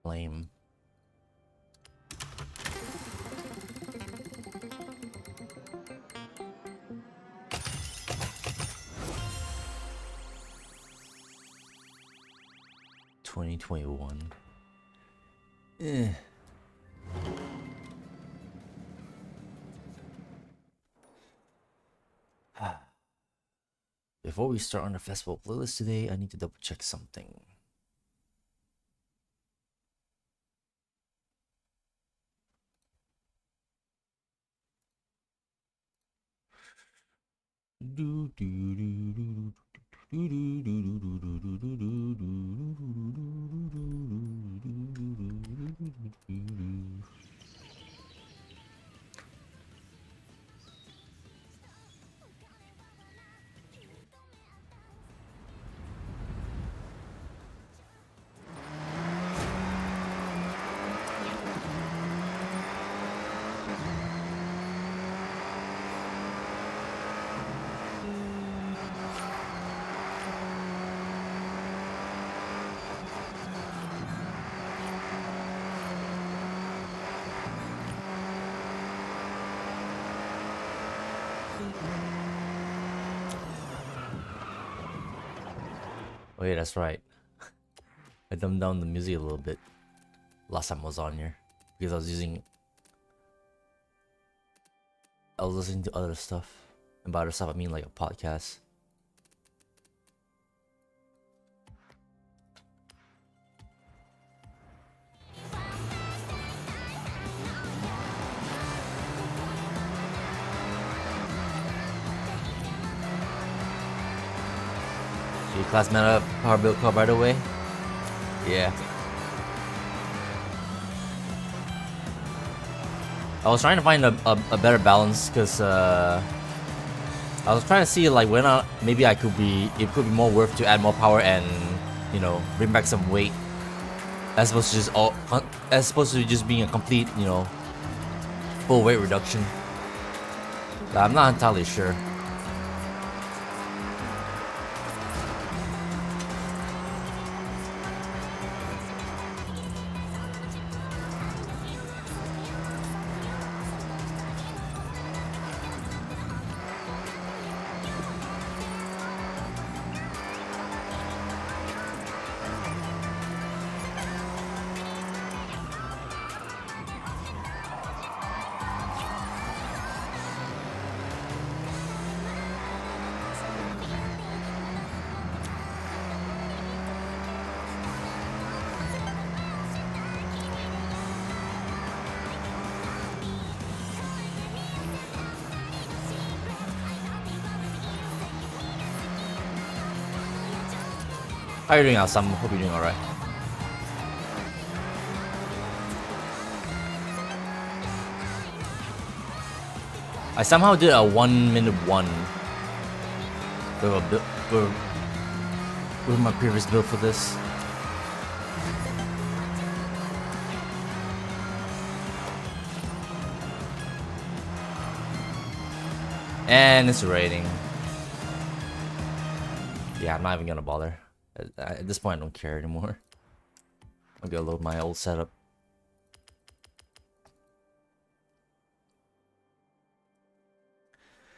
Lame. $2021. Eh. Before we start on the festival playlist today, I need to double check something. Oh yeah, that's right. I dumbed down the music a little bit last time I was on here because I was listening to other stuff. And by other stuff I mean like a podcast. Your class meta power build call by the way? Yeah. I was trying to find a better balance because I was trying to see like when maybe it could be more worth to add more power and bring back some weight as opposed to just being a complete full weight reduction. But I'm not entirely sure. How are you doing, Alsam? Hope you're doing alright. I somehow did a 1 minute one with my previous build for this. And it's raining. Yeah, I'm not even gonna bother. At this point, I don't care anymore. I'm gonna load my old setup.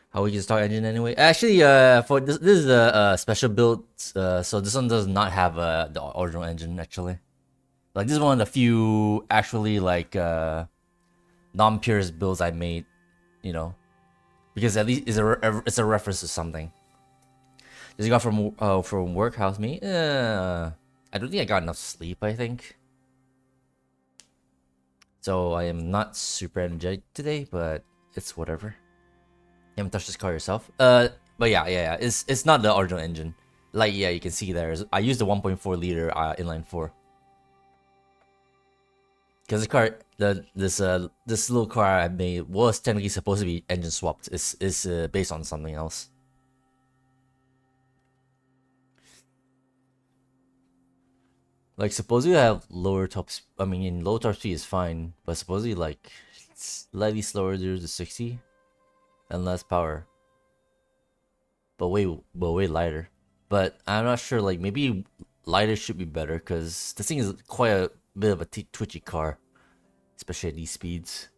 How we can start engine anyway? Actually, for this is a special build. So this one does not have the original engine actually. Like this is one of the few actually like non-purist builds I made. Because at least it's a reference to something. Just got from work. How's me? I don't think I got enough sleep. I think. So I am not super energetic today, but it's whatever. You haven't touched this car yourself? But yeah. It's not the original engine. Like yeah, you can see there. I used the 1.4 liter inline four. Because the car, this little car I made was technically supposed to be engine swapped. It's based on something else. Like supposedly I have lower top. I mean, in low top speed is fine, but supposedly like slightly slower 0 to 60, and less power. But way lighter. But I'm not sure. Like maybe lighter should be better because this thing is quite bit of a twitchy car, especially at these speeds.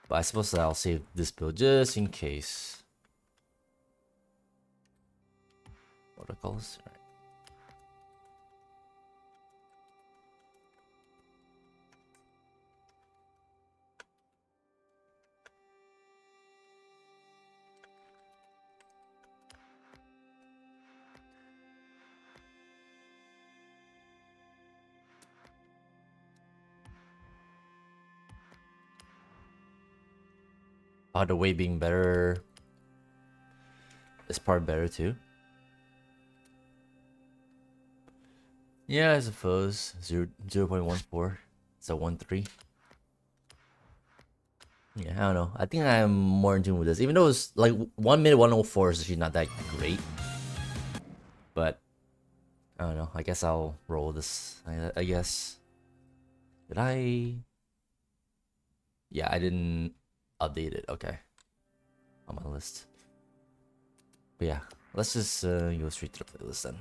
But I suppose that I'll save this build just in case. What do I call this? Right. The way being better is part better too. Yeah, I suppose 0.14. It's a 1.3. Yeah, I don't know. I think I'm more in tune with this, even though it's like 1 minute 104 is actually not that great. But I don't know. I guess I'll roll this. I guess. Did I? Yeah, I didn't update it. Okay, on my list. But yeah, let's just go straight to the playlist then.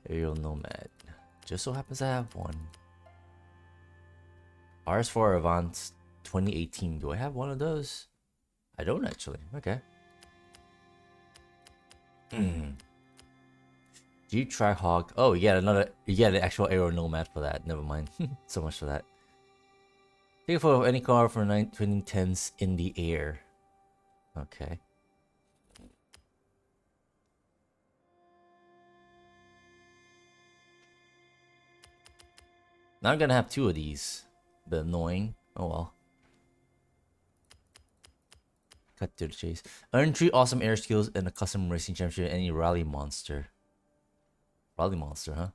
Aerial Nomad. Just so happens I have one. RS4 Avant 2018. Do I have one of those? I don't actually. Okay. G-Trackhawk. Oh, you get another. You get an actual Aero Nomad for that. Never mind. So much for that. Take a photo of any car from 2010s in the air. Okay. Now I'm gonna have two of these. Bit annoying. Oh well. Cut to the chase. Earn 3 awesome air skills and a custom racing championship in any rally monster. Rally monster, huh?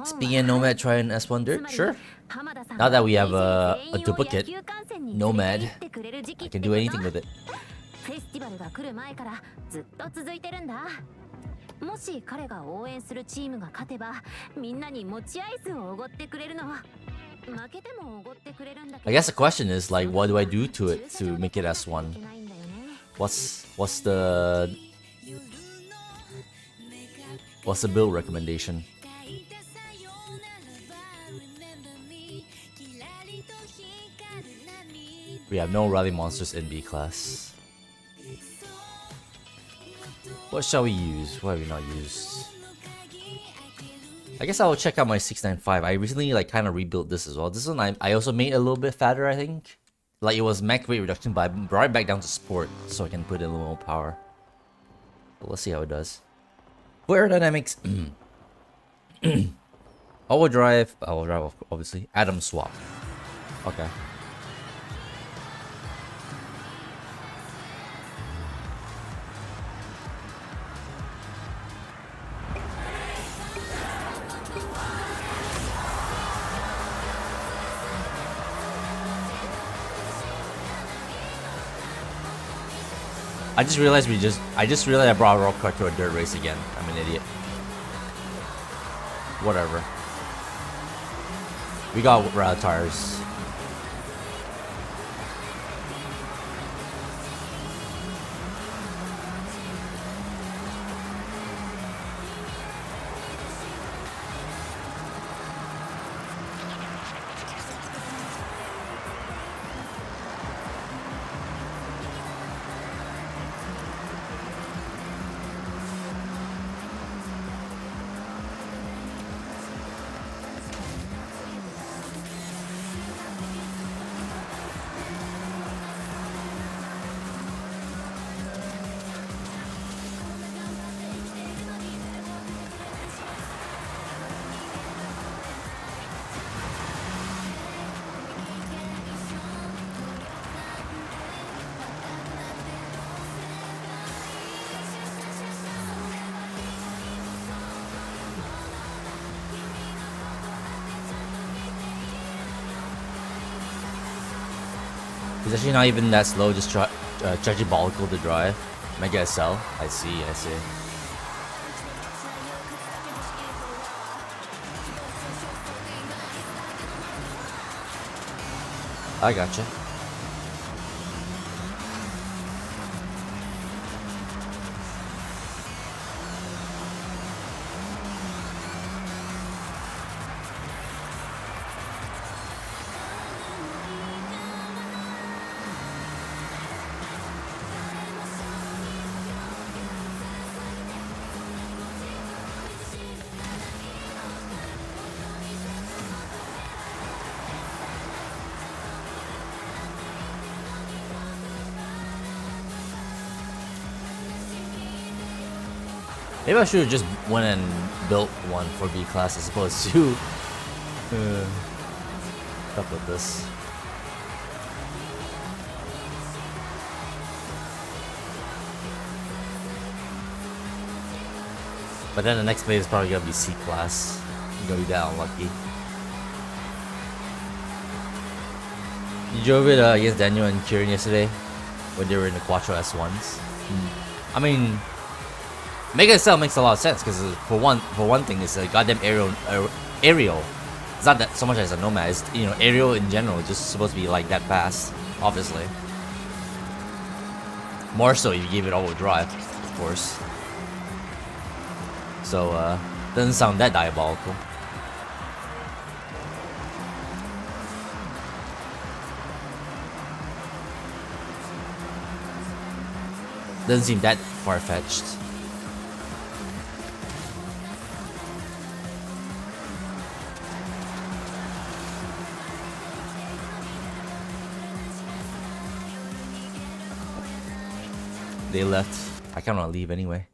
Speaking of Nomad, try an S1 Dirt? Sure. Now that we have a duplicate Nomad, I can do anything with it. もし彼が応援するチームが勝てばみんなに持ちアイスをおごってくれるの。負けてもおごってくれるんだけど。 I guess the question is like, what do I do to it to make it S1? What's the build recommendation? We have no rally monsters in B class. What shall we use? What have we not used? I guess I will check out my 695. I recently like kind of rebuilt this as well. This one I also made a little bit fatter, I think. Like it was max weight reduction, but I brought it back down to sport so I can put in a little more power. But let's see how it does. Aerodynamics. All-wheel drive, obviously. Atom swap. Okay. I just realized I brought a rock car to a dirt race again. I'm an idiot. Whatever. We got tires. It's actually not even that slow, just diabolical to drive. Mega SL. I see. I gotcha. Maybe I should have just went and built one for B class as opposed to stuff with this. But then the next play is probably gonna be C class. I'm gonna be that unlucky. You drove it against Daniel and Kieran yesterday when they were in the Quattro S1s. I mean, Mega Excel makes a lot of sense because for one thing, it's a goddamn aerial. It's not that so much as a Nomad. It's, you know, aerial in general is just supposed to be like that fast, obviously. More so if you give it all-wheel drive, of course. So doesn't sound that diabolical. Doesn't seem that far-fetched. They left. I kind of want to leave anyway.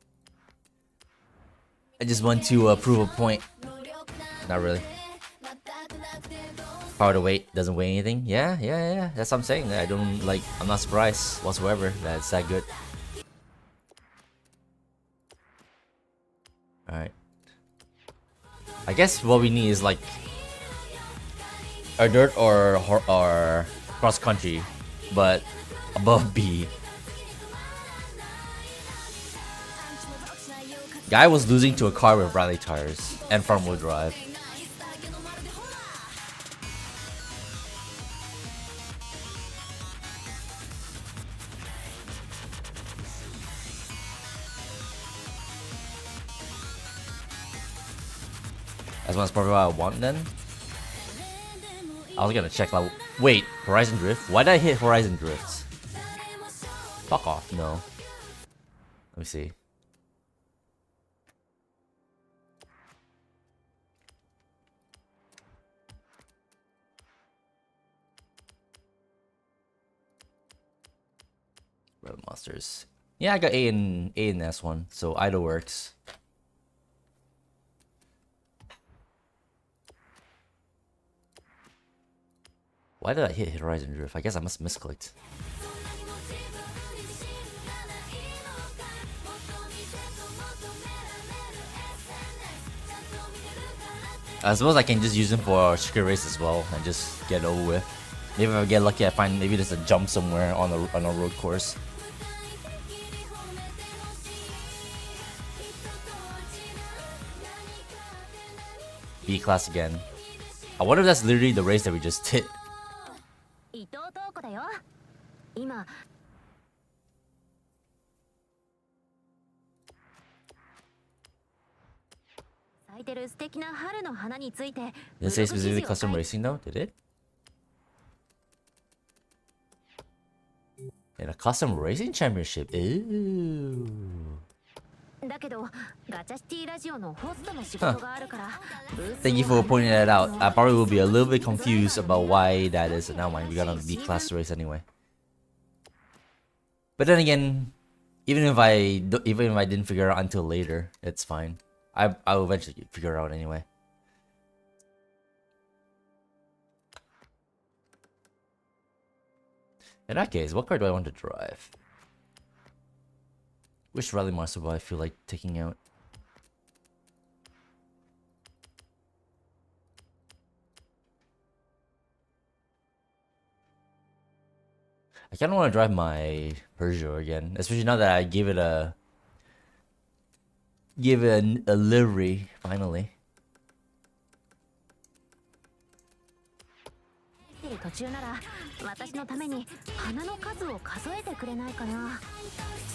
I just want to prove a point. Not really. Power to weight doesn't weigh anything. Yeah. That's what I'm saying. I don't like. I'm not surprised whatsoever that it's that good. All right. I guess what we need is like a dirt or cross country, but above B. Guy was losing to a car with rally tires and front wheel drive. That's probably what I want then. I was gonna check like, wait, Horizon Drift? Why did I hit Horizon Drift? Fuck off, no. Let me see. Rebel Monsters. Yeah, I got A in S1, so either works. Why did I hit Horizon Drift? I guess I must have misclicked. I suppose I can just use them for secret race as well and just get it over with. Maybe if I get lucky, I find maybe there's a jump somewhere on a road course. B class again. I wonder if that's literally the race that we just did. Did it say specifically custom racing though? Did it? In a custom racing championship? Ooh. Huh. Thank you for pointing that out. I probably will be a little bit confused about why that is. Now mind, we got on the B class race anyway. But then again, even if I didn't figure it out until later, it's fine. I'll eventually figure it out anyway. In that case, what car do I want to drive? Which rally monster will I feel like taking out? I kind of want to drive my Peugeot again, especially now that I give it a livery finally. ている途中なら私のために花の数を数えてくれないかな。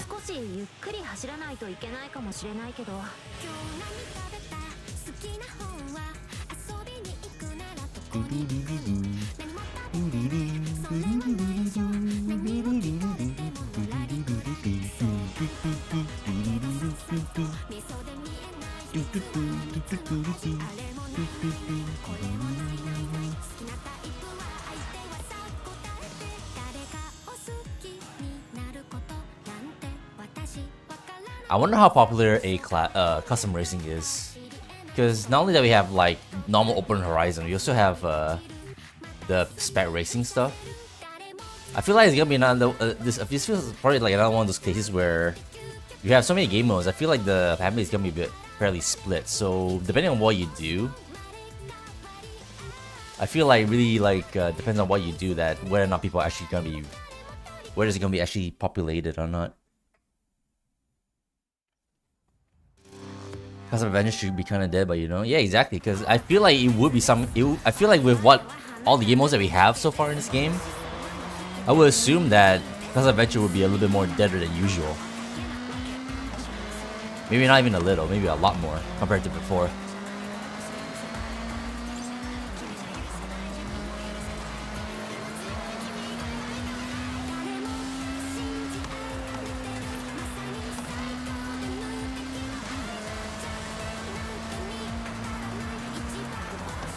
少しゆっくり走らないといけないかもしれないけど。I wonder how popular a custom racing is, because not only that we have like normal open horizon, we also have the spec racing stuff. I feel like it's gonna be another this feels probably like another one of those cases where you have so many game modes. I feel like the family is gonna be a bit fairly split. So depending on what you do, I feel like really like depends on what you do that whether or not people are actually gonna be whether it's gonna be actually populated or not. Custom Adventure should be kind of dead, but you know, yeah, exactly. Because I feel like it would be some. I feel like with what all the game modes that we have so far in this game, I would assume that Custom Adventure would be a little bit more deader than usual. Maybe not even a little, maybe a lot more compared to before.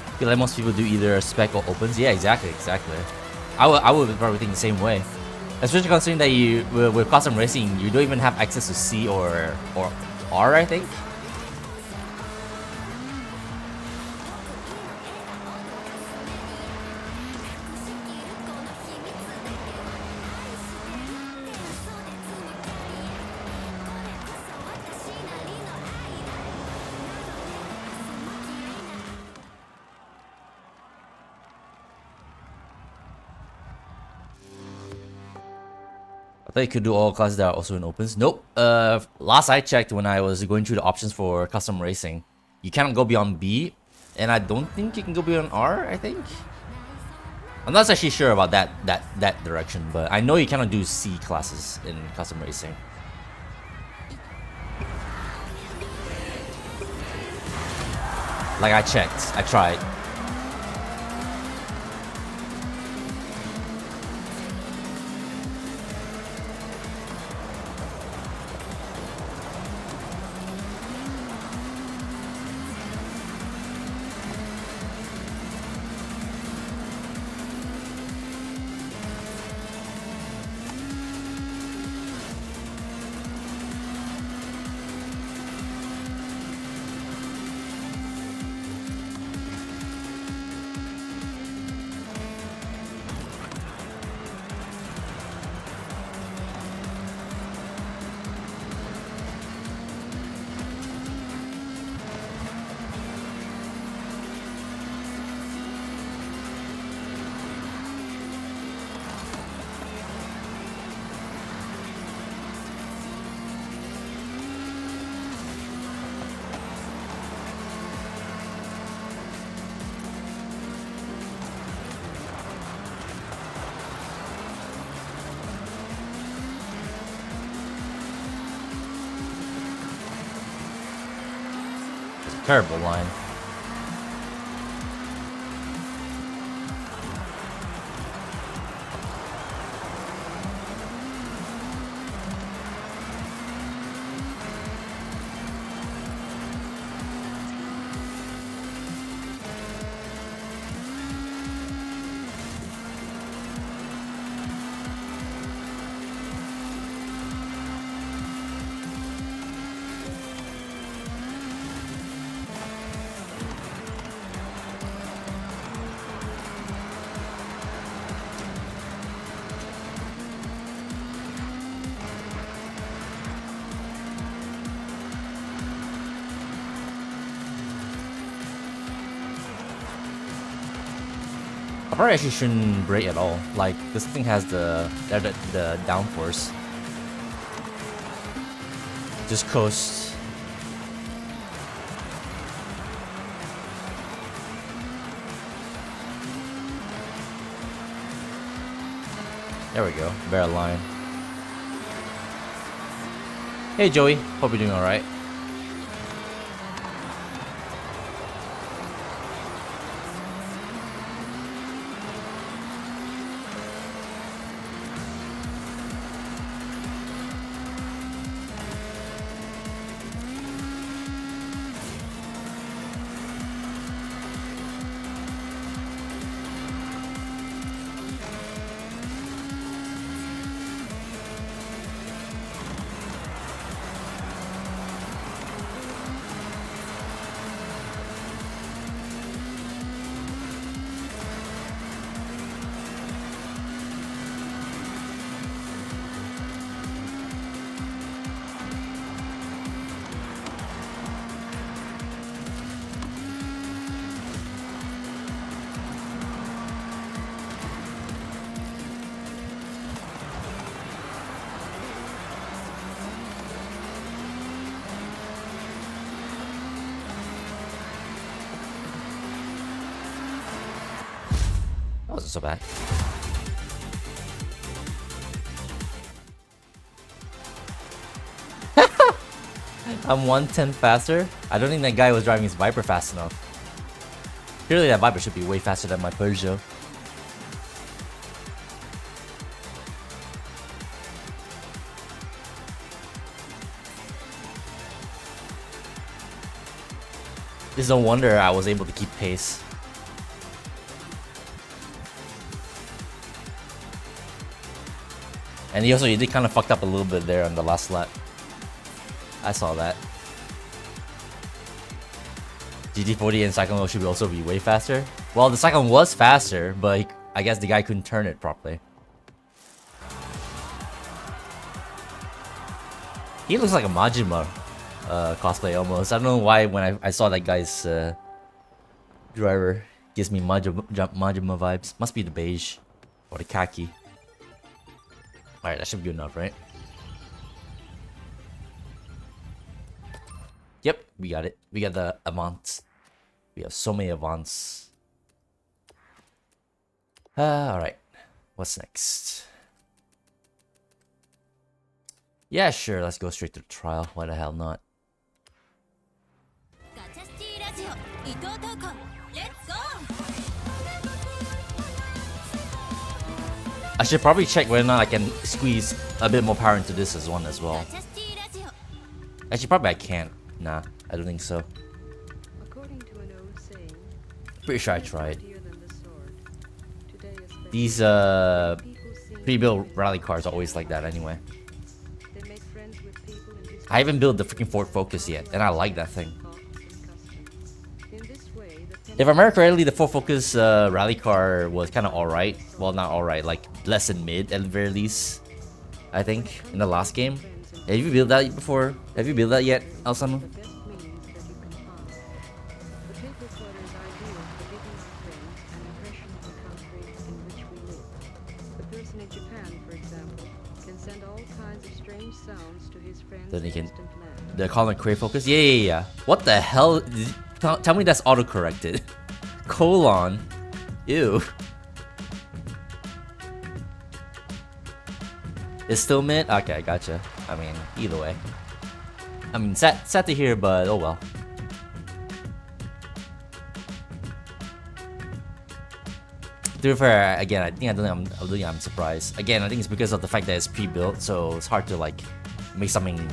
I feel like most people do either spec or opens. Yeah, exactly. I would probably think the same way. Especially considering that you with custom racing, you don't even have access to C or R, I think. I thought you could do all classes that are also in opens. Nope. Last I checked when I was going through the options for custom racing, you cannot go beyond B, and I don't think you can go beyond R, I think. I'm not actually sure about that direction, but I know you cannot do C classes in custom racing. Like I checked, I tried. Terrible line. I probably actually shouldn't brake at all. Like this thing has the downforce. Just coast. There we go. Better line. Hey Joey, hope you're doing alright. That wasn't so bad. I'm 110 faster? I don't think that guy was driving his Viper fast enough. Clearly that Viper should be way faster than my Peugeot. It's no wonder I was able to keep pace. And he did kind of fucked up a little bit there on the last lap. I saw that. GT40 and Cyclone should also be way faster. Well, the Cyclone was faster, but I guess the guy couldn't turn it properly. He looks like a Majima cosplay almost. I don't know why when I saw that guy's driver gives me Majima vibes. Must be the beige or the khaki. Alright, that should be good enough, right? Yep, we got it. We got the Avants. We have so many Avants. Alright. What's next? Yeah, sure. Let's go straight to the trial. Why the hell not? I should probably check whether or not I can squeeze a bit more power into this as one as well. Actually, probably I can't. Nah, I don't think so. Pretty sure I tried. These pre-built rally cars are always like that anyway. I haven't built the freaking Ford Focus yet, and I like that thing. If I remember correctly, the Ford Focus rally car was kind of alright. Well, not alright, like less than mid at the very least. I think in the last game. Have you built that before? Have you built that yet, Alsamu? Then he can. They're calling it Crave Focus. Yeah. What the hell? Tell me that's auto-corrected. Colon. Ew. It's still mid? Okay, gotcha. I mean, either way. I mean, sad to hear, but oh well. To be fair, again, I don't think I'm surprised. Again, I think it's because of the fact that it's pre-built, so it's hard to like make something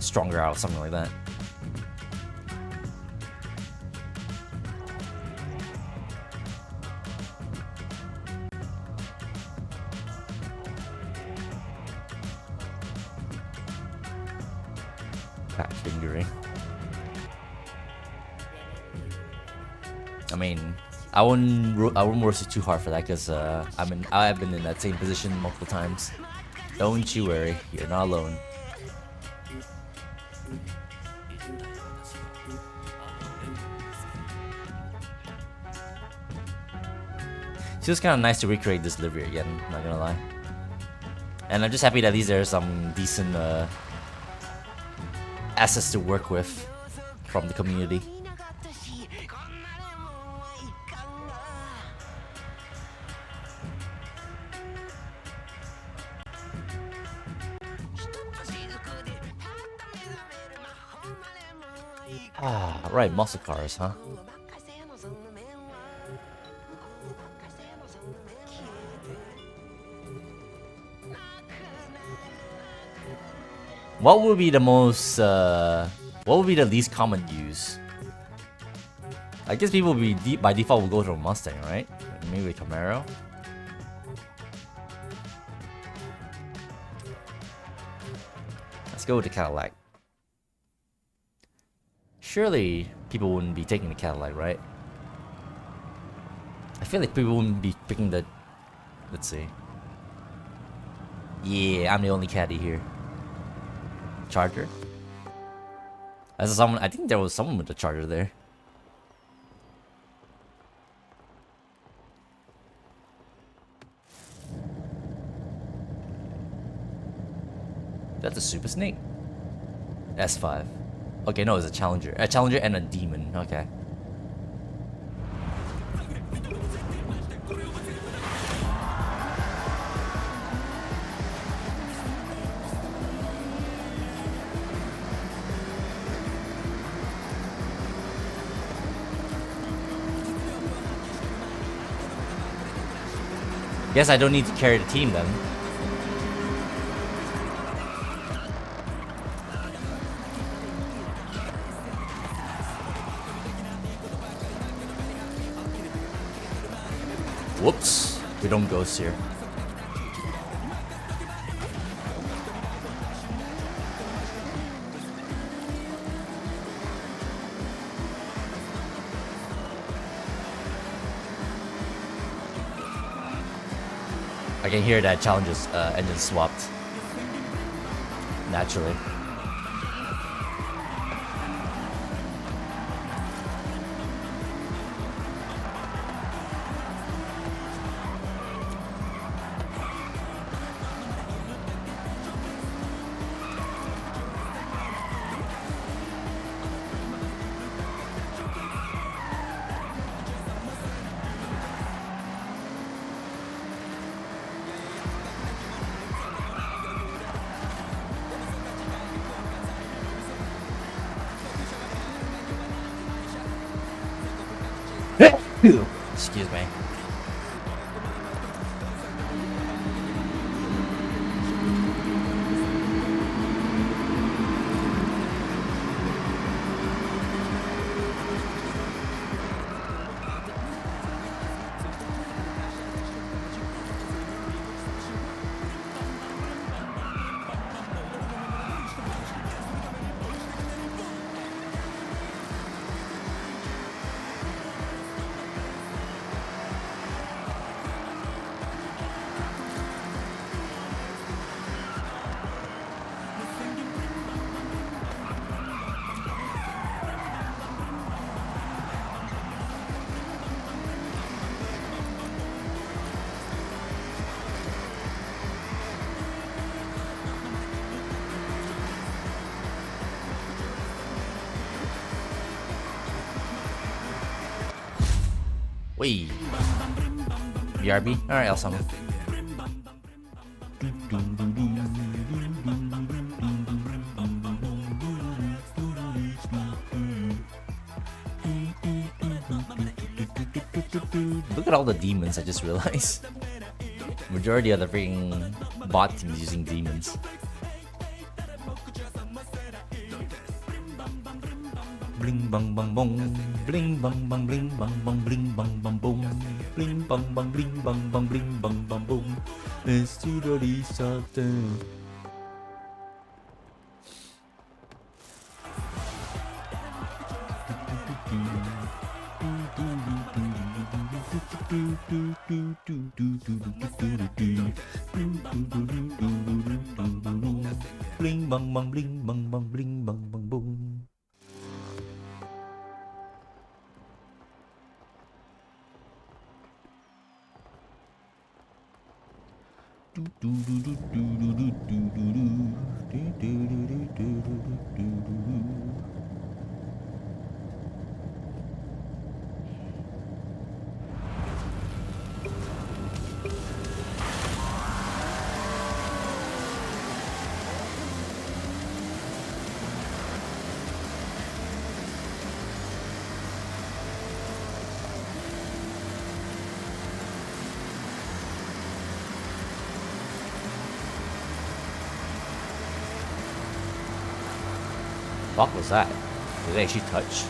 stronger out of something like that. Pat fingering. I mean, I wouldn't roast it too hard for that because I've been in that same position multiple times. Don't you worry, you're not alone. It's just kind of nice to recreate this livery again, not gonna lie. And I'm just happy that these are some decent assets to work with from the community. Ah, right, muscle cars, huh? What would be the most, what would be the least common use? I guess people would be by default will go to a Mustang, right? Maybe a Camaro. Let's go with the Cadillac. Surely people wouldn't be taking the Cadillac, right? I feel like people wouldn't be picking the... Let's see. Yeah, I'm the only caddy here. Charger? As someone, I think there was someone with a Charger there. That's a Super Snake. S5. Okay, no, it's a Challenger. A Challenger and a Demon. Okay. Guess I don't need to carry the team then. Whoops. We don't ghost here. I can hear that Challenger's engine swapped. Naturally. Excuse me. Wait. BRB? Alright, I'll summon. Look at all the demons, I just realized. Majority of the freaking bot teams using demons. Bling bang bang bong, bling bang bang bling bang bang bling bang bang boom, bling bang bang bling bang bang bling bang bang boom. Let's do the restart. Bling bang bang bling bang bang bling bang bang boom. fuck was that? Did they actually touch?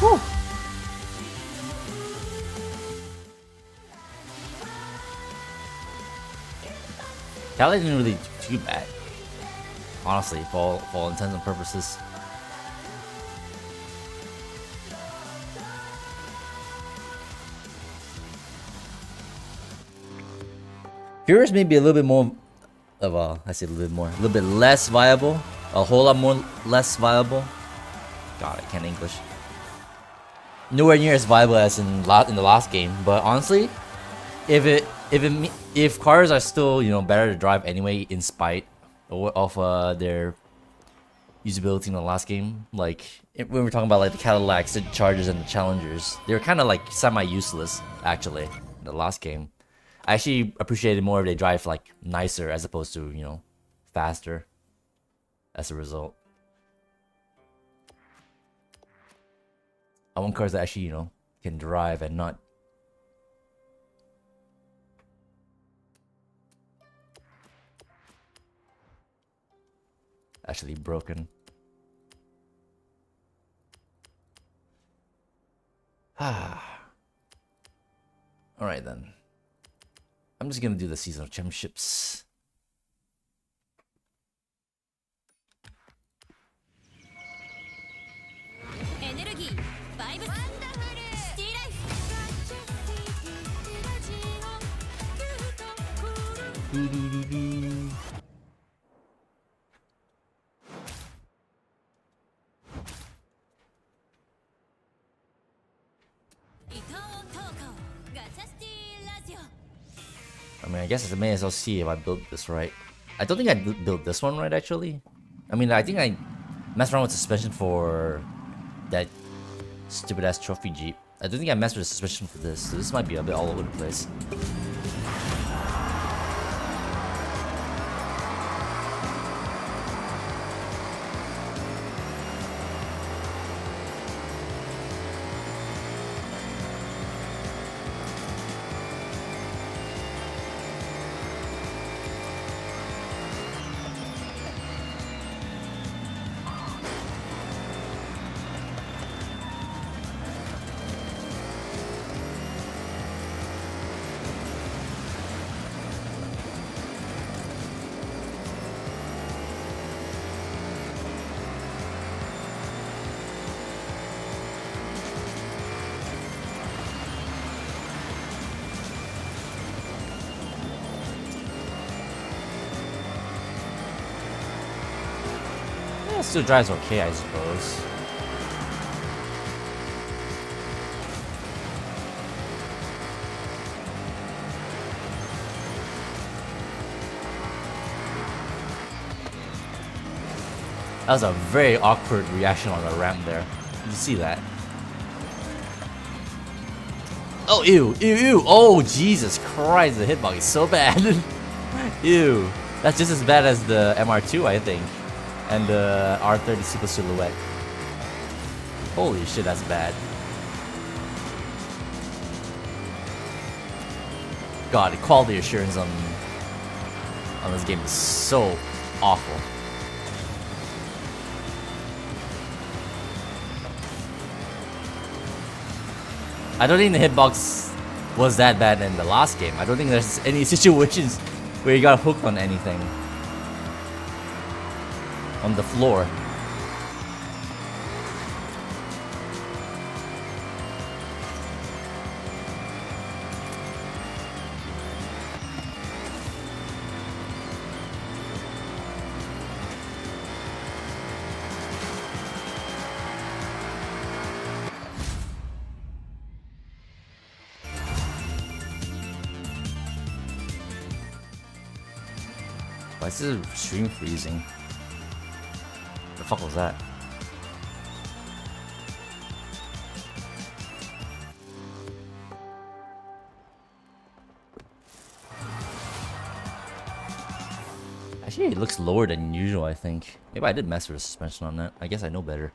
Whew. Cali didn't really do too bad, honestly, for all intents and purposes. Furious may be a little bit more of a, I say a little bit more, a little bit less viable, a whole lot more less viable. God, I can't English. Nowhere near as viable as in the last game, but honestly, if cars are still, you know, better to drive anyway, in spite of their usability in the last game, like when we're talking about like the Cadillacs, the Chargers, and the Challengers, they were kind of like semi-useless actually in the last game. I actually appreciated more if they drive like nicer as opposed to, you know, faster as a result. I want cars that actually, you know, can drive and not actually broken. Alright then. I'm just gonna do the seasonal championships. I mean, I guess I may as well see if I built this right. I don't think I built this one right, actually. I mean, I think I messed around with suspension for that stupid-ass trophy Jeep. I don't think I messed with the suspension for this, so this might be a bit all over the place. It still drives okay, I suppose. That was a very awkward reaction on the ramp there. Did you see that? Oh, ew, ew, ew. Oh, Jesus Christ, the hitbox is so bad. Ew. That's just as bad as the MR2, I think. And the R30 Super Silhouette. Holy shit, that's bad. God, the quality assurance on this game is so awful. I don't think the hitbox was that bad in the last game. I don't think there's any situations where you got hooked on anything. On the floor. Why is this stream freezing? The fuck was that? Actually, it looks lower than usual, I think. Maybe I did mess with the suspension on that. I guess I know better.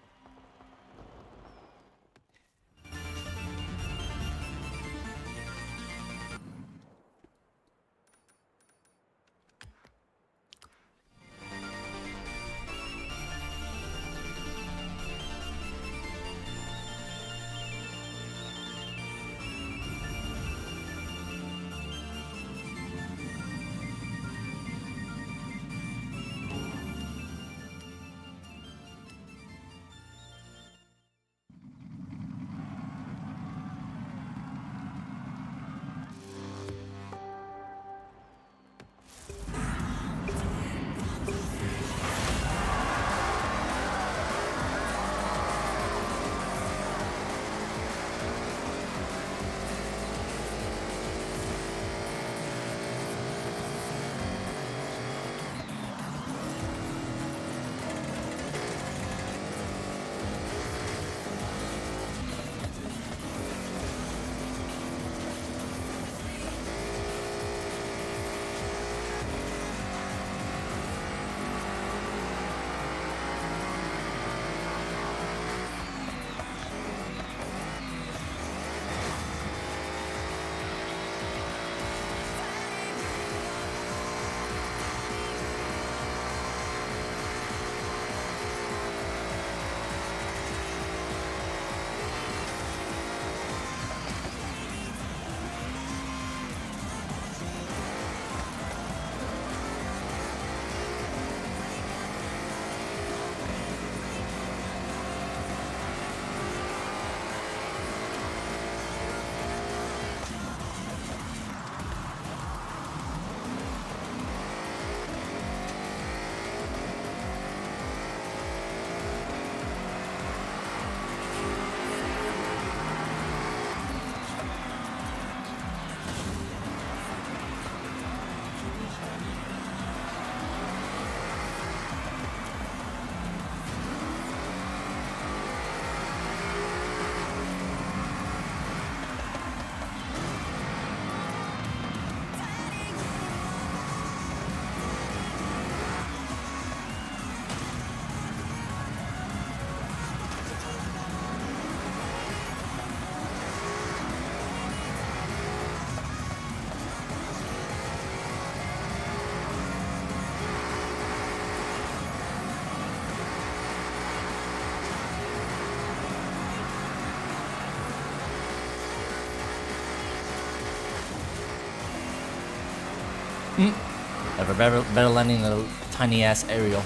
Ever better landing a tiny ass aerial.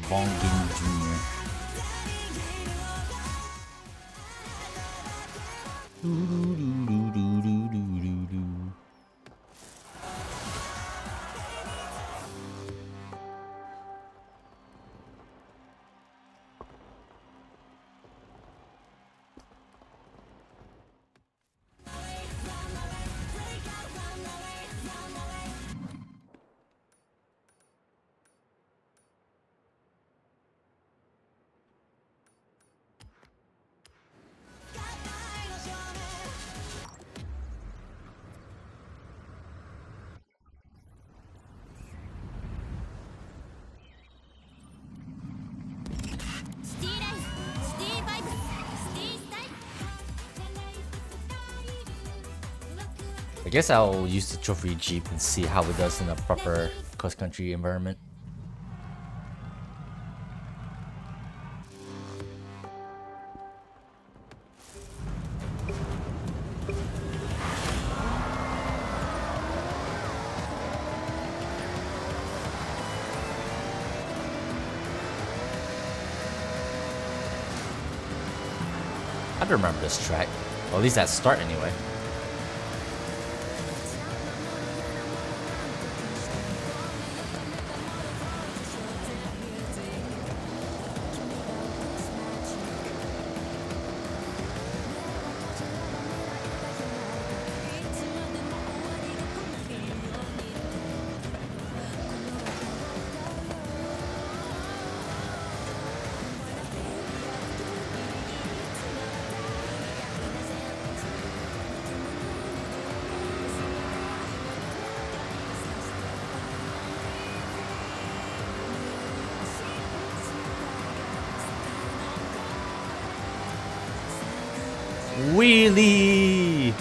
Bong Gin Jr. I guess I'll use the trophy jeep and see how it does in a proper cross-country environment. I don't remember this track. Well, at least that start anyway. Wheelie!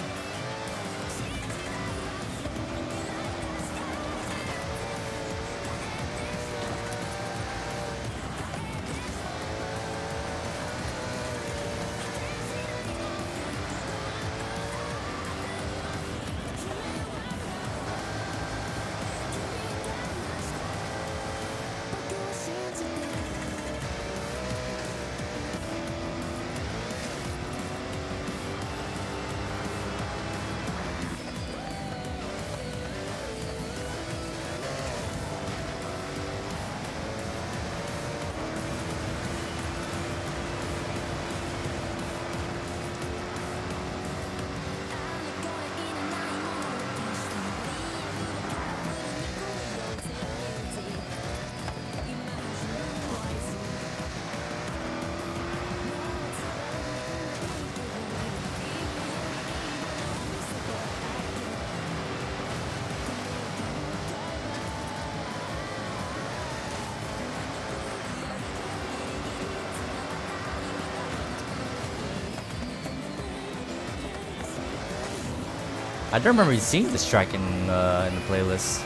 I don't remember seeing this track in the playlist.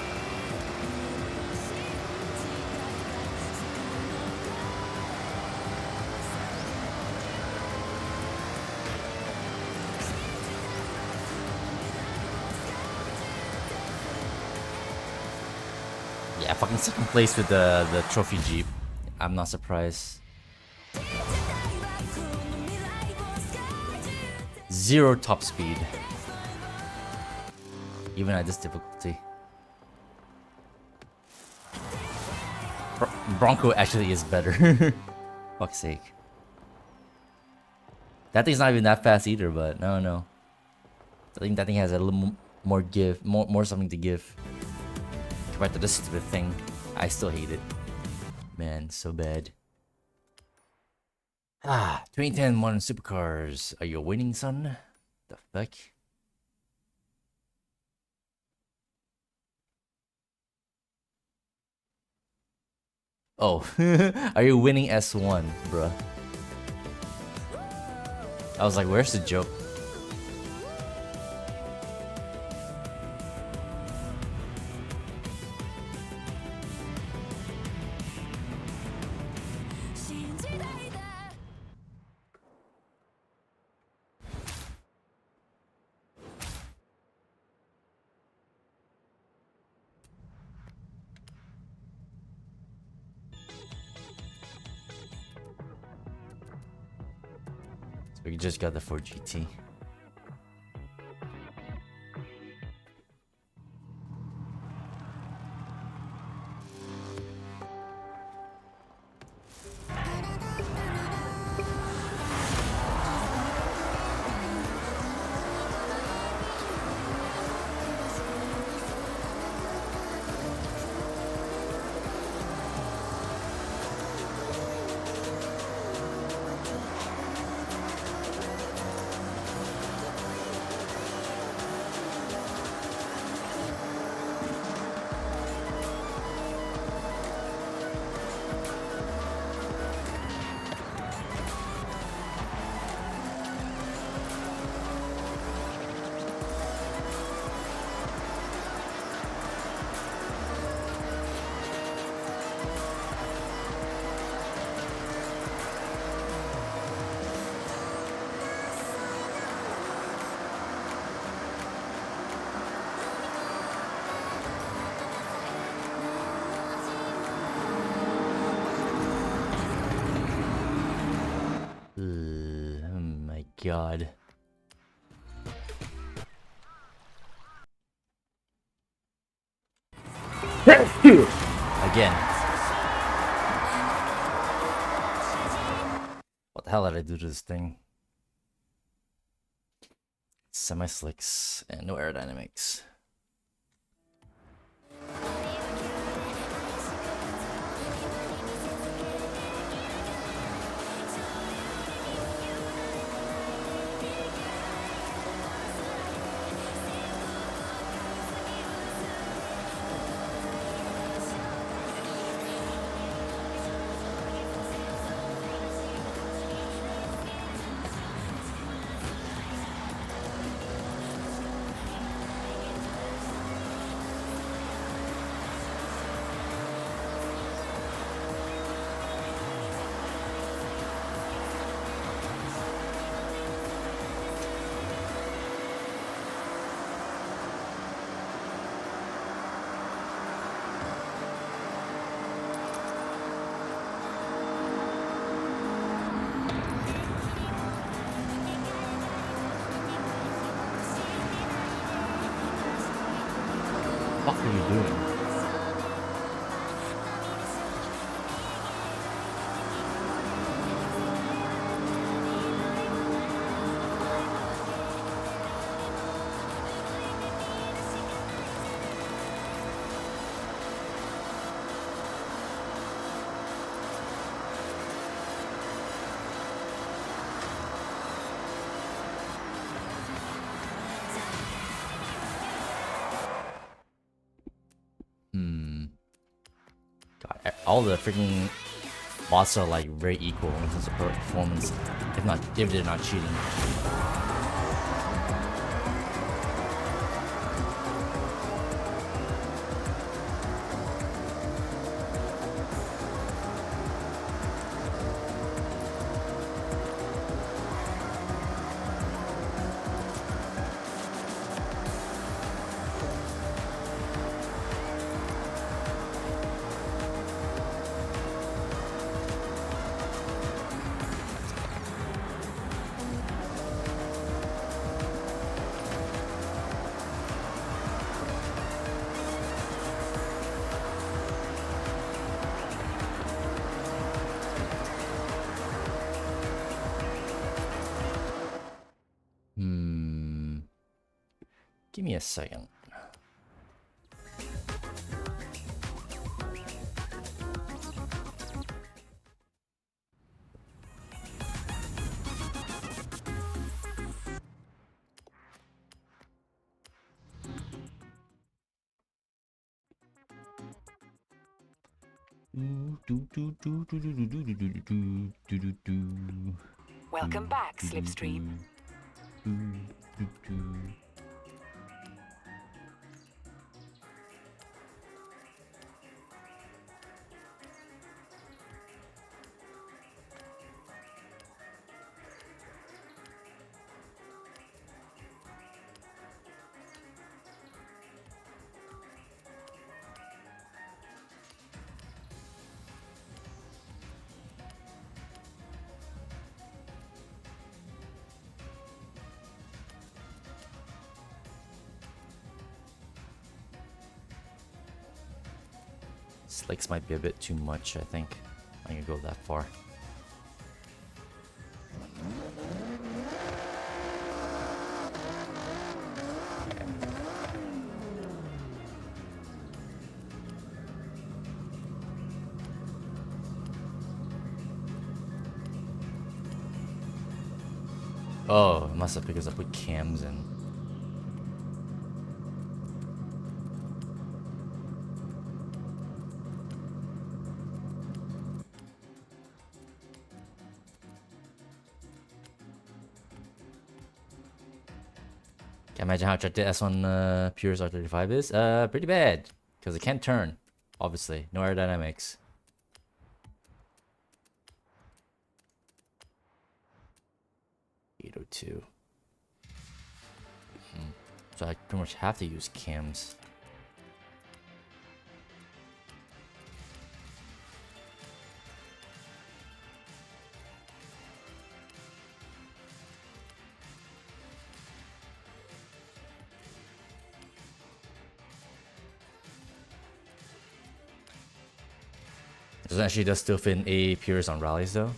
Yeah, fucking second place with the trophy jeep. I'm not surprised. 0 top speed. Even at this difficulty. Bronco actually is better. Fuck's sake. That thing's not even that fast either, but no. I think that thing has a little more give, more something to give. Compared to this stupid thing. I still hate it. Man, so bad. 2010 modern supercars. Are you winning, son? The fuck? Oh, are you winning S1, bruh? I was like, where's the joke? We just got the Ford GT. Oh my god. Again. What the hell did I do to this thing? Semi-slicks and no aerodynamics. What are you doing? God, all the freaking bots are like very equal in terms of performance, if they're not cheating. Give me a second. Welcome back, Slipstream. Slicks might be a bit too much, I think. I'm gonna go that far. Oh, it must have because I put cams in. Can't imagine how attractive S1 Pure's R35 is. Pretty bad. Because it can't turn, obviously. No aerodynamics. .802. So I pretty much have to use cams. This actually does still fit in A Pures on rallies though.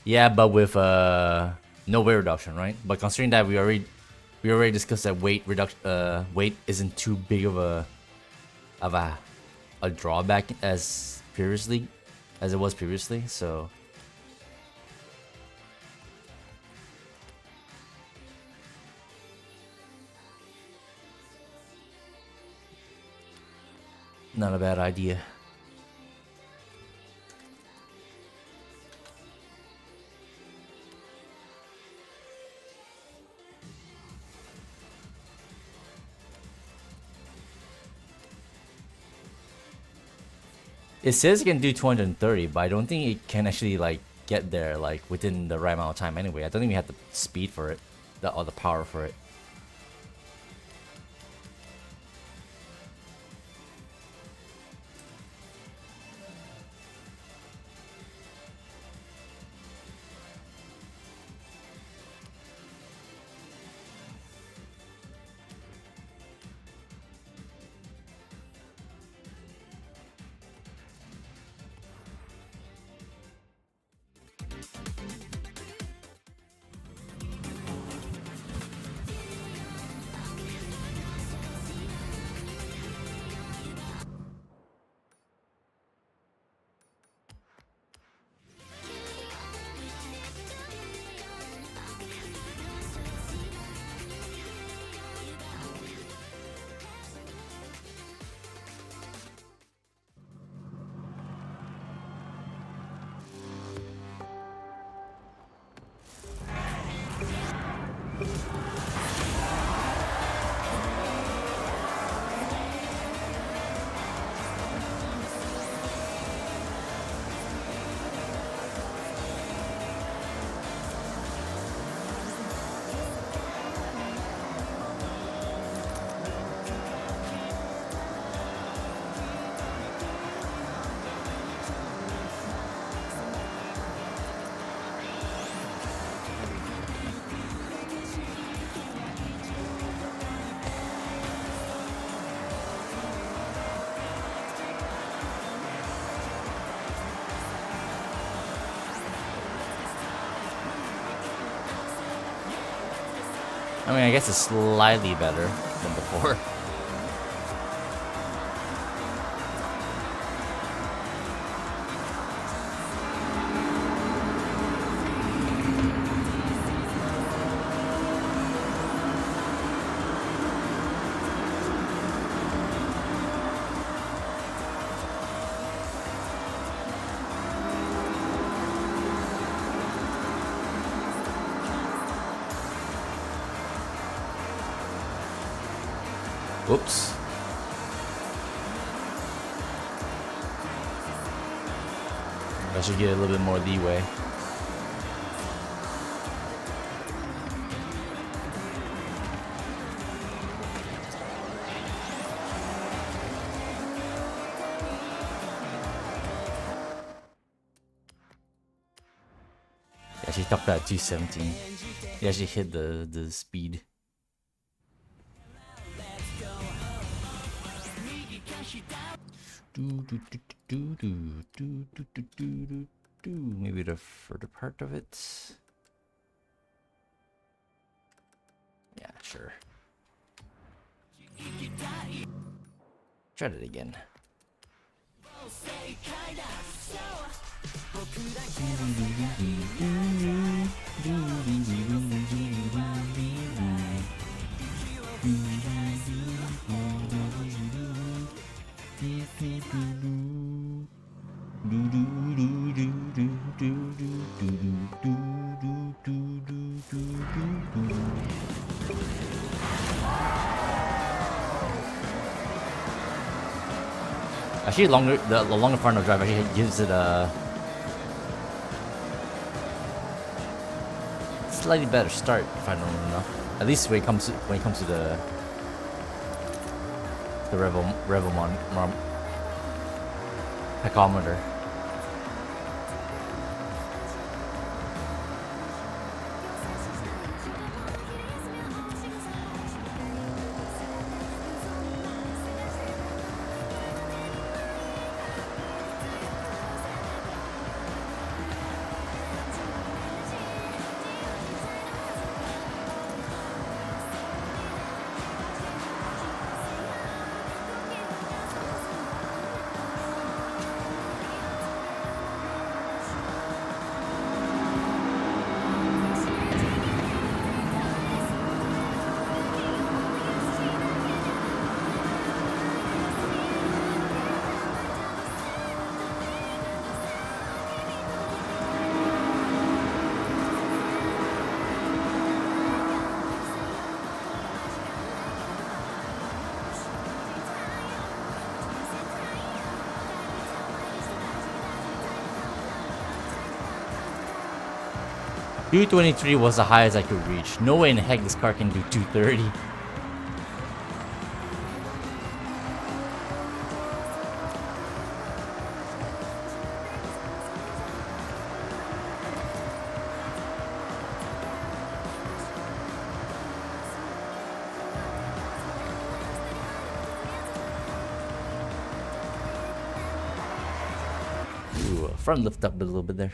Yeah, but with no weight reduction, right? But considering that we already discussed that weight isn't too big of a drawback as it was previously, so not a bad idea. It says it can do 230, but I don't think it can actually like get there like within the right amount of time anyway. I don't think we have the speed for it, or the power for it. I mean, I guess it's slightly better than before. Whoops. I should get a little bit more leeway. Yeah, she topped that 217. Yeah, she hit the speed. Maybe the further part of it. Yeah, sure. Try it again. Actually, the longer front of drive actually gives it a slightly better start, if I don't know. At least when it comes to the Revelmon tachometer. .223 was the highest I could reach. No way in the heck this car can do 230. Ooh, front lift up a little bit there.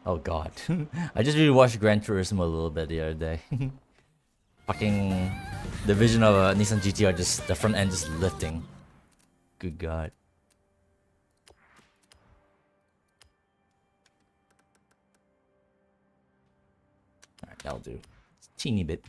Oh god. I just rewatched Gran Turismo a little bit the other day. Fucking the vision of a Nissan GTR, just the front end just lifting. Good god. Alright, that'll do. It's a teeny bit.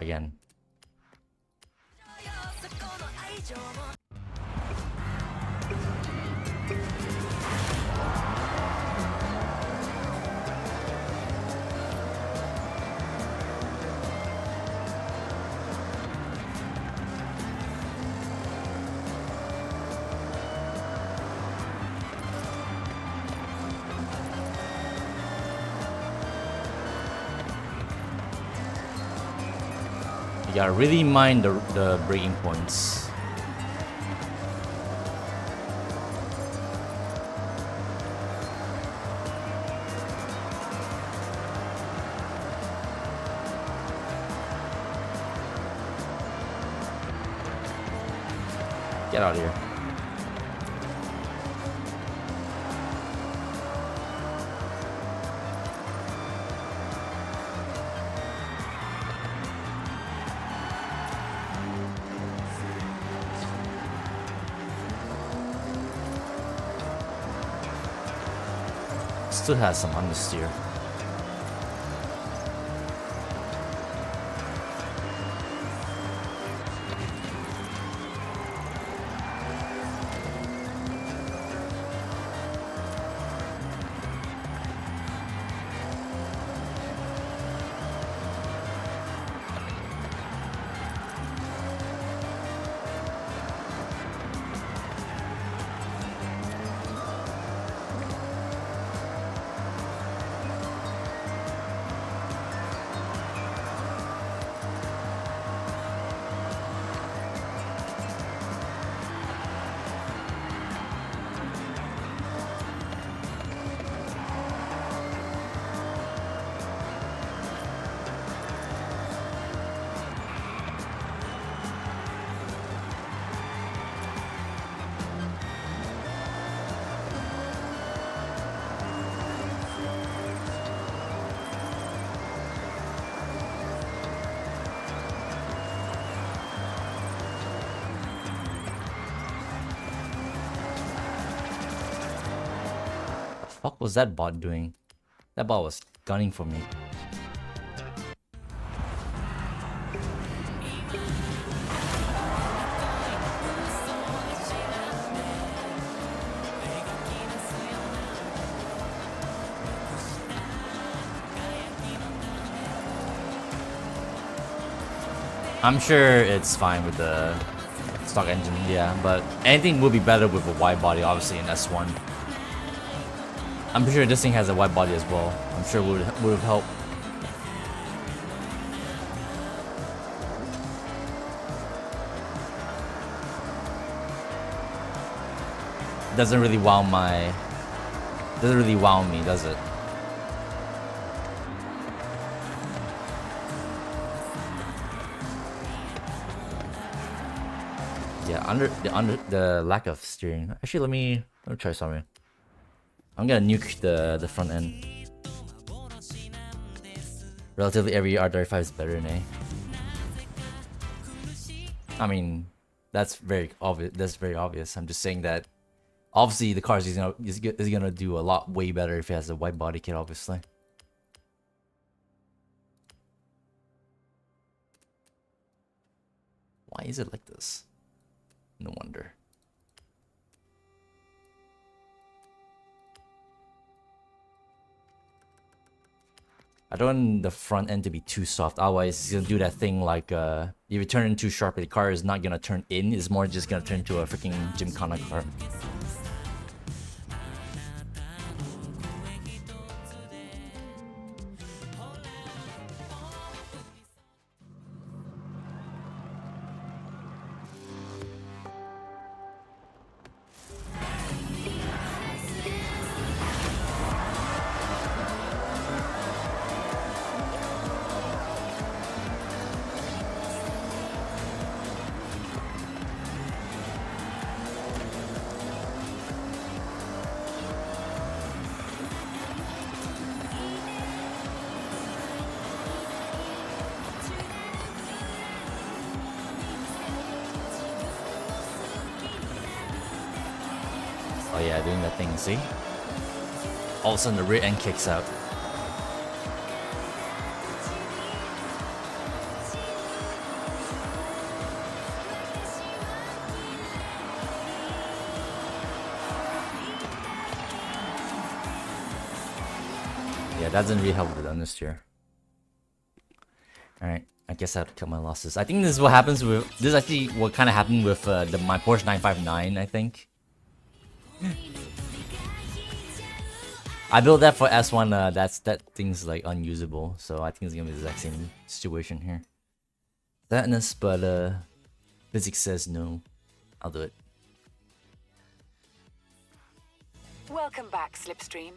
Again. You gotta really mind the braking points. Get out of here. Still has some understeer. What was that bot doing? That bot was gunning for me. I'm sure it's fine with the stock engine, yeah, but anything would be better with a wide body, obviously, in S1. I'm pretty sure this thing has a wide body as well. I'm sure would have helped. Doesn't really wow me, does it? Yeah, under the lack of steering. Actually, let me try something. I'm gonna nuke the front end. Relatively every R35 is better than A. I mean, that's very obvious. That's very obvious. I'm just saying that. Obviously, the car is gonna do a lot way better if it has a wide body kit. Obviously. Why is it like this? No wonder. I don't want the front end to be too soft. Otherwise, it's gonna do that thing like if you turn it too sharp, the car is not gonna turn in. It's more just gonna turn into a freaking Gymkhana car. Oh yeah, doing that thing, see? All of a sudden the rear end kicks out. Yeah, that doesn't really help with the understeer. Alright, I guess I have to cut my losses. I think this is what happens with... This is actually what kind of happened with my Porsche 959, I think. I built that for S1, that thing's like unusable, so I think it's gonna be the exact same situation here. Sadness, but physics says no. I'll do it. Welcome back, Slipstream.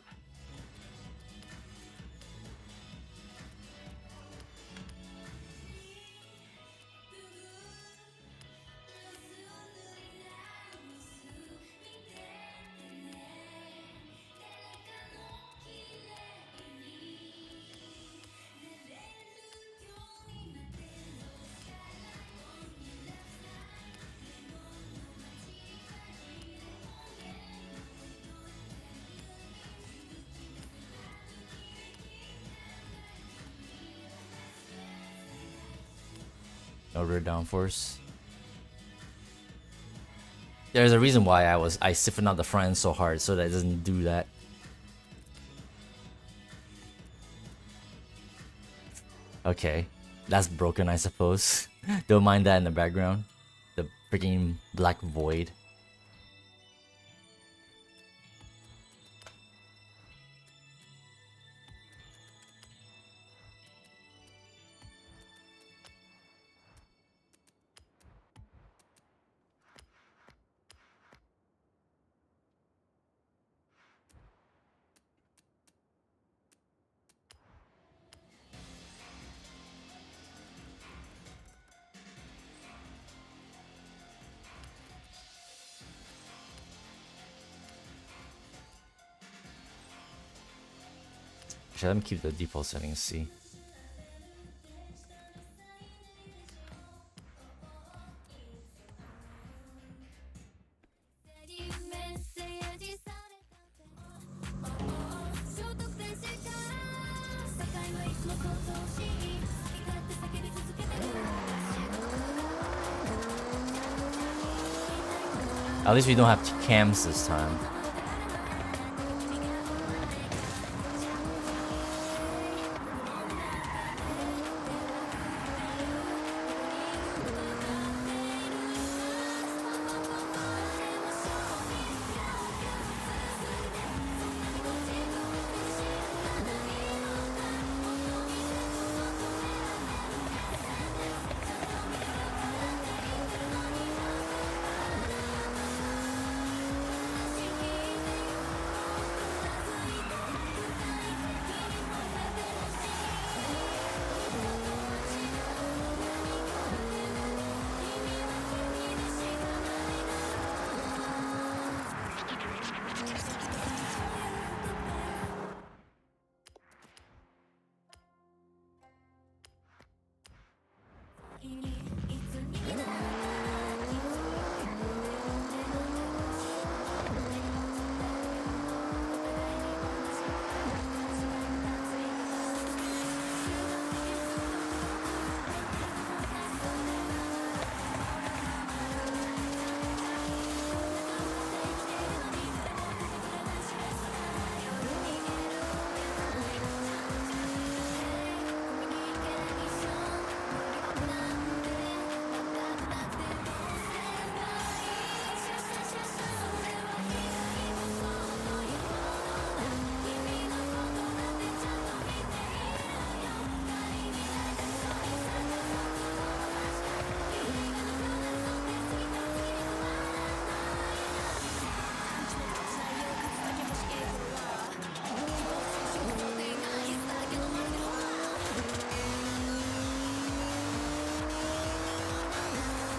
No rear downforce. There's a reason why I siphoned out the front end so hard so that it doesn't do that. Okay, that's broken, I suppose. Don't mind that in the background. The freaking black void. Actually, let me keep the default settings C. At least we don't have cams this time.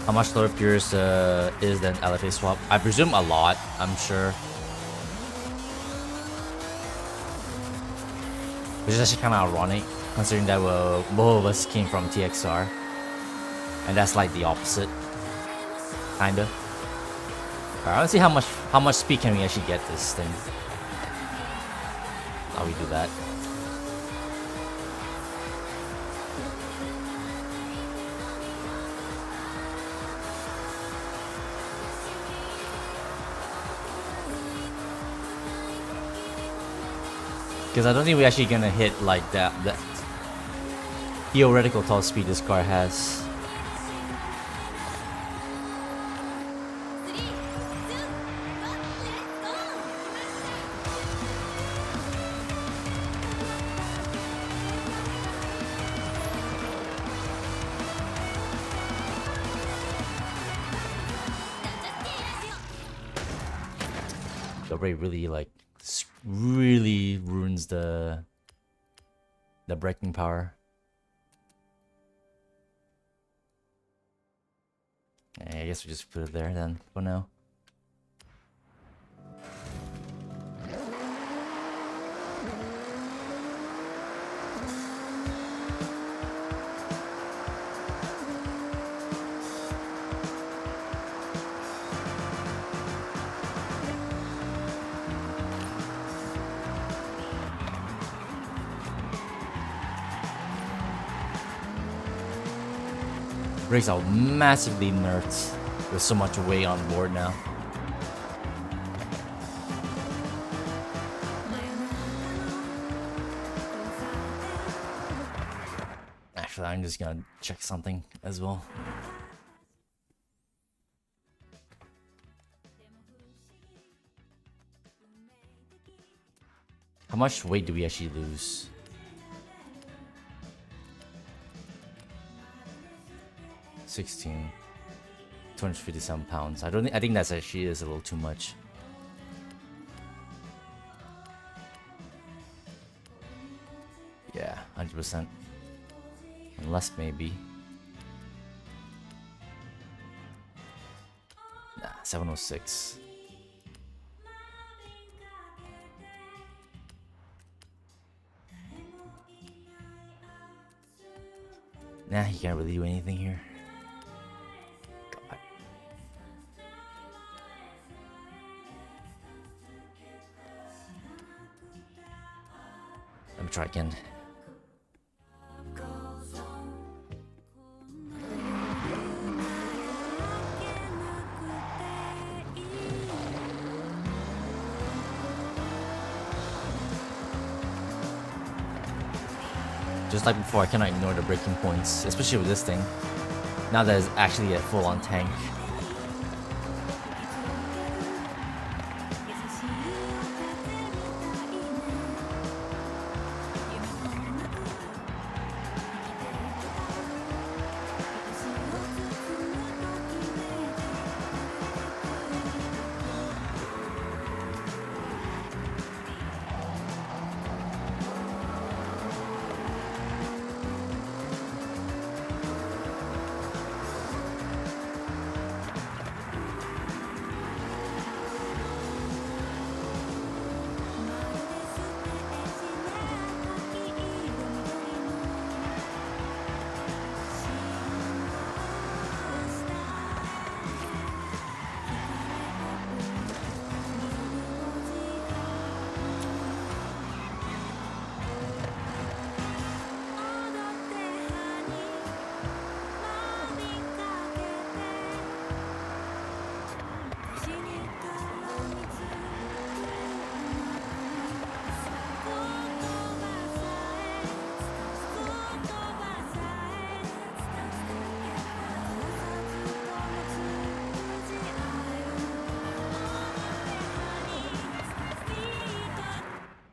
How much lower Purus is than LFA swap? I presume a lot, I'm sure. Which is actually kind of ironic, considering that both of us came from TXR. And that's like the opposite. Kinda. Alright, let's see how much speed can we actually get this thing. How we do that. Because I don't think we're actually gonna hit like that theoretical top speed this car has. The rate really really ruins the braking power. I guess we just put it there then for now. Brakes are massively nerfed. There's so much weight on board now. Actually, I'm just gonna check something as well. How much weight do we actually lose? $16. 257 pounds. I think that's actually is a little too much. Yeah, 100%. Unless maybe. Nah, 706. Nah, he can't really do anything here. God. Let me try again. Just like before, I cannot ignore the braking points, especially with this thing. Now that it's actually a full-on tank.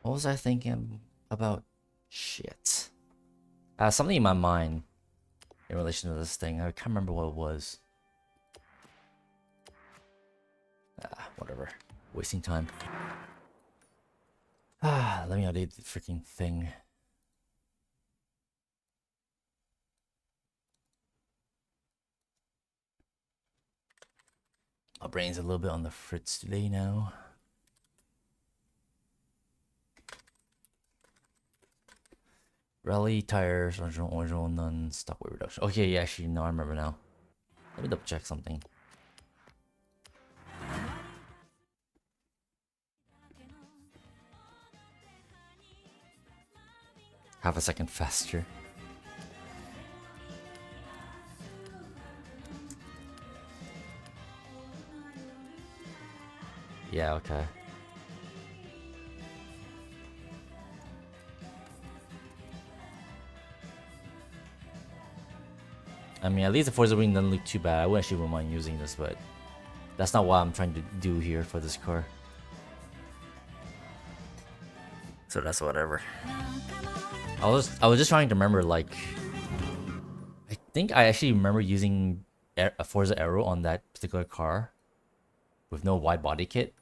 What was I thinking about? Shit. I have something in my mind in relation to this thing. I can't remember what it was. Whatever. Wasting time. Let me update the freaking thing. My brain's a little bit on the fritz today now. Rally tires, original, none, stock weight reduction. Okay, yeah, actually, no, I remember now. Let me double check something. Half a second faster. Yeah, okay. I mean, at least the Forza wing doesn't look too bad. I wouldn't mind using this, but that's not what I'm trying to do here for this car. So that's whatever. I was just trying to remember, like, I think I actually remember using a Forza Aero on that particular car with no wide body kit.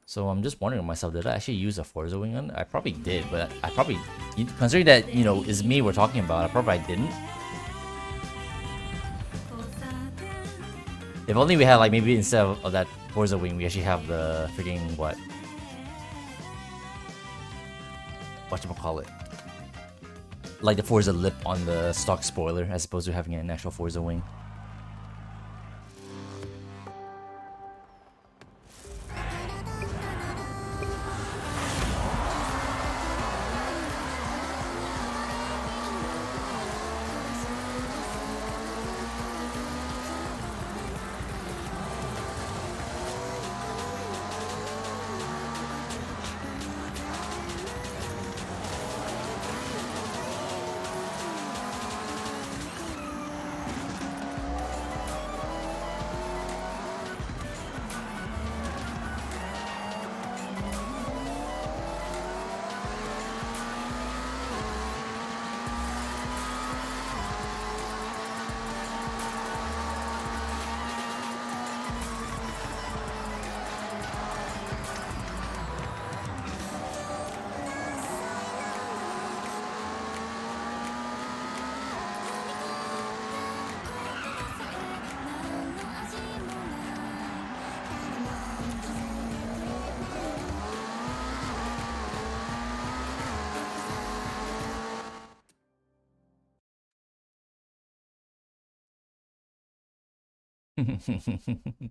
So I'm just wondering to myself, did I actually use a Forza wing on? I probably did, but I probably, considering that, you know, it's me we're talking about, I probably didn't. If only we had, like, maybe instead of that Forza wing, we actually have the freaking, whatchamacallit? Like the Forza lip on the stock spoiler, as opposed to having an actual Forza wing. Mhm.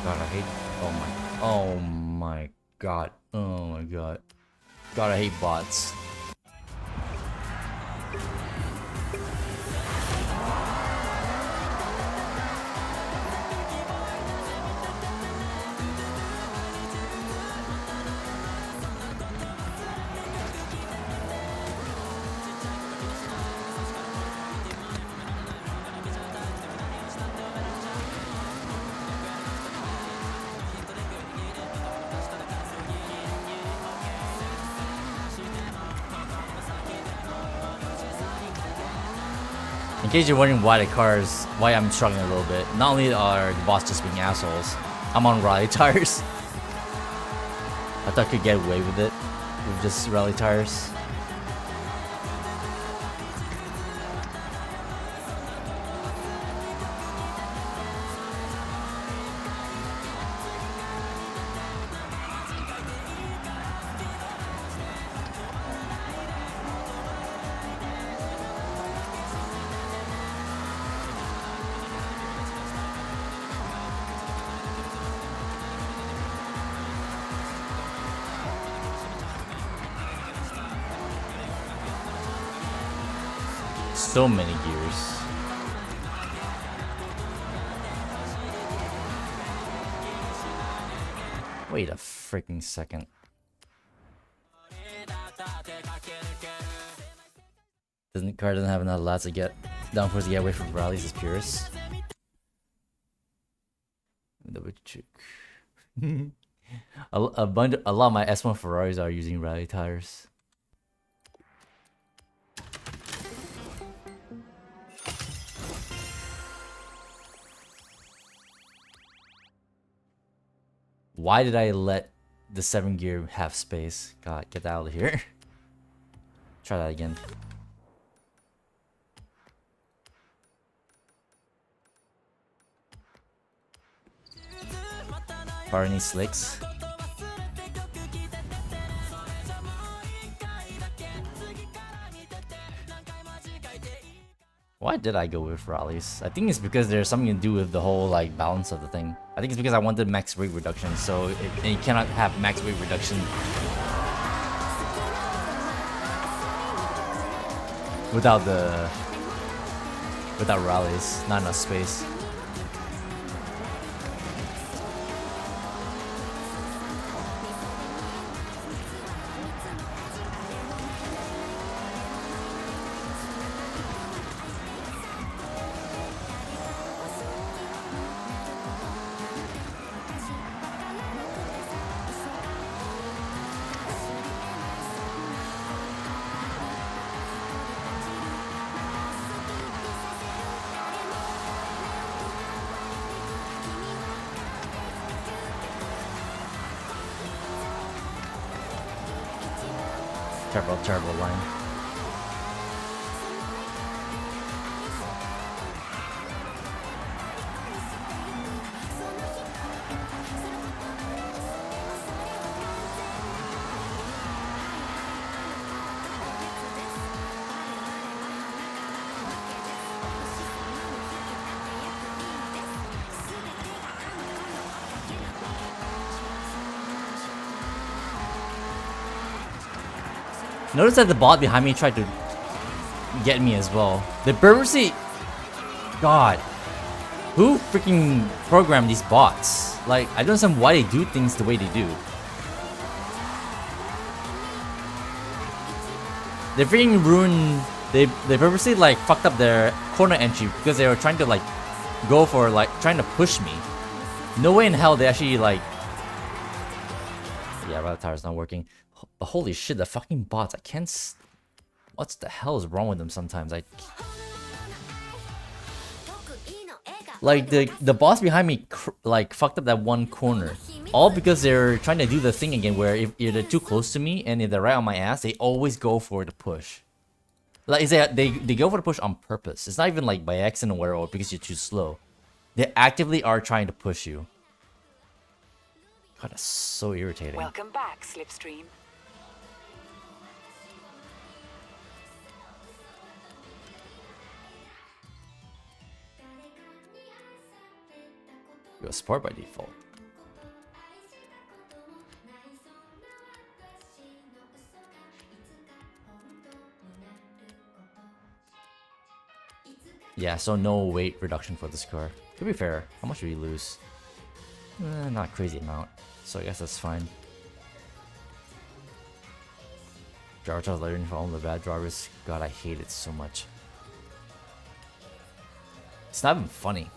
God, I hate. Oh my. Oh my god. Oh my god. God, I hate bots. In case you're wondering why I'm struggling a little bit, not only are the bots just being assholes, I'm on rally tires. I thought I could get away with it with just rally tires. So many gears. Wait a freaking second. The car doesn't have enough lads to get downforce to get away from rallies as purists. Double check. a lot of my S1 Ferraris are using rally tires. Why did I let the 7 gear have space? God, get that out of here. Try that again. Barney slicks. Why did I go with rallies? I think it's because there's something to do with the whole like balance of the thing. I think it's because I wanted max weight reduction, so you cannot have max weight reduction without rallies. Not enough space. Terrible line. Notice that the bot behind me tried to get me as well. They god. Who freaking programmed these bots? Like, I don't understand why they do things the way they do. They freaking ruined... They purposely, like, fucked up their corner entry because they were trying to, like, go for, like, trying to push me. No way in hell they actually, like... Yeah, rally tire's not working. But holy shit, the fucking bots. I can't... What the hell is wrong with them sometimes? Like, the boss behind me, like, fucked up that one corner. All because they're trying to do the thing again where if they're too close to me and if they're right on my ass, they always go for the push. Like, they go for the push on purpose. It's not even, like, by accident or because you're too slow. They actively are trying to push you. God, that's so irritating. Welcome back, Slipstream. You're a sport by default. Yeah, so no weight reduction for this car. To be fair, how much do we lose? Not crazy amount, so I guess that's fine. Driver Charles learning for all the bad drivers. God, I hate it so much. It's not even funny.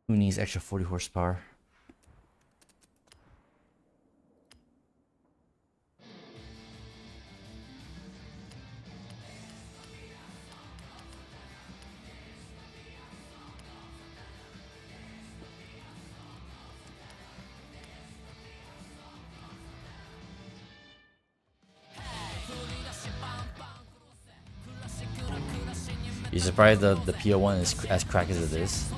Who needs extra 40 horsepower? You surprised the PO1 is as crack as it is?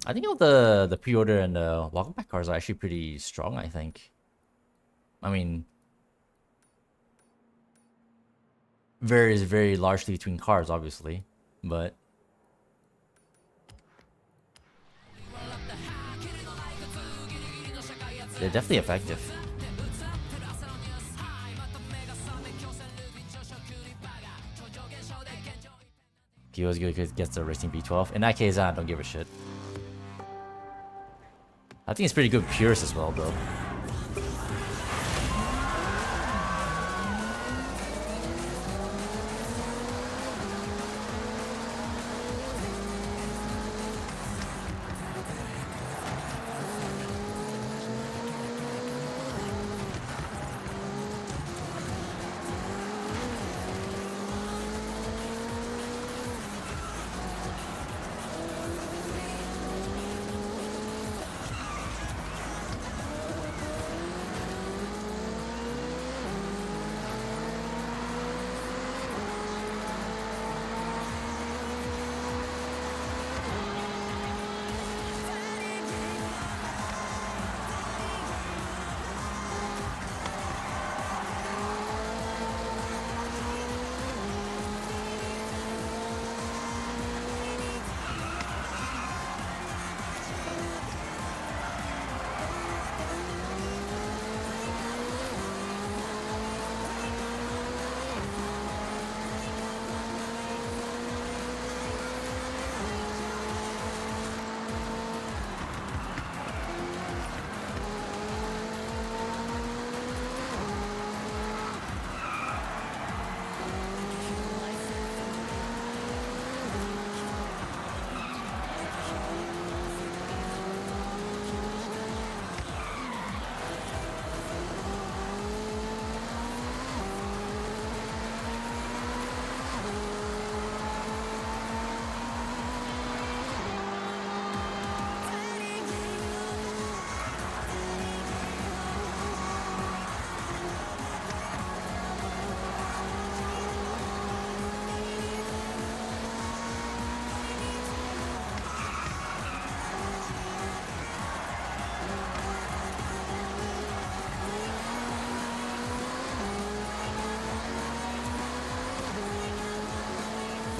I think all the pre-order and the welcome pack cars are actually pretty strong, I think. I mean, varies very largely between cars, obviously, but they're definitely effective. Kyo's good because it gets the racing B12. In that case, I don't give a shit. I think it's pretty good purist as well, though.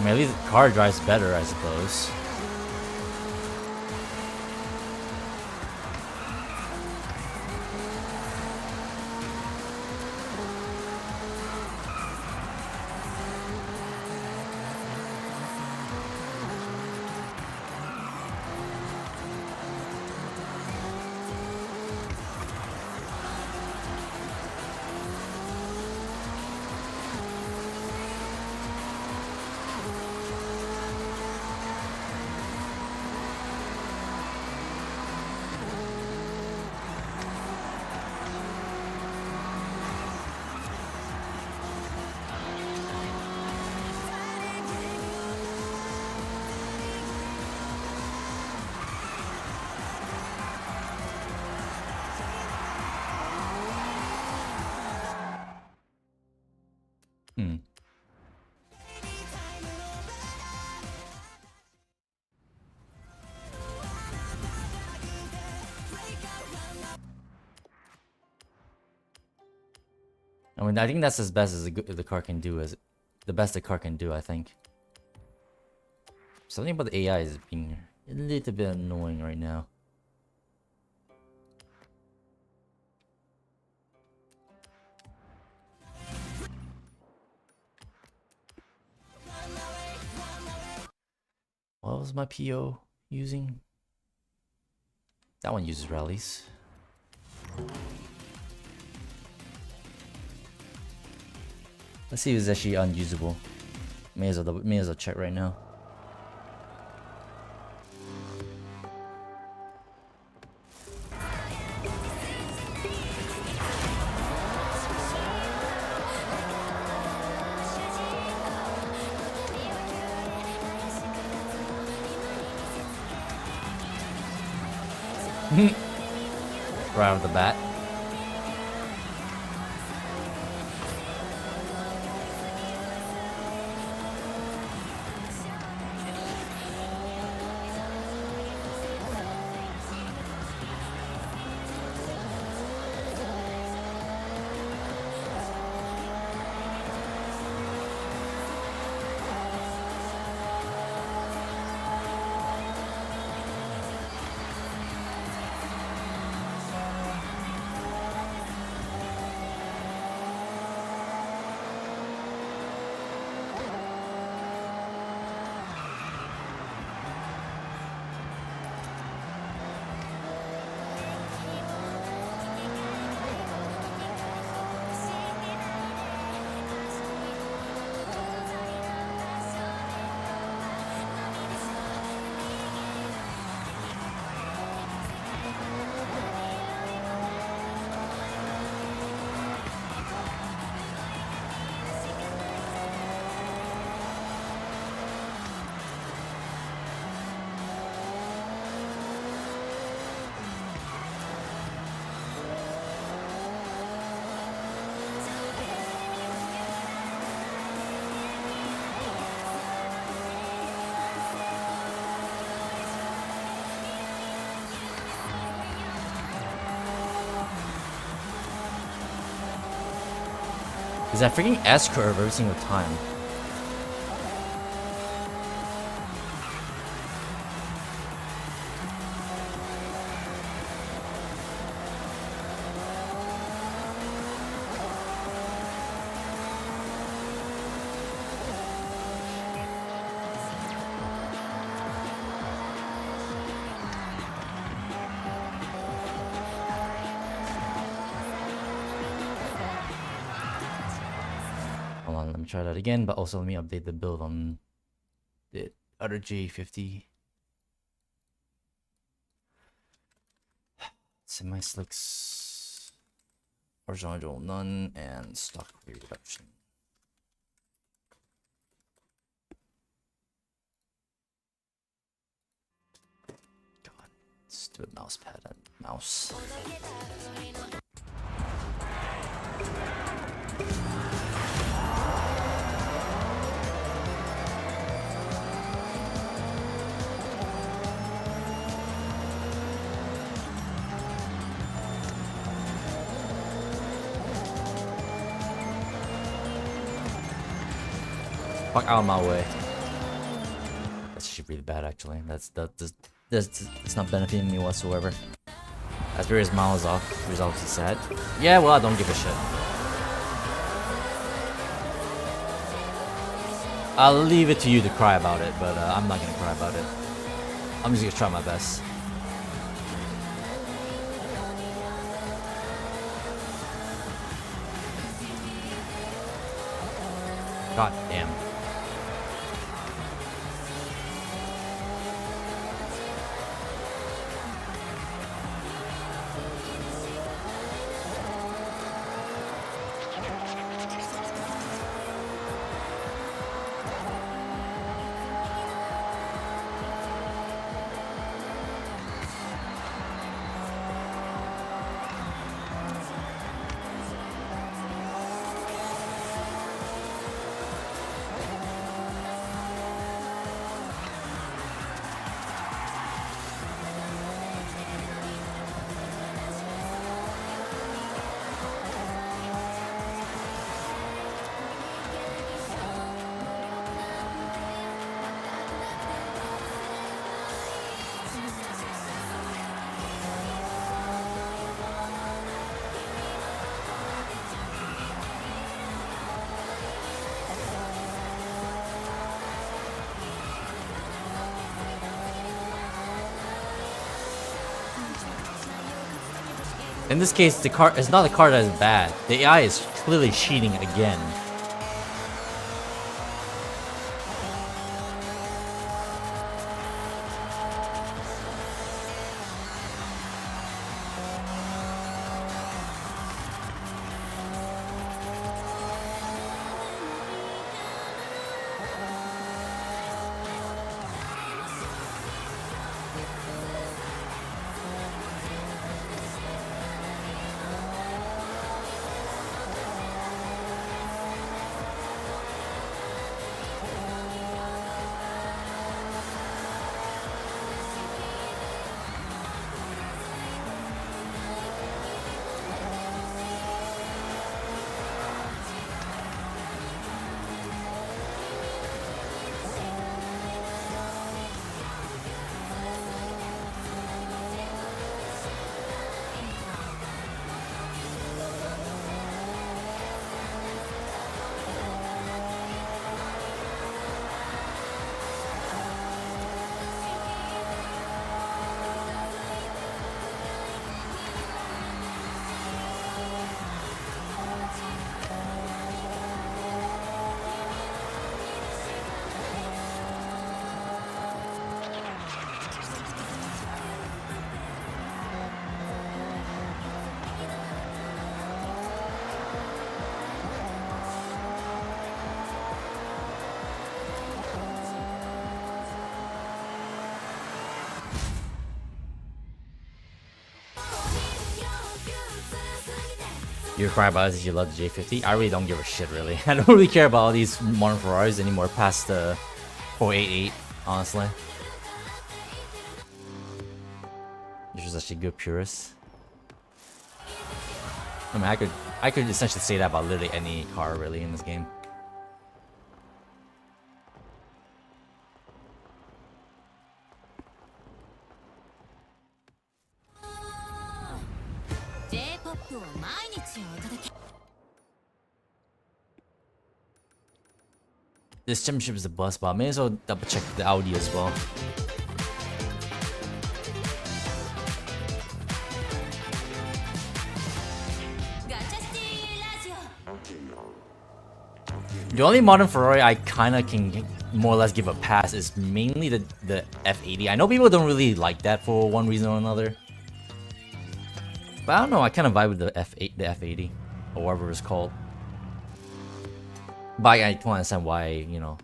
I mean, at least the car drives better, I suppose. Hmm. I mean, I think that's as best as the car can do, as the best the car can do, I think. Something about the AI is being a little bit annoying right now. What was my PO using? That one uses rallies. Let's see if it's actually unusable. May as well check right now. Right off the bat. Is that freaking S curve every single time? Hold on, let me try that again, but also let me update the build on the other J50. Semi-slicks, horizontal none, and stock reduction. God, stupid mouse pad and mouse. Fuck out of my way. That's actually really bad, actually. That's not benefiting me whatsoever. As Barry's miles off, he was obviously sad. Yeah, well, I don't give a shit. I'll leave it to you to cry about it, but I'm not gonna cry about it. I'm just gonna try my best. God damn. In this case, the car it's not the car that is bad. The AI is clearly cheating again. You're crying about it because you love the J50? I really don't give a shit, really. I don't really care about all these modern Ferraris anymore past the 488, honestly. You're just actually good purist. I mean, I could essentially say that about literally any car, really, in this game. This championship is a bus, but I may as well double check the Audi as well. The only modern Ferrari I kinda can more or less give a pass is mainly the F80. I know people don't really like that for one reason or another. But I don't know, I kinda vibe with the F80. Or whatever it's called. But I don't understand why, you know.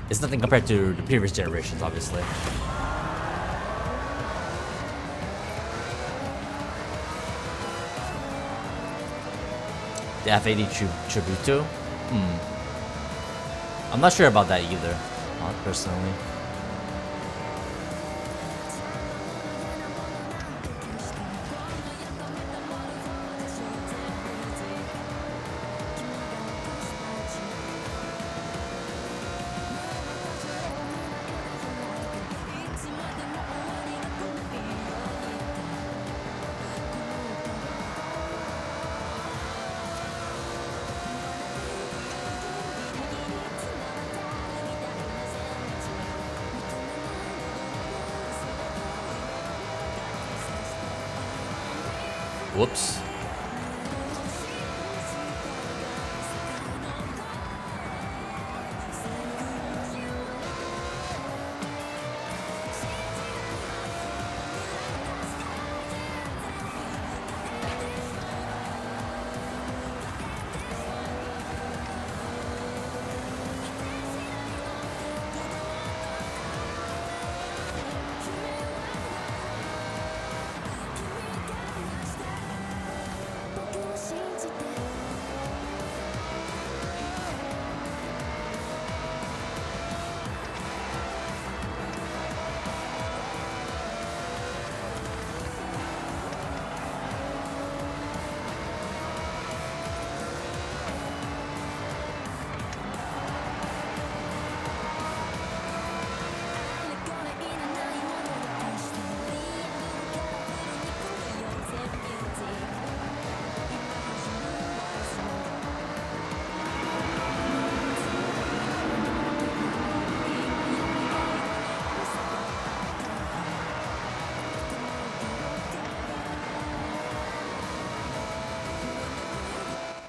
It's nothing compared to the previous generations, obviously. The F80 Tributo? I'm not sure about that either, personally. Whoops.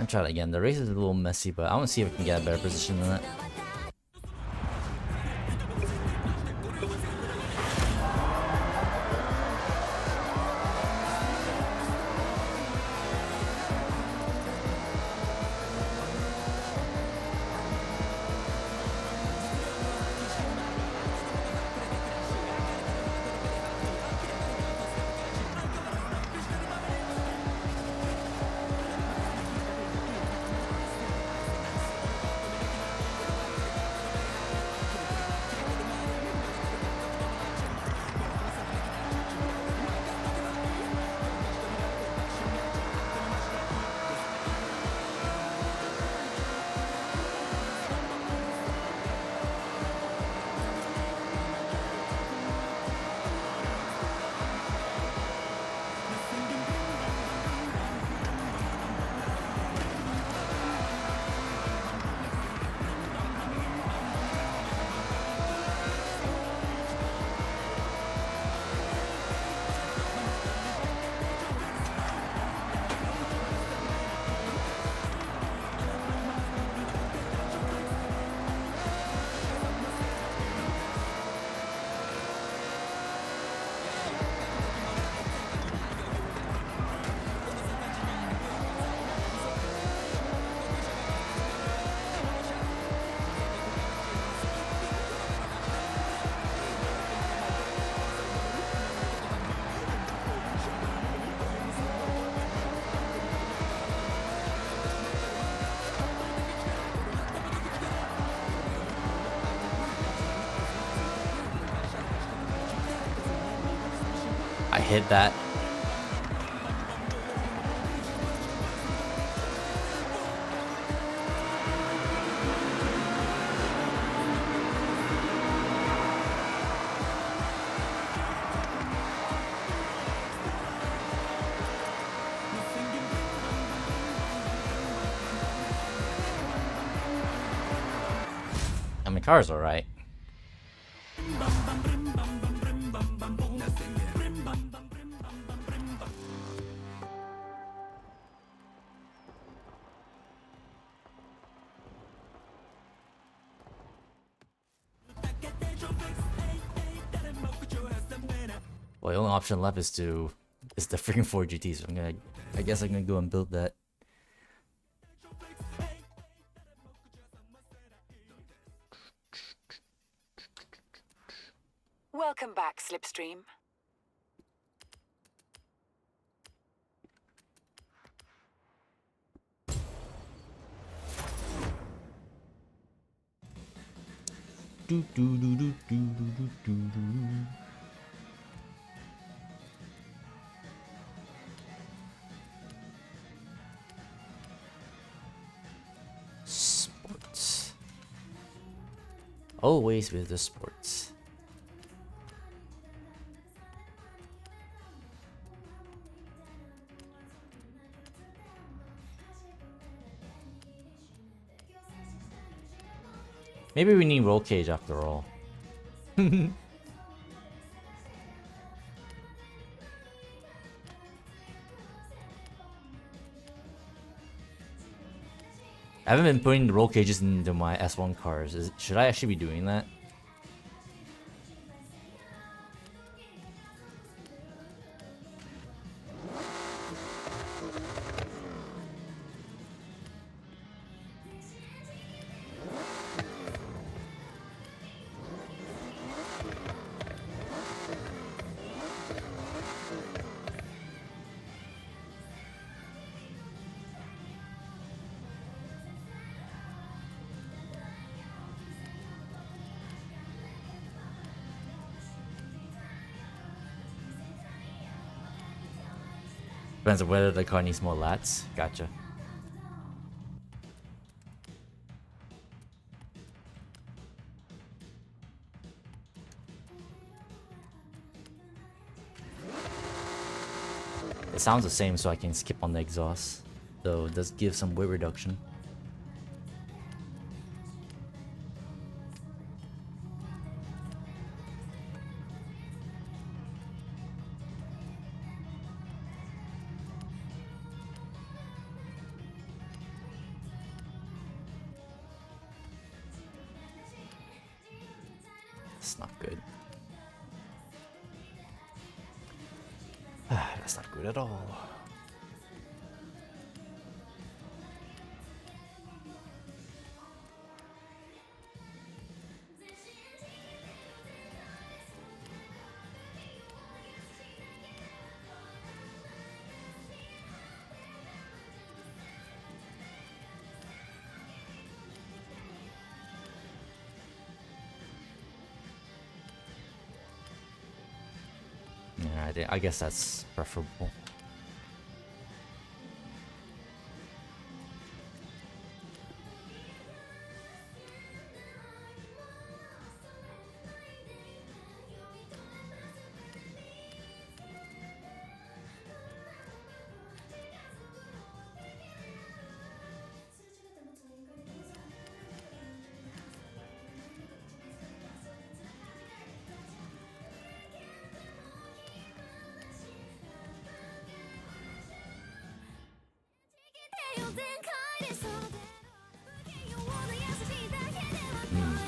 I'll try it again. The race is a little messy, but I want to see if I can get a better position than that. I hit that. I mean, car's alright. Well, the only option left is the freaking 4GT, so I guess I'm gonna go and build that. Welcome back, Slipstream. Do do do do do do do do. Sports. Always with the sports. Maybe we need roll cage after all. I haven't been putting the roll cages into my S1 cars. Should I actually be doing that? Depends on whether the car needs more lats. Gotcha. It sounds the same, so I can skip on the exhaust. Though it does give some weight reduction. It's not good. That's not good at all. Yeah, I guess that's preferable.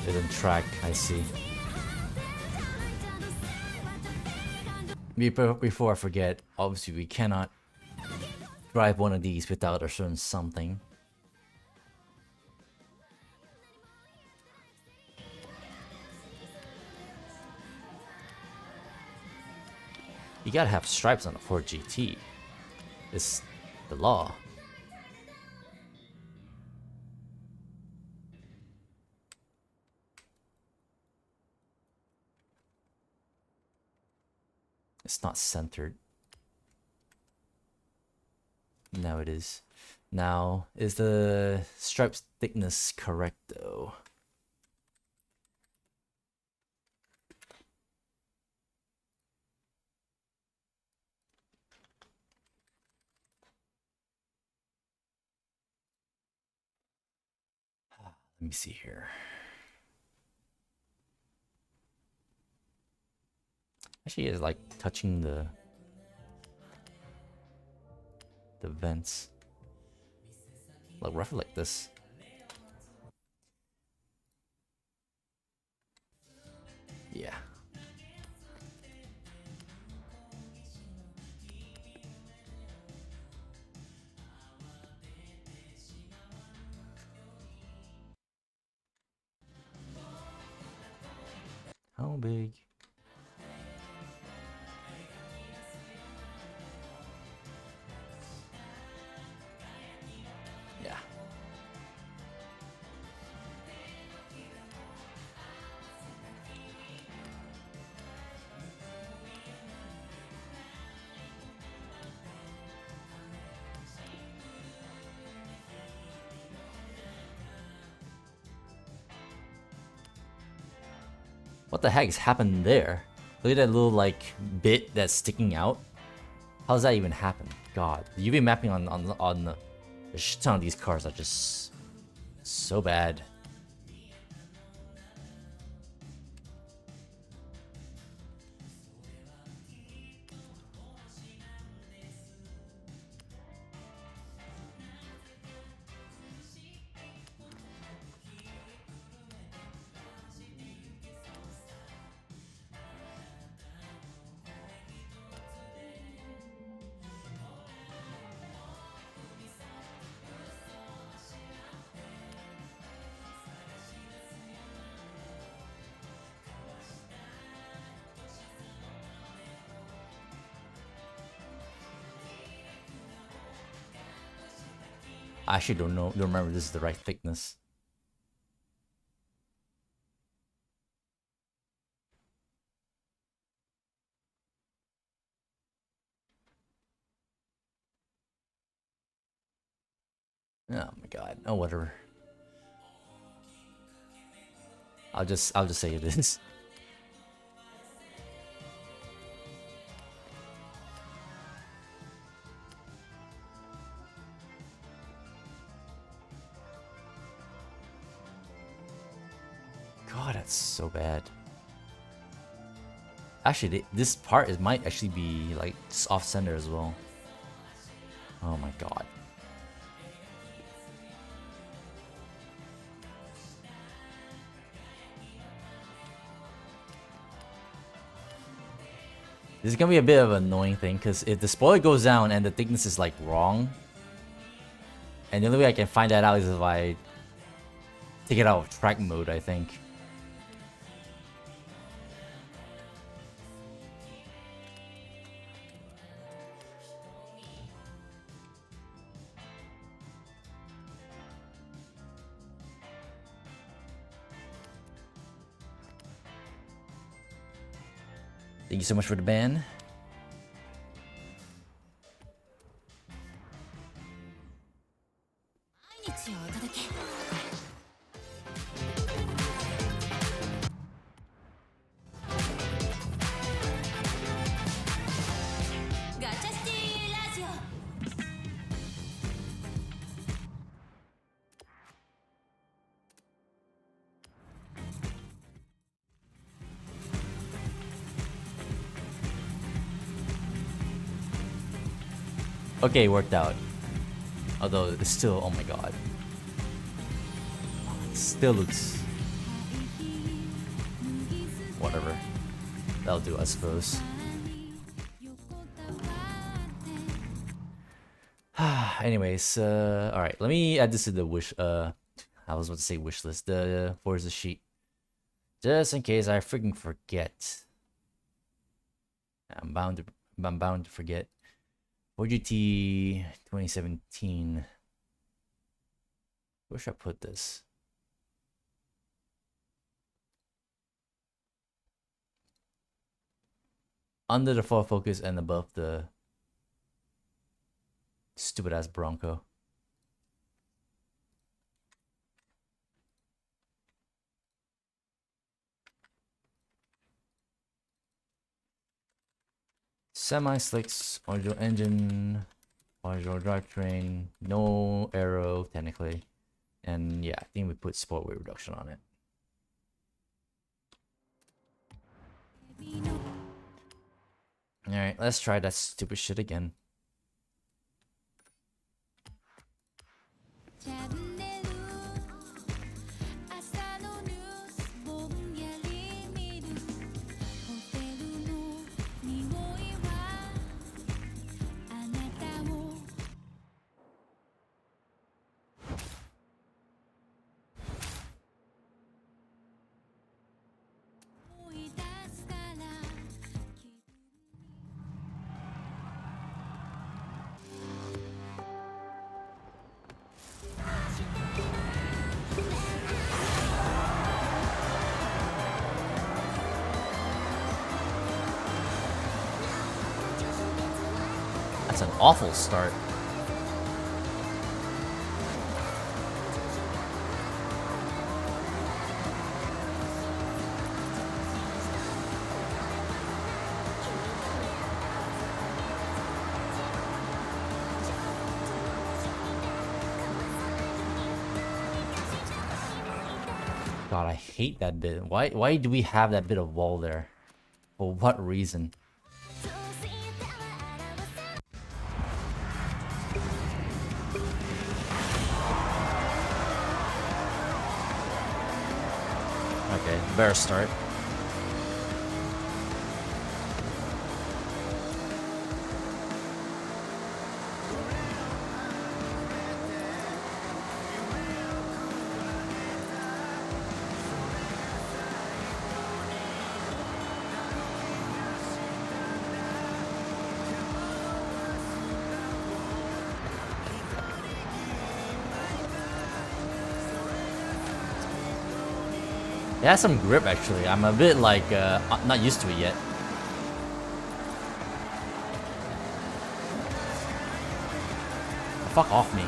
It didn't track, I see. Before I forget, obviously we cannot drive one of these without a certain something. You gotta have stripes on a Ford GT. It's the law. It's not centered. Now it is. Now, is the stripes thickness correct though? Let me see here. Actually, it's like touching the vents. Like roughly like this. Yeah. How big? Yeah. What the heck is happening there? Look at that little like bit that's sticking out. How does that even happen? God, the UV mapping on the shit ton of these cars are just so bad. I actually don't remember this is the right thickness. Oh my god. Oh, whatever. I'll just say it is. God, that's so bad. Actually, this part might actually be like just off center as well. Oh my god. This is gonna be a bit of an annoying thing because if the spoiler goes down and the thickness is like wrong, and the only way I can find that out is if I take it out of track mode, I think. Thank you so much for the ban. Okay, worked out. Although it's still, oh my god. It still looks... whatever. That'll do, I suppose. Anyways, alright, let me add this to the wish, I was about to say wish list, the Forza sheet. Just in case I freaking forget. I'm bound to forget. 4GT 2017. Where should I put this? Under the Ford Focus and above the stupid ass Bronco. Semi-slicks, audio engine, audio drivetrain, no aero technically. And yeah, I think we put sport weight reduction on it. Alright, let's try that stupid shit again. That's an awful start. God, I hate that bit. Why do we have that bit of wall there? For what reason? Okay, better start. It has some grip actually. I'm a bit like not used to it yet. Fuck off me.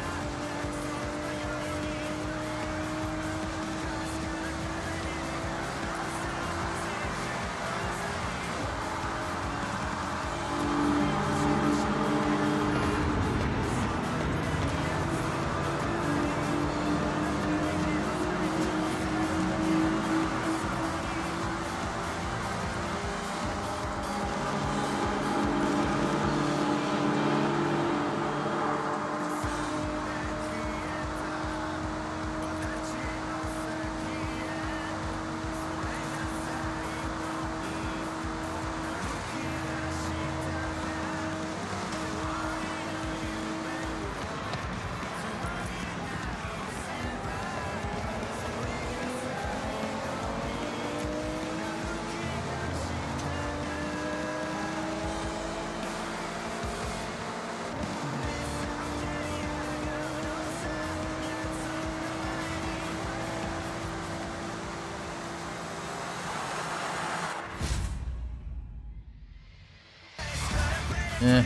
Eh.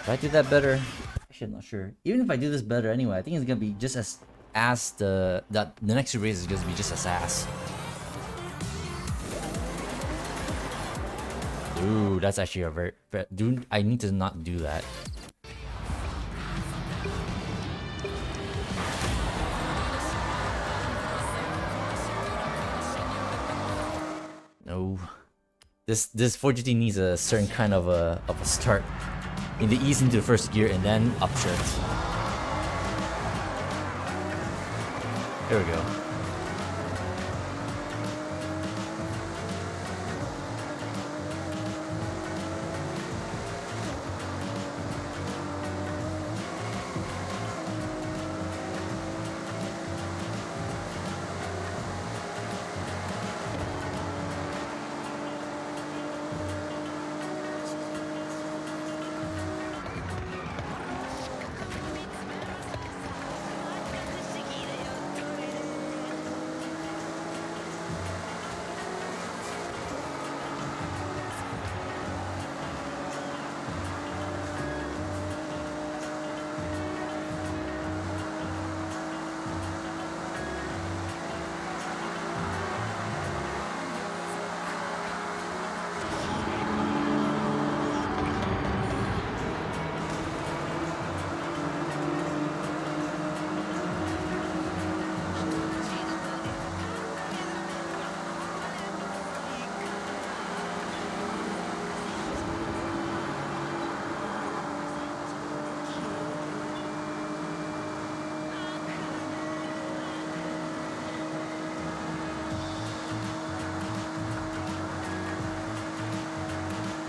If I do that better, actually I'm not sure. Even if I do this better anyway, I think it's gonna be just as ass. The next race is gonna be just as ass. Ooh, that's actually a very dude. I need to not do that. No, this 4GT needs a certain kind of a start. In the ease into the first gear and then upshift. There we go.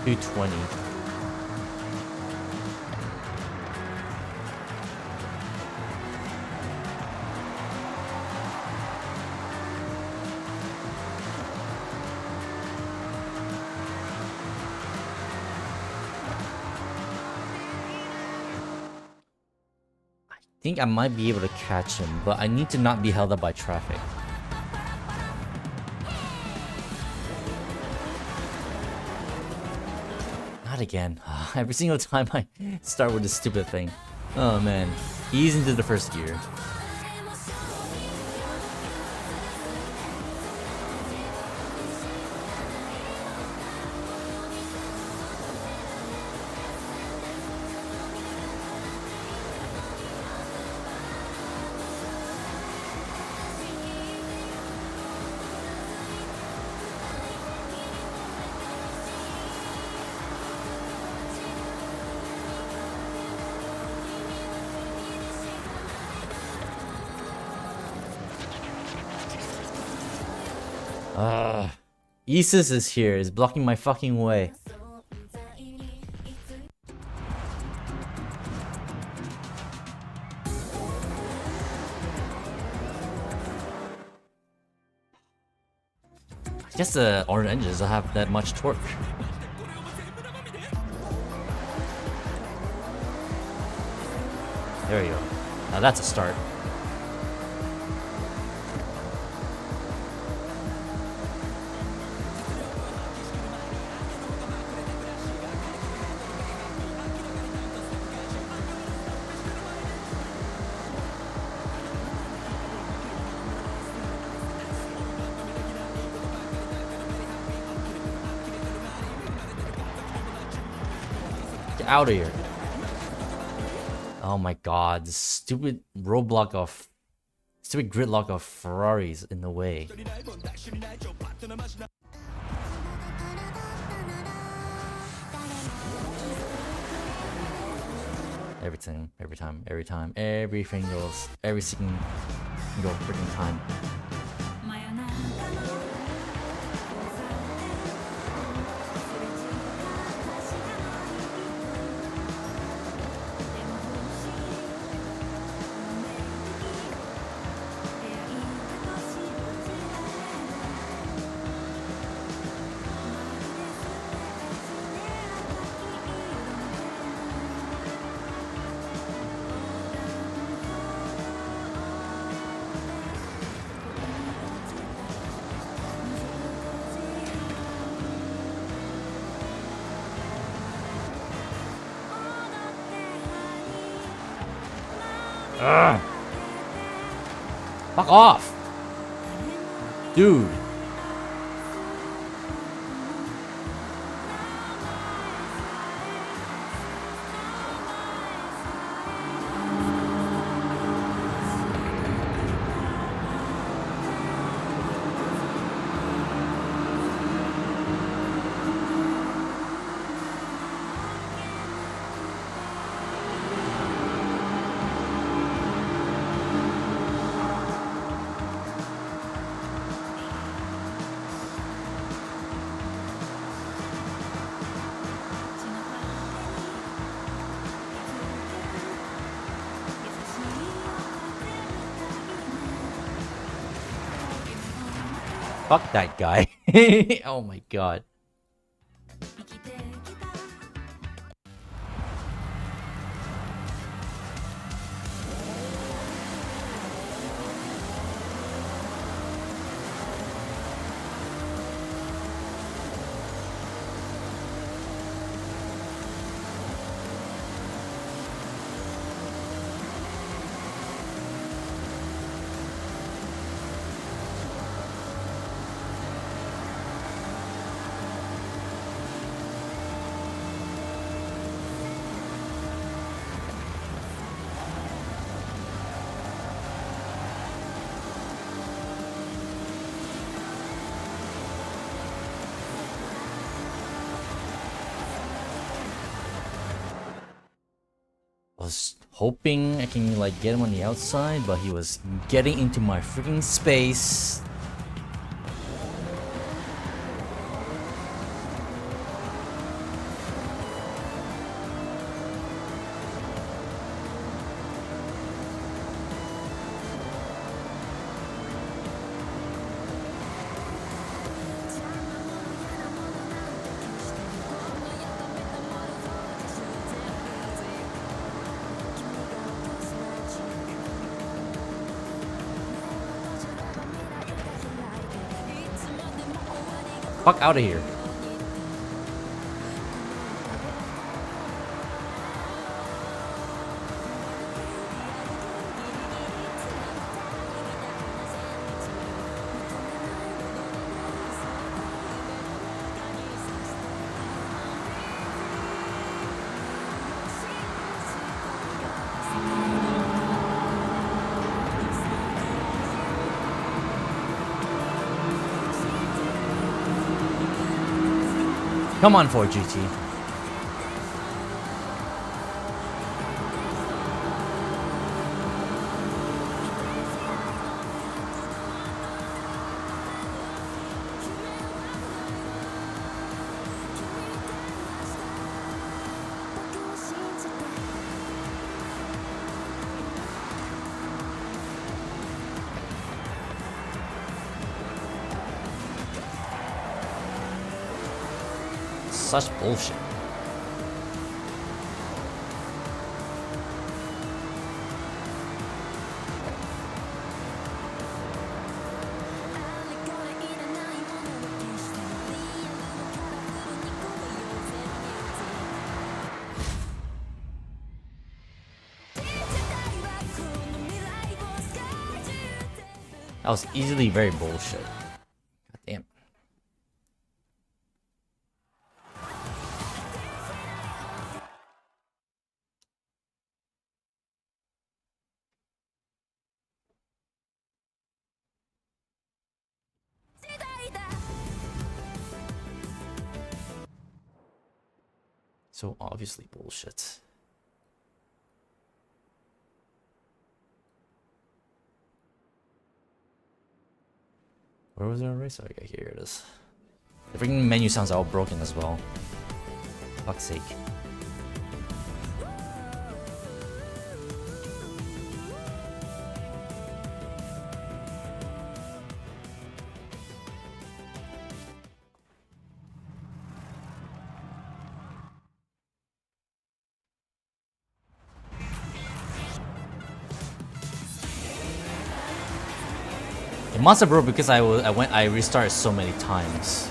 $220. I think I might be able to catch him, but I need to not be held up by traffic. Not again. Every single time I start with this stupid thing. Oh man. Ease into the first gear. Isis is here, is blocking my fucking way. I guess the orange engines don't have that much torque. There you go. Now that's a start. Get out of here. Oh my god, this stupid roadblock of... Stupid gridlock of Ferraris in the way. Everything goes, every single freaking time. Ugh. Fuck off! Dude. Fuck that guy. Oh my god. Was hoping I can like get him on the outside, but he was getting into my freaking space. Fuck out of here. Come on, Ford GT. Such bullshit. That was easily very bullshit. God damn. So obviously bullshit. Where was our race? Oh, yeah, here it is. The freaking menu sounds all broken as well. Fuck's sake. It must have broke because I restarted so many times.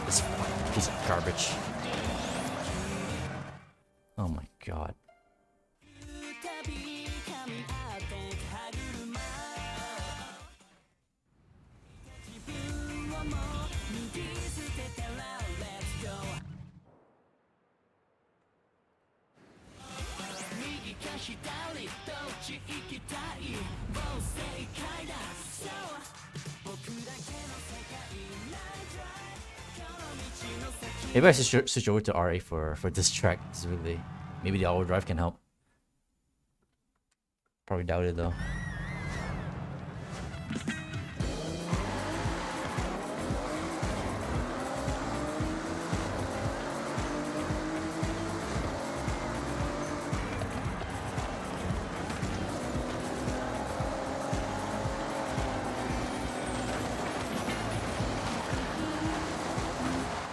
This piece of garbage. Oh my god. Maybe I should switch over to RA for this track. It's really, maybe the all drive can help. Probably doubt it though.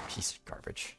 Piece of garbage.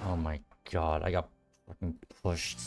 Oh my god, I got fucking pushed.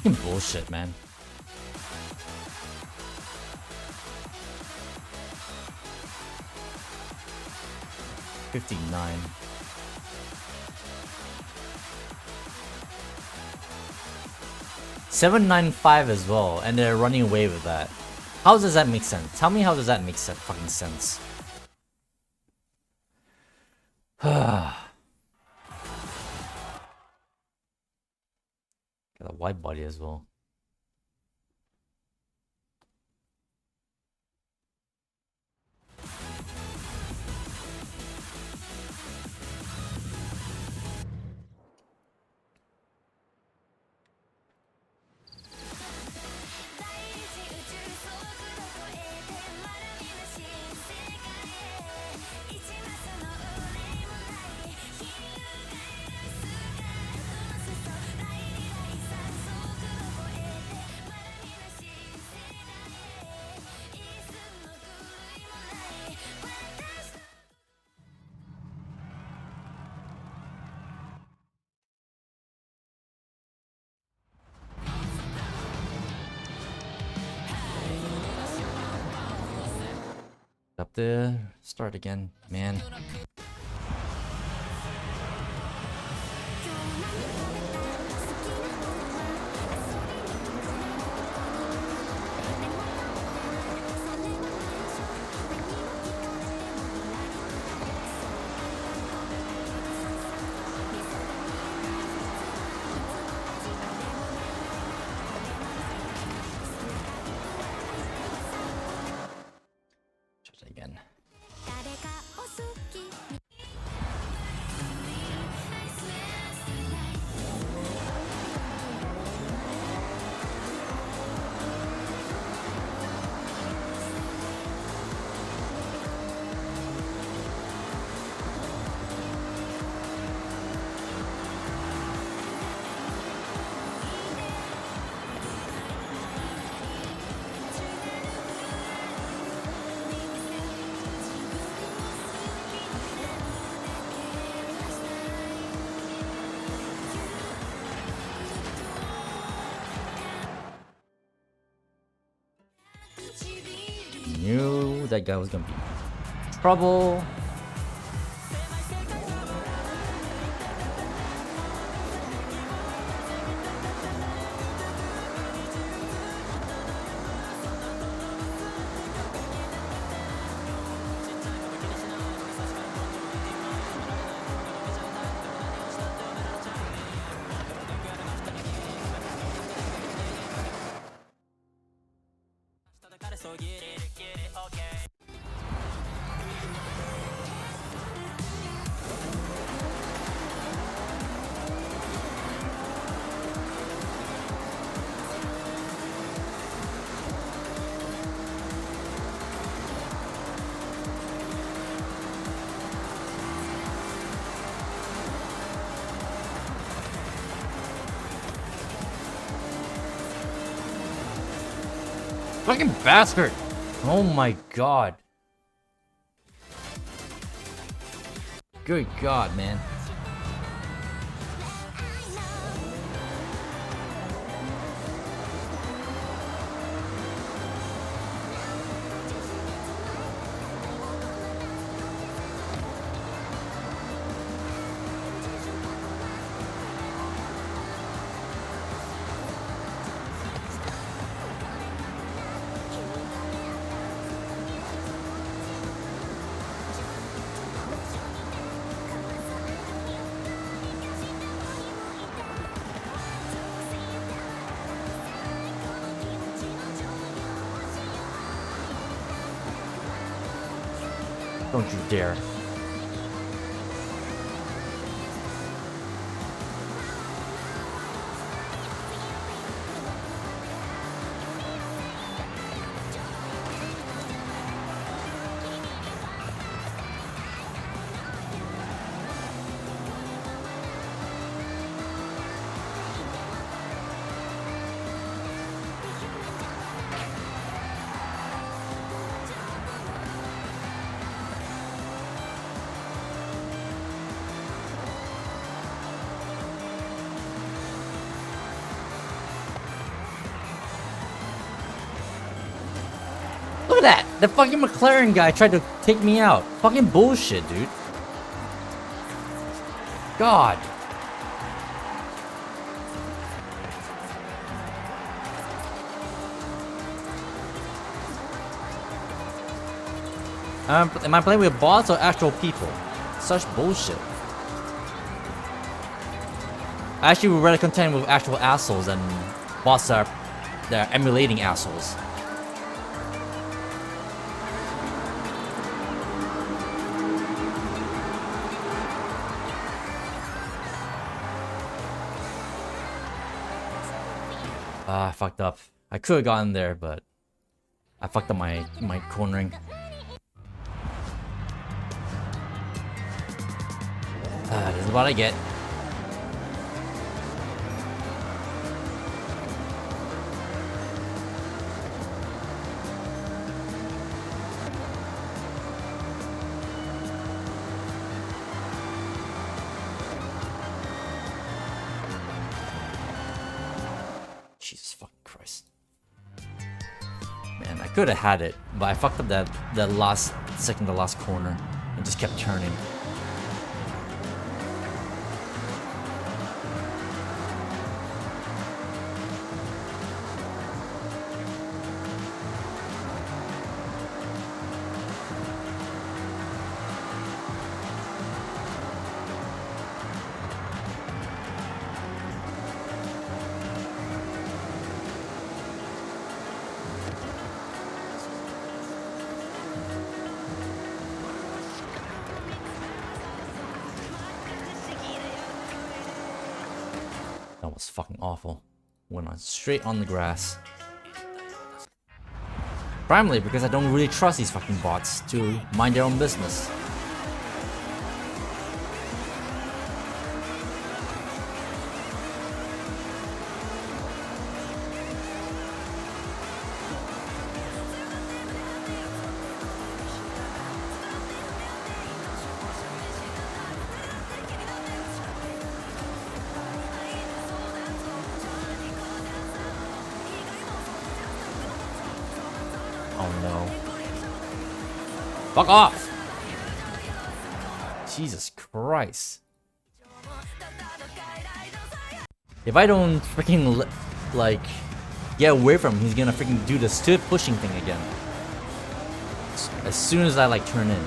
Fucking bullshit, man. $59. $795 as well, and they're running away with that. How does that make sense? Tell me how does that make fucking sense? Got a wide body as well. Up there. Start again, man. Try that again. Knew that guy was gonna be trouble. Fucking bastard! Oh my god. Good god, man. Don't you dare. Look at that! The fucking McLaren guy tried to take me out. Fucking bullshit, dude. God. Am I playing with bots or actual people? Such bullshit. I actually would rather contend with actual assholes than bots that are emulating assholes. I fucked up. I could have gotten there, but I fucked up my cornering. This is what I get. Jesus fucking Christ. Man, I could have had it, but I fucked up that last second to last corner and just kept turning. That was fucking awful. Went on straight on the grass. Primarily because I don't really trust these fucking bots to mind their own business. Oh no. Fuck off! Jesus Christ. If I don't freaking like get away from him, he's gonna freaking do the stupid pushing thing again. As soon as I like turn in.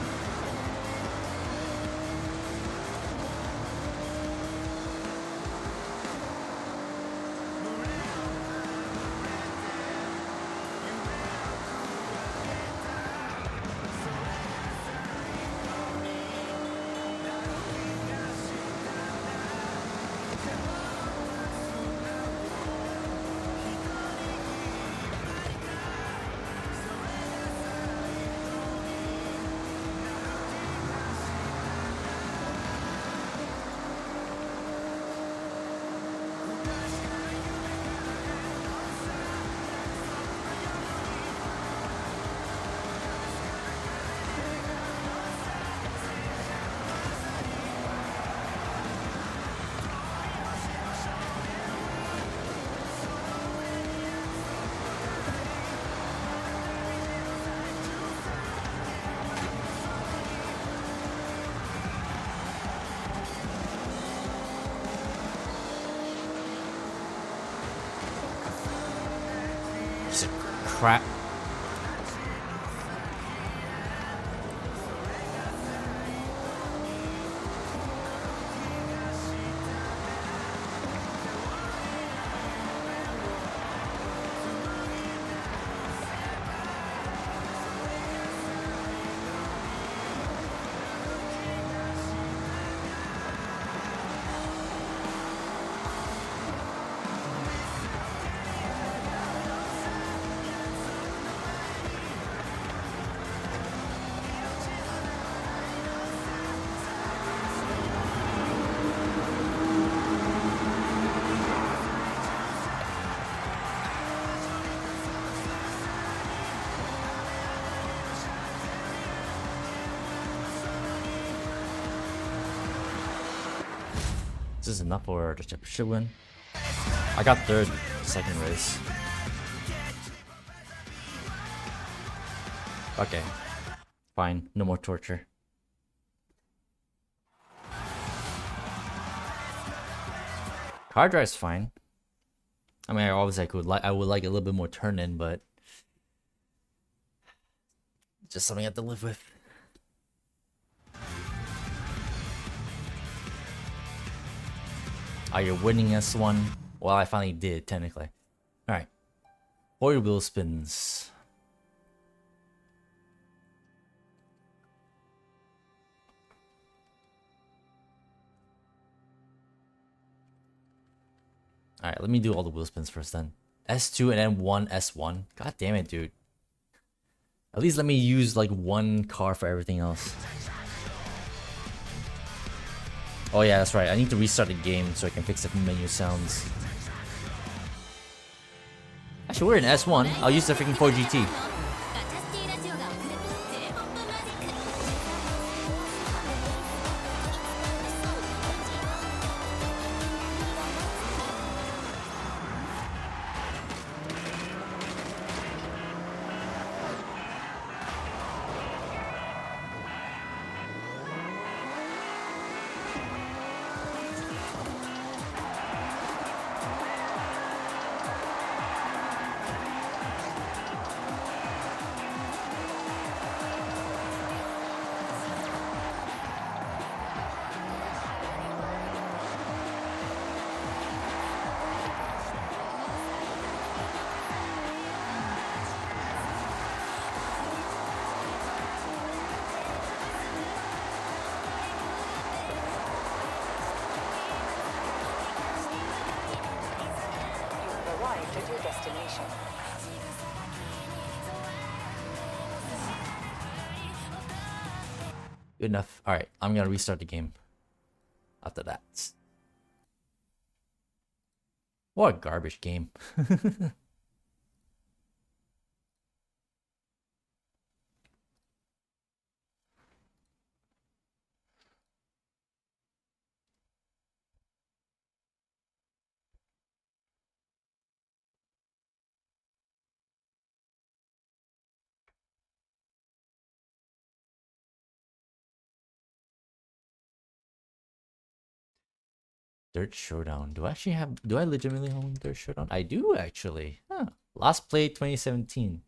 Crap. Is this enough for the championship win? I got third second race. Okay. Fine. No more torture. Car drive's fine. I mean, I would like a little bit more turn in, but just something I have to live with. Are you winning S1? Well, I finally did, technically. Alright. 40 wheel spins. Alright, let me do all the wheel spins first then. S2 and then one S1. God damn it, dude. At least let me use like one car for everything else. Oh yeah, that's right. I need to restart the game so I can fix the menu sounds. Actually, we're in S1. I'll use the freaking 4GT. arrived at your destination. Good enough. Alright, I'm gonna restart the game after that. What a garbage game. Dirt Showdown. Do I legitimately own Dirt Showdown? I do actually. Huh. Last played 2017.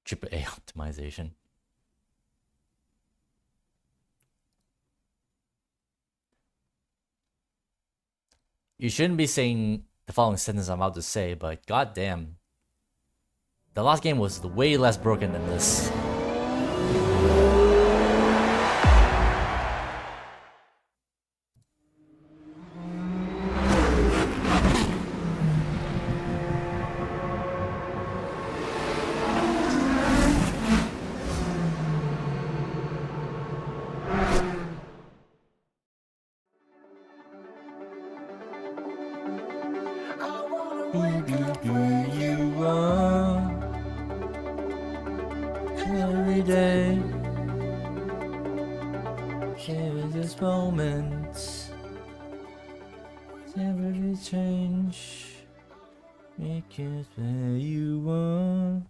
AAA optimization. You shouldn't be saying the following sentence I'm about to say, but goddamn. The last game was way less broken than this. Every day, share this moment. Every change, make it where you want.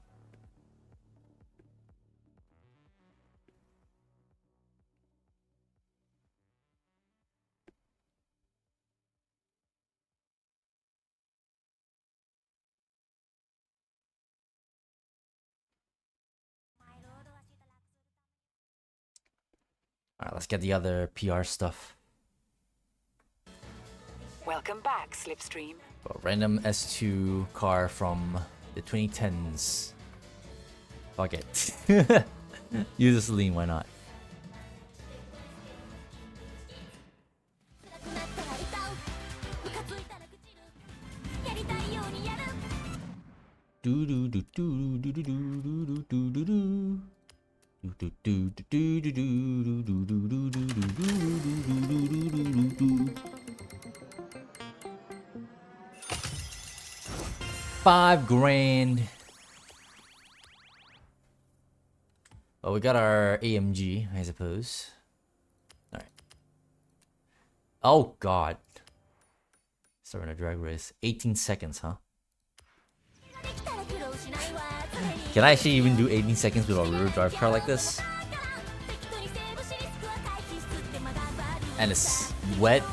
Alright, let's get the other PR stuff. Welcome back, Slipstream. A random S2 car from the 2010s. Fuck it. Use a Celine, why not? Do do do do do do do do do do. $5,000. Well, we got our AMG, I suppose. All right. Oh God. Starting a drag race. 18 seconds, huh? Can I actually even do 18 seconds with a rear drive car like this? And it's wet.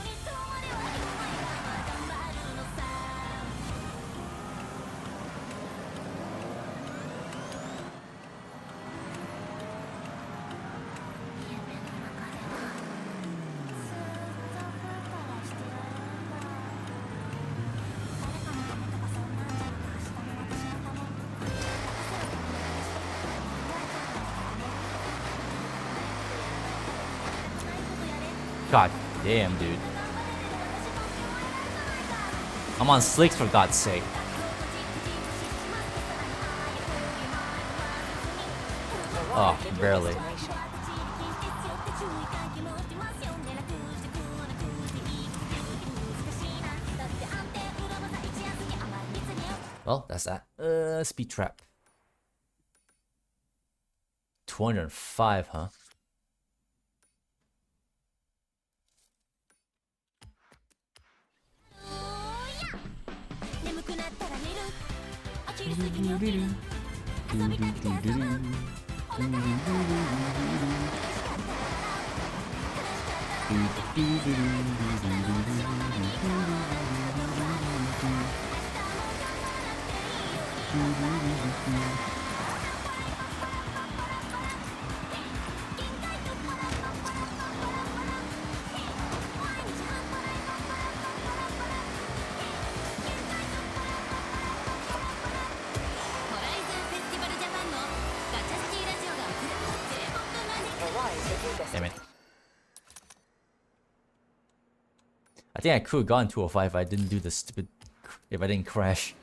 God damn, dude. I'm on slicks for God's sake. Oh, barely. Well, that's that. Speed trap. 205, huh? Damn it. I think I could have gotten 205 if I didn't do the stupid... if I didn't crash.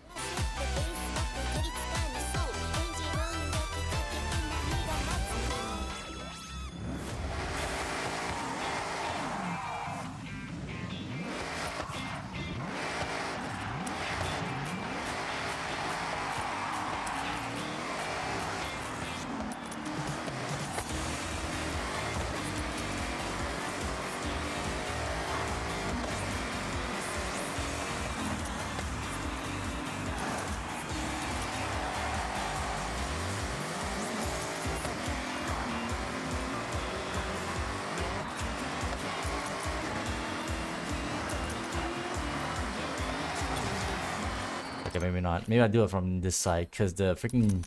Okay, maybe not. Maybe I'll do it from this side, because the freaking...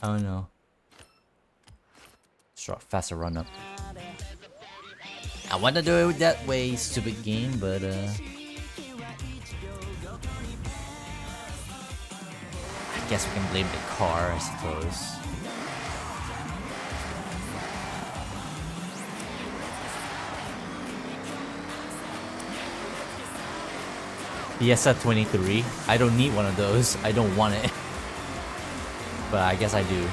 I don't know. Faster run up. I want to do it that way, stupid game, but I guess we can blame the car, I suppose. PSF 23. I don't need one of those. I don't want it. But I guess I do.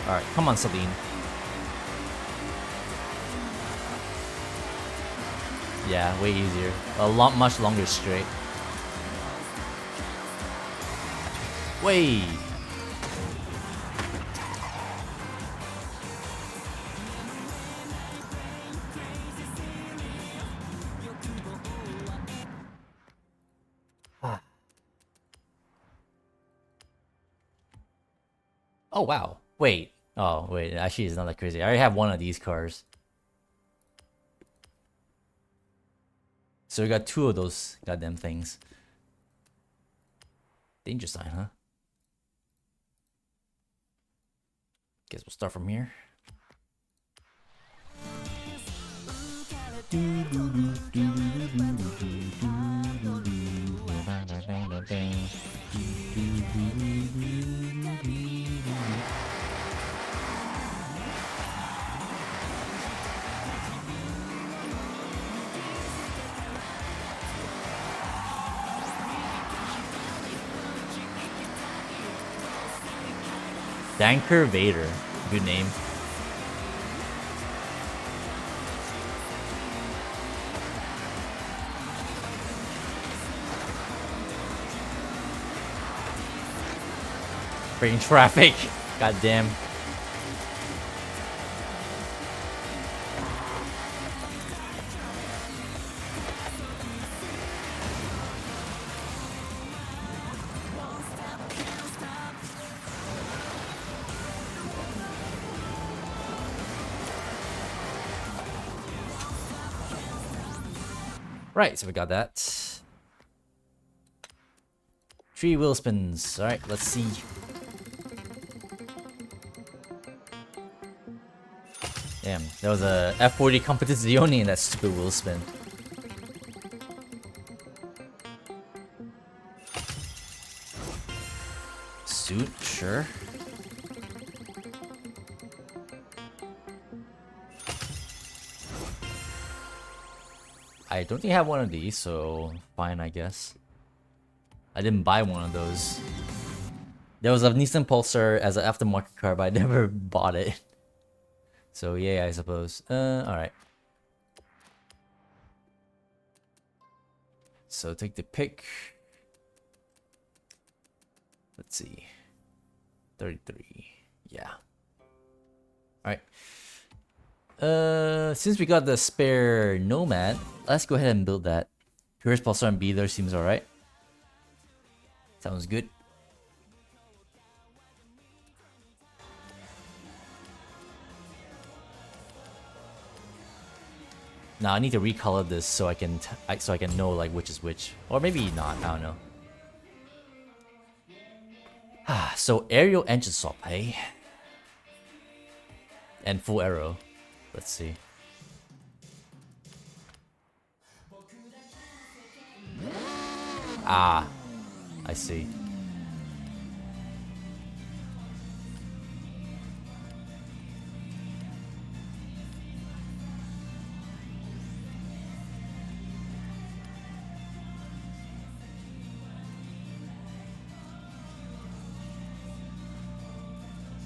Alright, come on, Celine. Yeah, way easier. Much longer straight. Way. Oh wow. Wait. Oh wait, actually it's not that crazy. I already have one of these cars. So we got two of those goddamn things. Danger sign, huh? Guess we'll start from here. Danker Vader. Good name. Brain traffic. God damn. Right, so we got that. 3 wheel spins. Alright, let's see. Damn, there was a F40 Competizione in that stupid wheel spin. Suit, sure. I don't think I have one of these, so fine, I guess. I didn't buy one of those. There was a Nissan Pulsar as an aftermarket car, but I never bought it. So yeah, I suppose. Alright. So take the pick. Let's see. 33. Yeah. Alright. Since we got the spare Nomad, let's go ahead and build that. Purist Pulsar and Beater seems alright. Sounds good. Now I need to recolor this so I can know like which is which, or maybe not. I don't know. So aerial engine swap, hey, and full aero. Let's see. Ah, I see.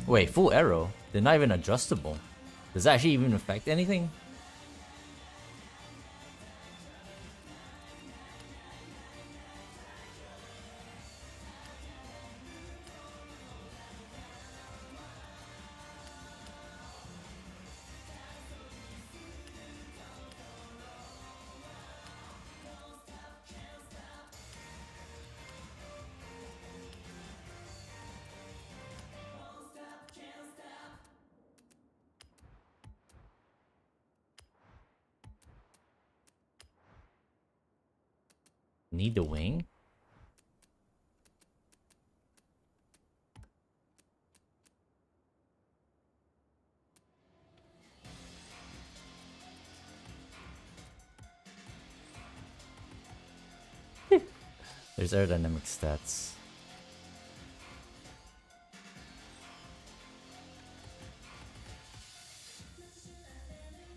Wait, full arrow? They're not even adjustable. Does that actually even affect anything? Need the wing? There's aerodynamic stats.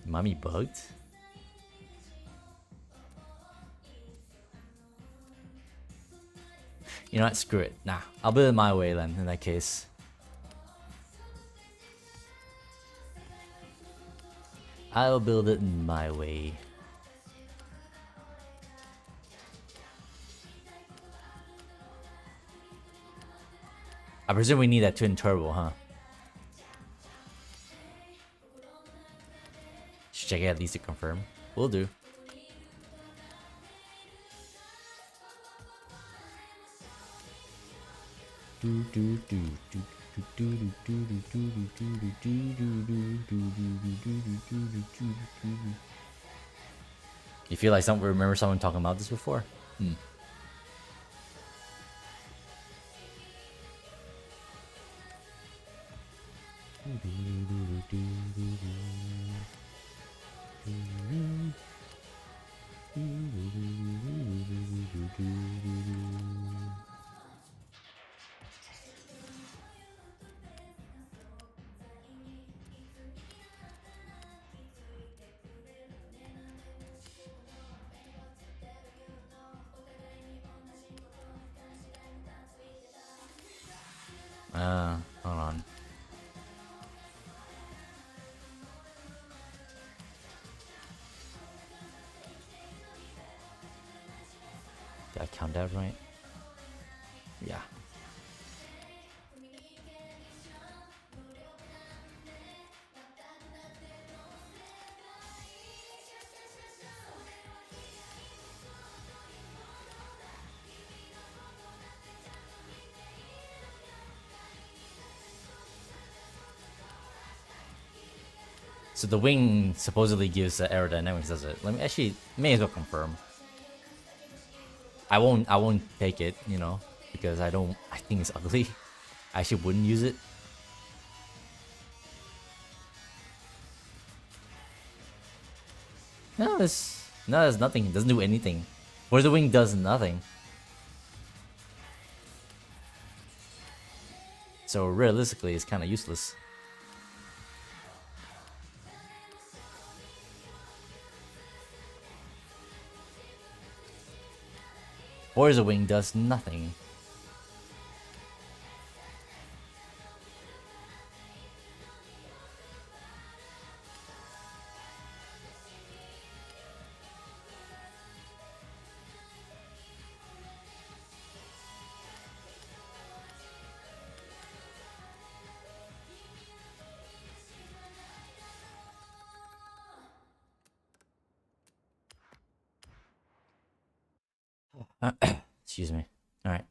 Mommy bugged? You know what? Screw it. Nah, I'll build it my way then, in that case. I'll build it my way. I presume we need that twin turbo, huh? Should check it at least to confirm. Will do. You feel like remember someone talking about this before? Hold on. Did I count that right? Yeah. So the wing supposedly gives aerodynamics, does it? Let me actually may as well confirm. I won't take it, you know, because I think it's ugly. I actually wouldn't use it. No, it's nothing. It doesn't do anything. Whereas the wing does nothing. So realistically, it's kind of useless. Forza wing does nothing. Excuse me. All right,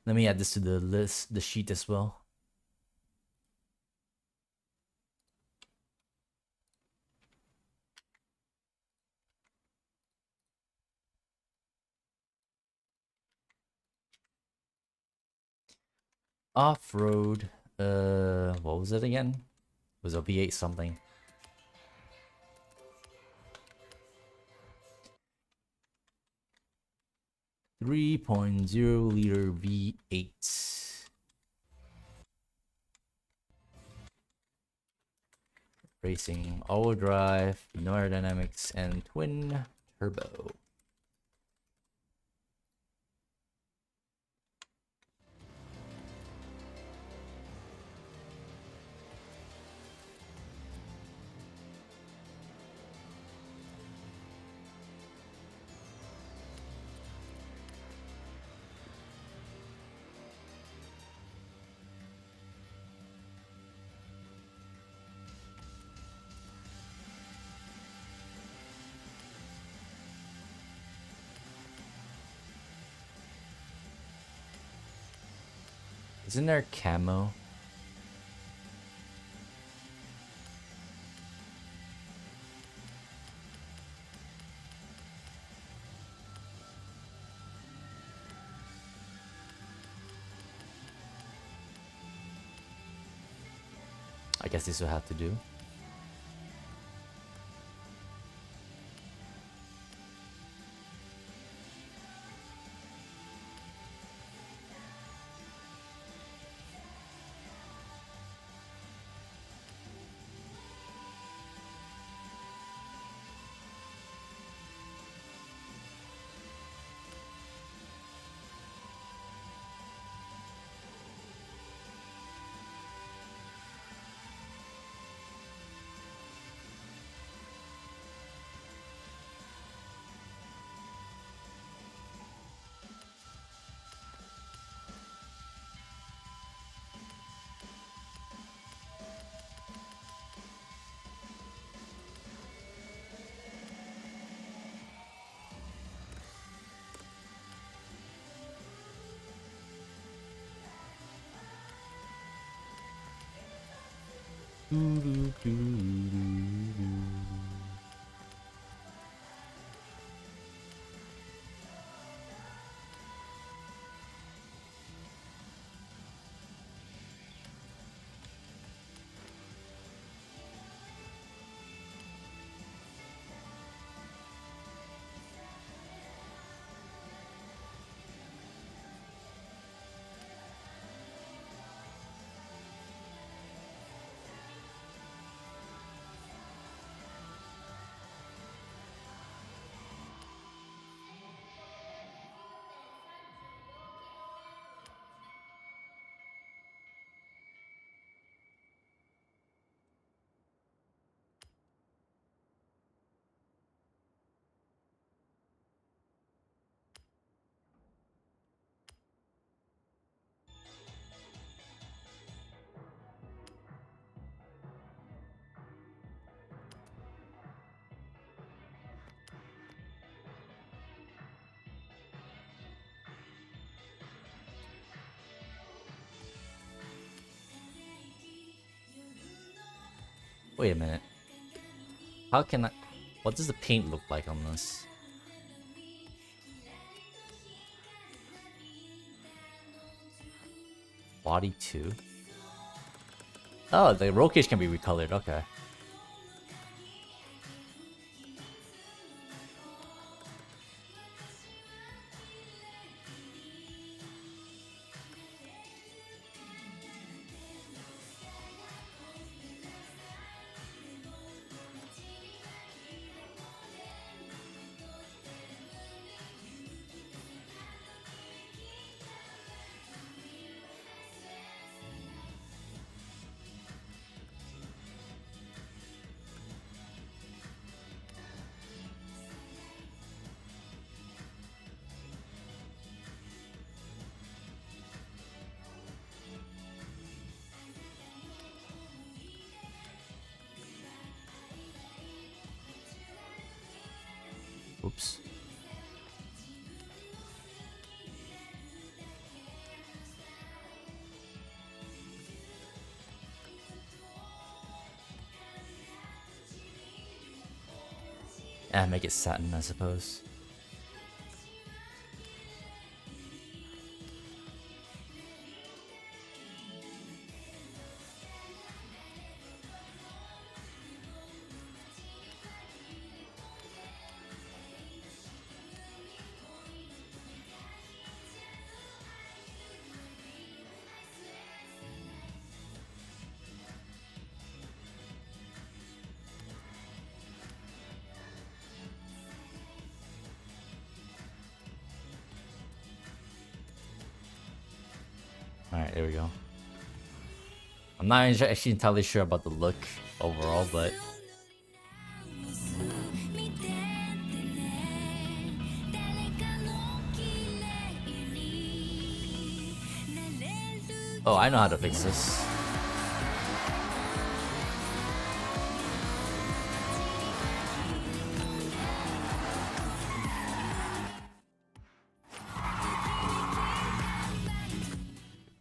let me add this to the list, the sheet as well. Off-road. What was it again? It was a V8 something. 3.0 liter V8. Racing all-wheel drive, no aerodynamics, and twin turbo. Isn't there camo? I guess this will have to do. Wait a minute. How can I... What does the paint look like on this? Body 2? Oh, the roll cage can be recolored. Okay. Oops. Make it satin, I suppose. Alright, there we go. I'm not actually entirely sure about the look overall, but... Oh, I know how to fix this.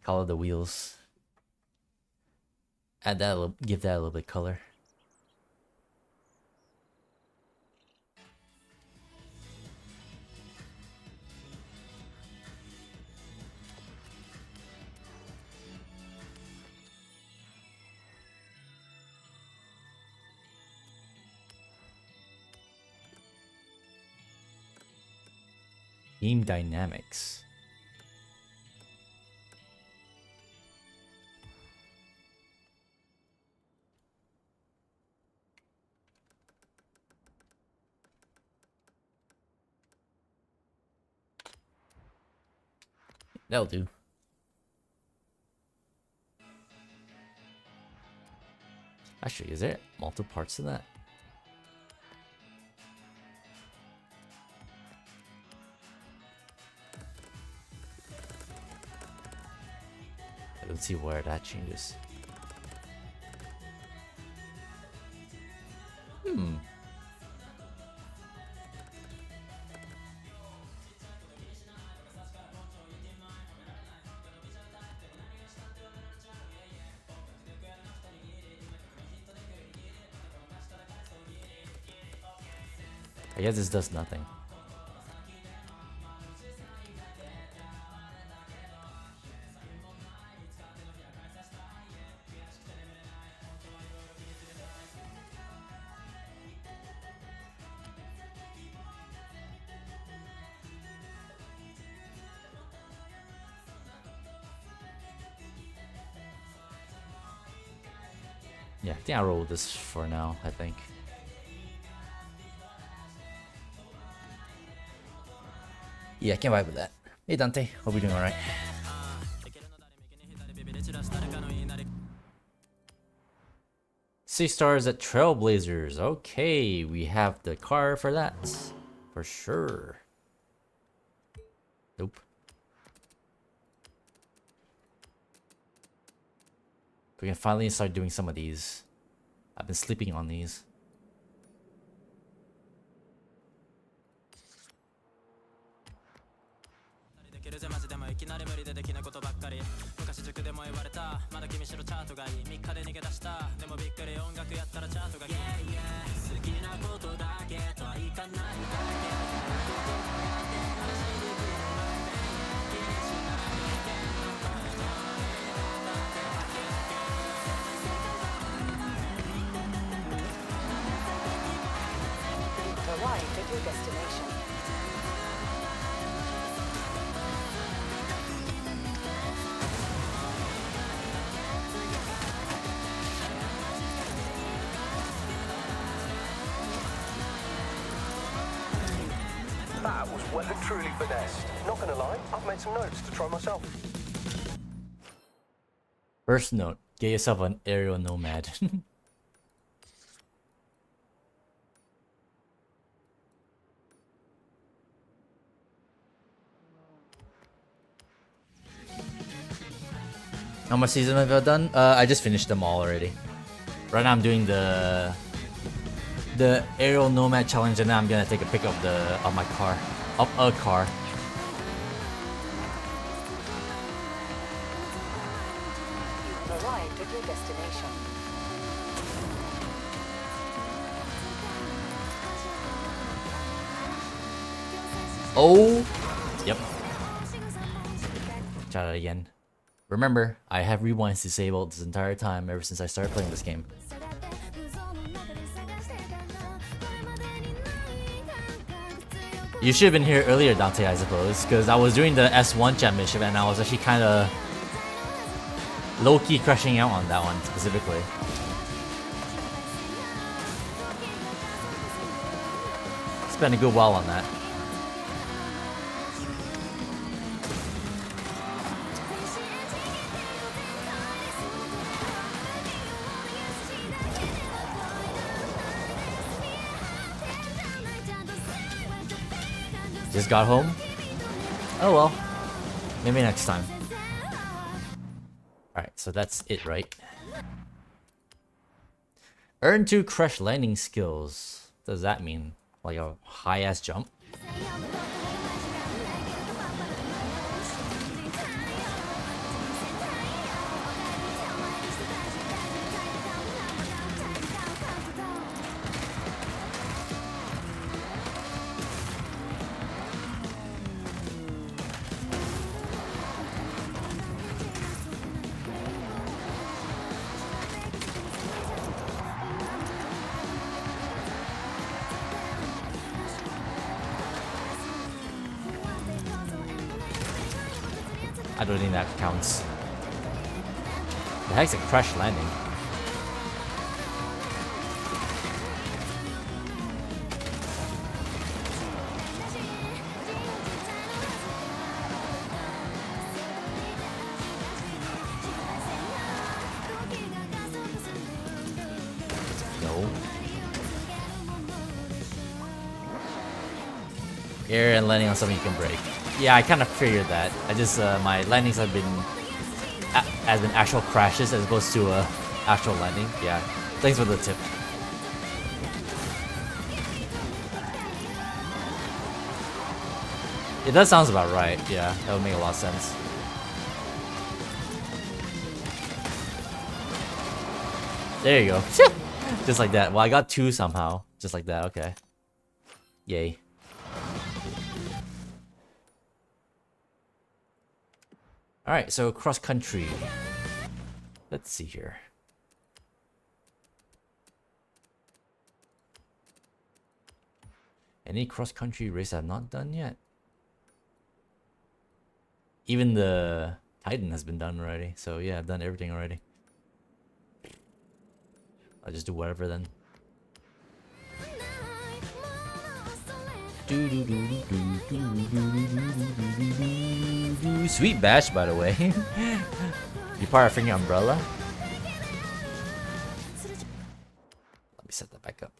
Color the wheels. Add that a little, give that a little bit of color. Game dynamics. That'll do. Actually, is there multiple parts to that? Let's see where that changes. I guess this does nothing. Yeah, I think I'll roll with this for now, I think. Yeah, I can vibe with that. Hey Dante, hope you're doing alright. Six stars at Trailblazers. Okay, we have the car for that. For sure. Nope. We can finally start doing some of these. I've been sleeping on these. Arrived at your destination. That was well and truly finessed. Not gonna lie, I've made some notes to try myself. First note, get yourself an aerial nomad. How much season have I done? I just finished them all already. Right now I'm doing the aerial nomad challenge, and then I'm gonna take a pic of my car, of a car. You've arrived at your destination. Oh, yep. Try that again. Remember, I have rewinds disabled this entire time ever since I started playing this game. You should have been here earlier, Dante, I suppose, because I was doing the S1 championship and I was actually kind of low-key crushing out on that one specifically. Spent a good while on that. Just got home? Oh well. Maybe next time. Alright, so that's it, right? Earn 2 crash landing skills. What does that mean? Like a high-ass jump? I don't think that counts. The heck's a crash landing? No. Air and landing on something you can break. Yeah, I kind of figured that. I just my landings have been actual crashes as opposed to actual landing. Yeah, thanks for the tip. It does sounds about right. Yeah, that would make a lot of sense. There you go. Just like that. Well, I got 2 somehow. Just like that. Okay. Yay. Alright, so cross country. Let's see here. Any cross country race I've not done yet? Even the Titan has been done already. So yeah, I've done everything already. I'll just do whatever then. Sweet bash, by the way. You part of freaking umbrella? Let me set that back up.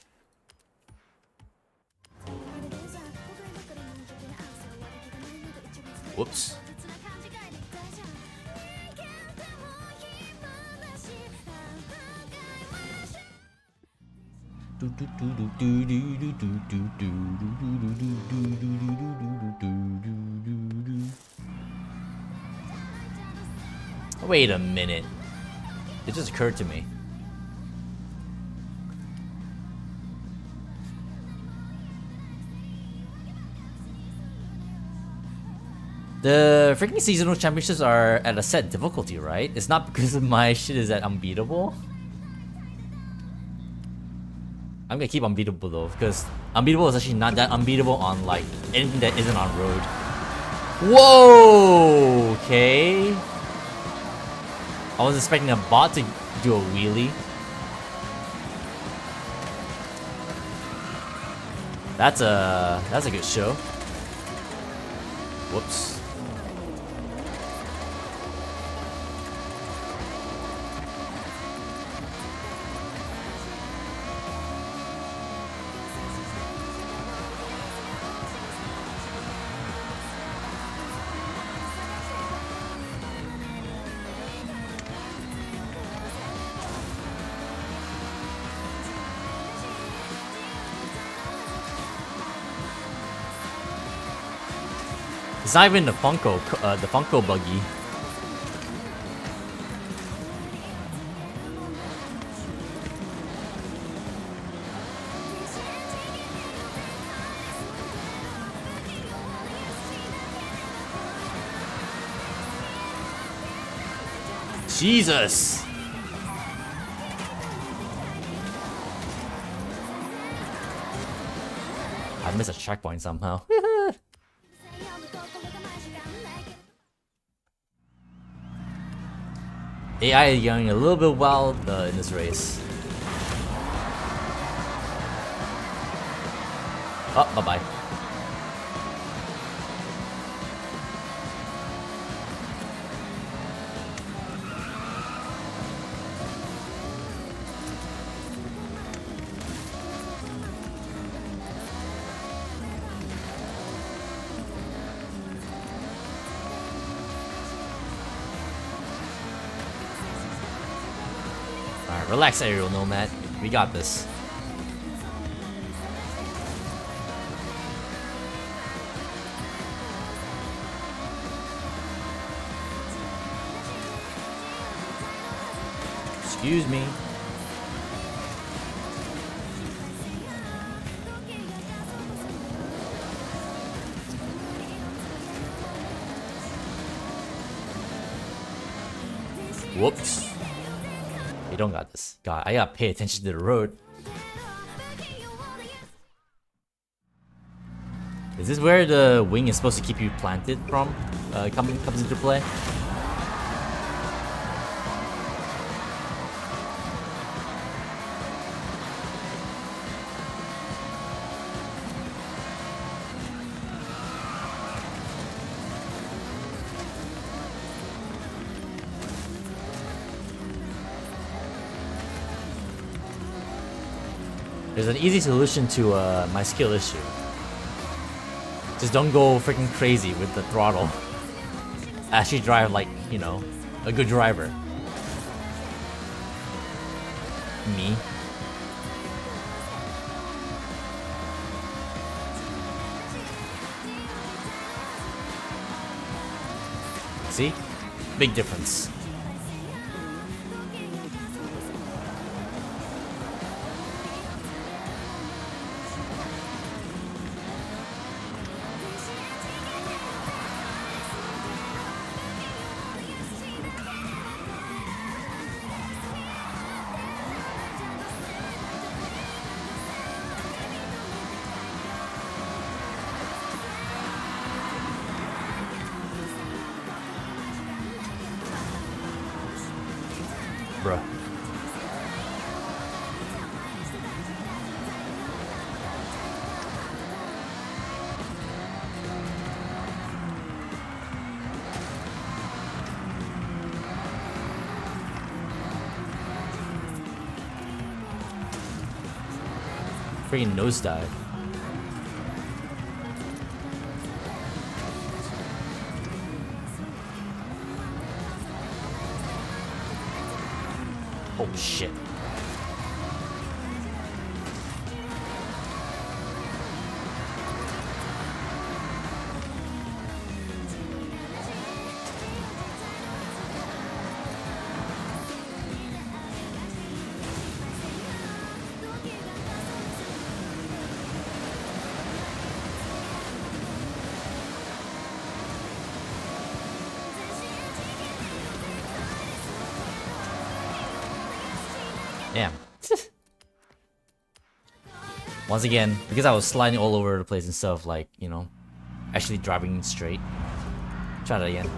Whoops. Wait a minute. It just occurred to me. The freaking seasonal championships are at a set difficulty, right? It's not because my shit is at unbeatable. I'm gonna keep unbeatable though, because unbeatable is actually not that unbeatable on like anything that isn't on road. Whoa! Okay. I was expecting a bot to do a wheelie. That's a good show. Whoops. It's not even the Funko buggy. Jesus! I missed a checkpoint somehow. AI is getting a little bit wild in this race. Oh, bye-bye. Relax, Aerial Nomad. We got this. Excuse me. Whoops. We don't got this. God, I gotta pay attention to the road. Is this where the wing is supposed to keep you planted from? Comes into play? There's an easy solution to my skill issue. Just don't go freaking crazy with the throttle. Actually drive like, you know, a good driver. Me. See? Big difference. Bruh. Freaking nosedive. Oh shit. Damn. Once again, because I was sliding all over the place instead of like, you know, actually driving straight. Try that again.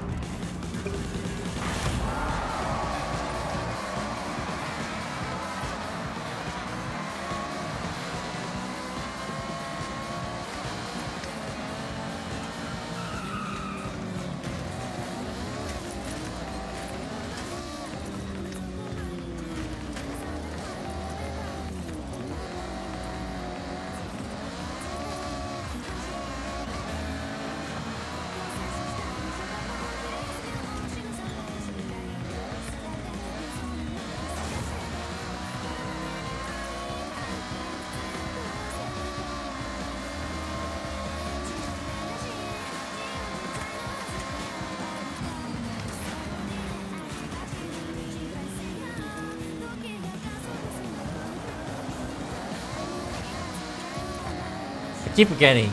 I keep forgetting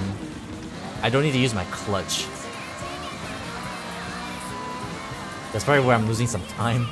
I don't need to use my clutch. That's probably where I'm losing some time.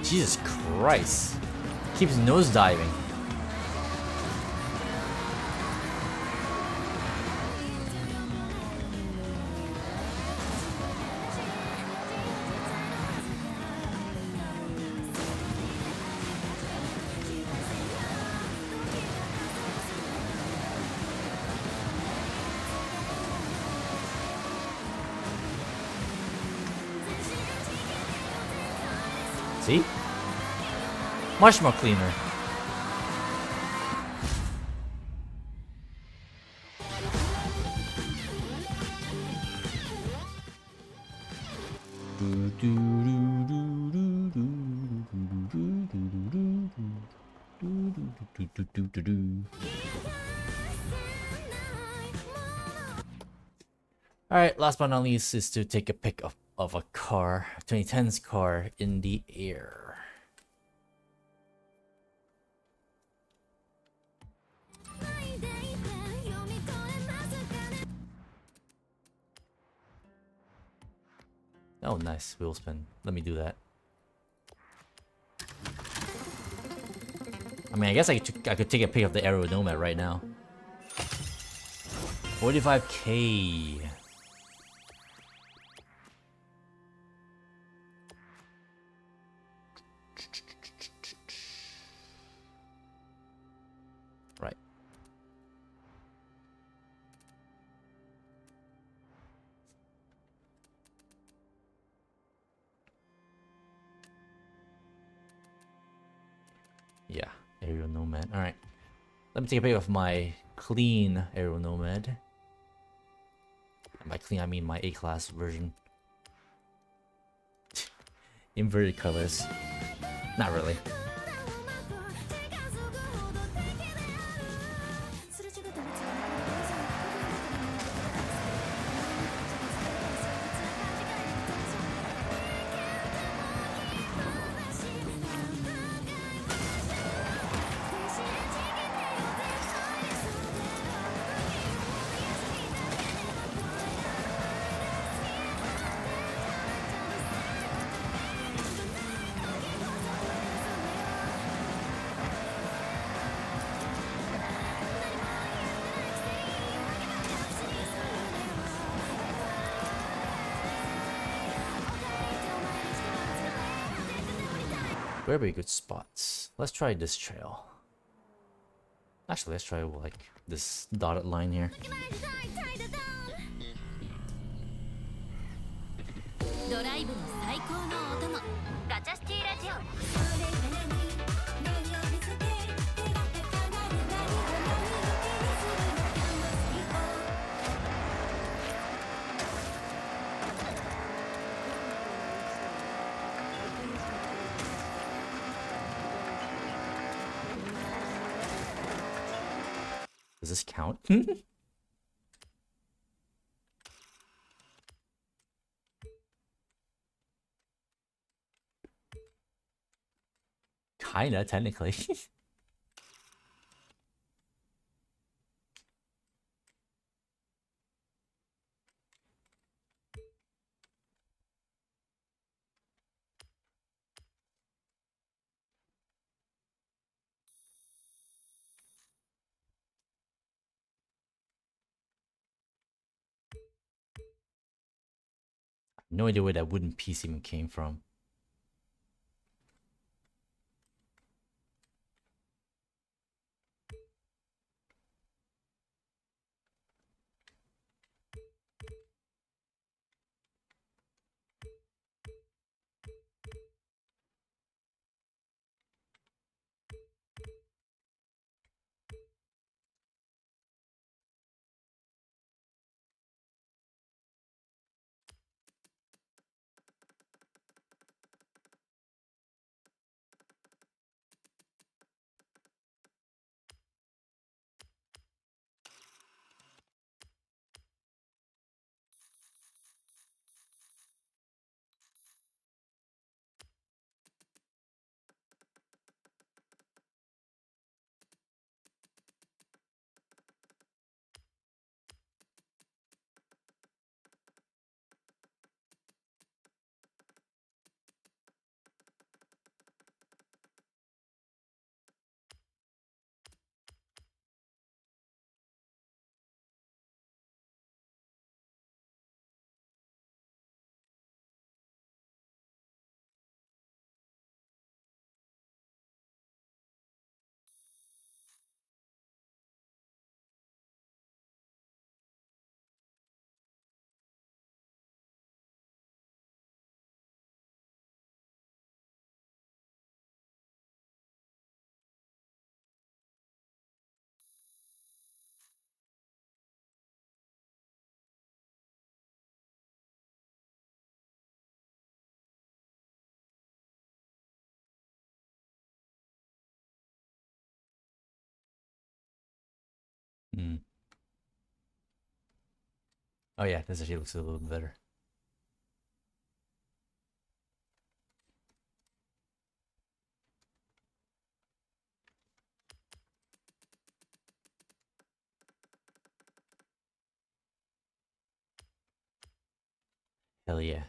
Jesus Christ. Keeps nosediving. See? Much more cleaner. Alright, last but not least is to take a pic of a car, 2010's car in the air. Oh, nice. Wheel spin. Let me do that. I mean, I guess I could take a pic of the Aero Nomad right now. 45k. Right. Yeah, Aerial Nomad. Alright. Let me take a pic of my clean Aerial Nomad. And by clean, I mean my A-class version. Inverted colors. Not really. Where be good spots? Let's try this trail. Actually, let's try like this dotted line here. Does this count? Kinda, technically. No idea where that wooden piece even came from. Hmm. Oh yeah, this actually looks a little bit better. Hell yeah.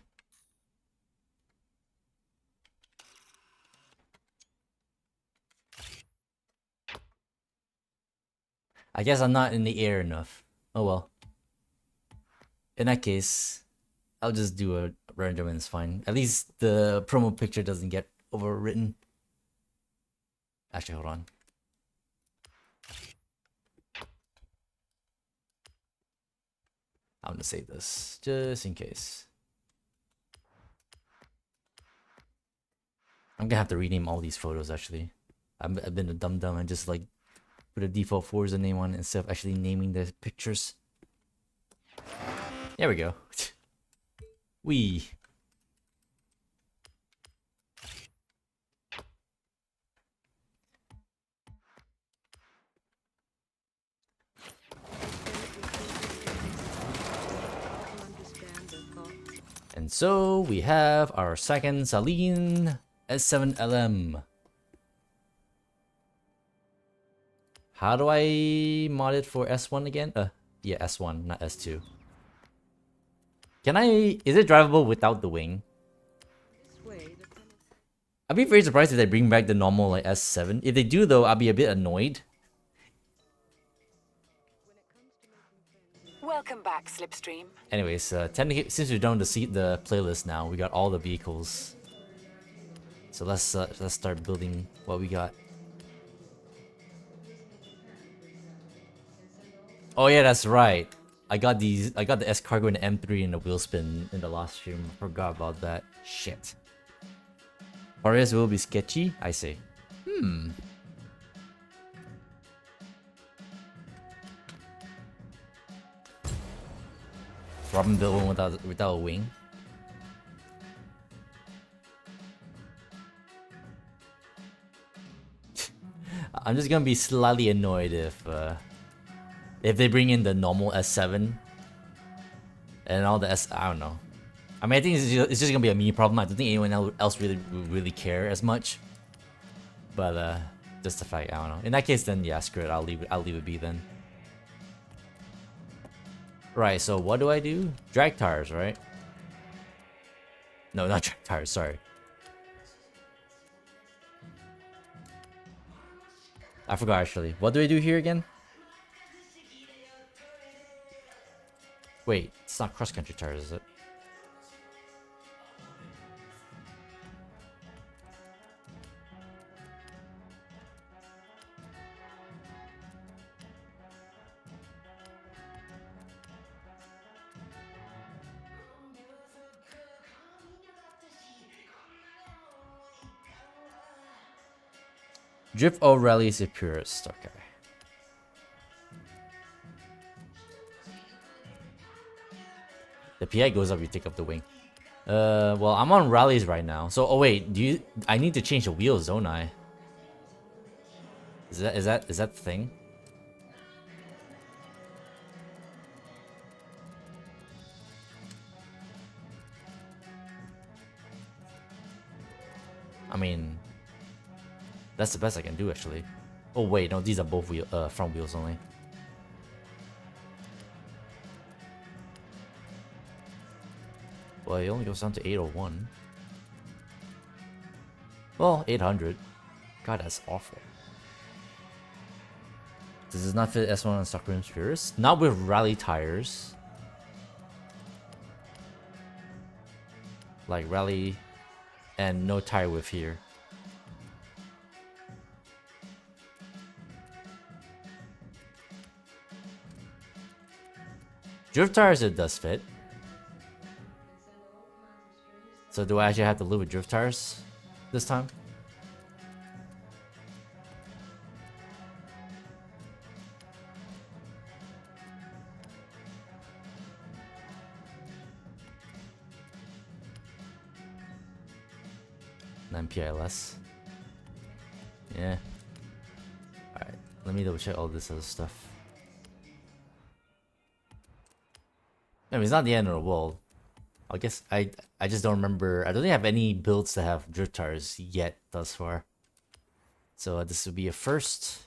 I guess I'm not in the air enough. Oh well. In that case, I'll just do a random and it's fine. At least the promo picture doesn't get overwritten. Actually, hold on. I'm gonna save this just in case. I'm gonna have to rename all these photos actually. I've been a dumb and just like put a default Forza name on it instead of actually naming the pictures. There we go. Wee. And so we have our second Saleen S7LM. How do I mod it for S1 again? Yeah, S1, not S2. Can I... Is it drivable without the wing? I'd be very surprised if they bring back the normal like S7. If they do though, I'll be a bit annoyed. Welcome back, Slipstream. Anyways, technically, since we're done to see the playlist now, we got all the vehicles. So let's start building what we got. Oh yeah, that's right. I got the S cargo and the M3 and the wheel spin in the last stream. Forgot about that. Shit. Forest will be sketchy, I say. Robin built one without a wing. I'm just gonna be slightly annoyed if they bring in the normal S7 and all the I don't know. I mean, I think it's just gonna be a me problem. I don't think anyone else really care as much. But just the fact, I don't know. In that case, then yeah, screw it. I'll leave it be then. Right. So what do I do? Drag tires, right? No, not drag tires. Sorry. I forgot actually. What do I do here again? Wait, it's not cross-country tires, is it? Drift or rally is the purest. Okay. The PI goes up, you take up the wing. Well, I'm on rallies right now. So, oh wait, I need to change the wheels, don't I? Is that the thing? I mean, that's the best I can do actually. Oh wait, no, these are both front wheels only. Well, it only goes down to 801. Well, 800. God, that's awful. Does this not fit S1 on stock rims Purist? Not with rally tires. Like rally and no tire width here. Drift tires, it does fit. So do I actually have to live with drift tires this time? PILS. Yeah. Alright, let me double check all this other stuff. I mean, it's not the end of the world. I guess I just don't remember. I don't think I have any builds that have drift tires yet thus far. So this would be a first.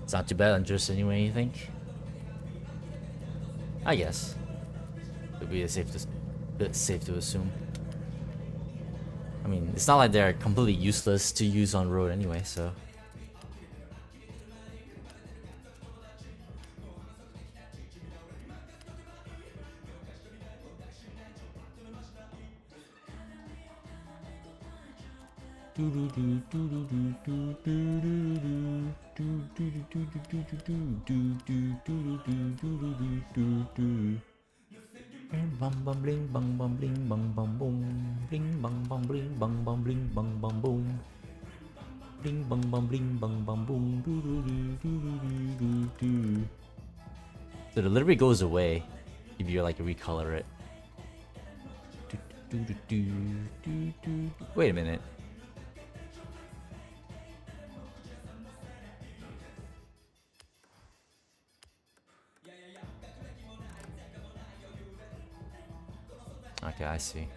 It's not too bad on just anyway, you think? I guess. It'd be bit safe to assume. I mean, it's not like they're completely useless to use on road anyway, so. Bum bum bling bum bum bling bum bum boom, bling bum bum bling bum bum bling bum bum boom, bling bum bum bling bum bum boom. So the livery goes away if you like recolor it. Wait a minute. Okay, I see.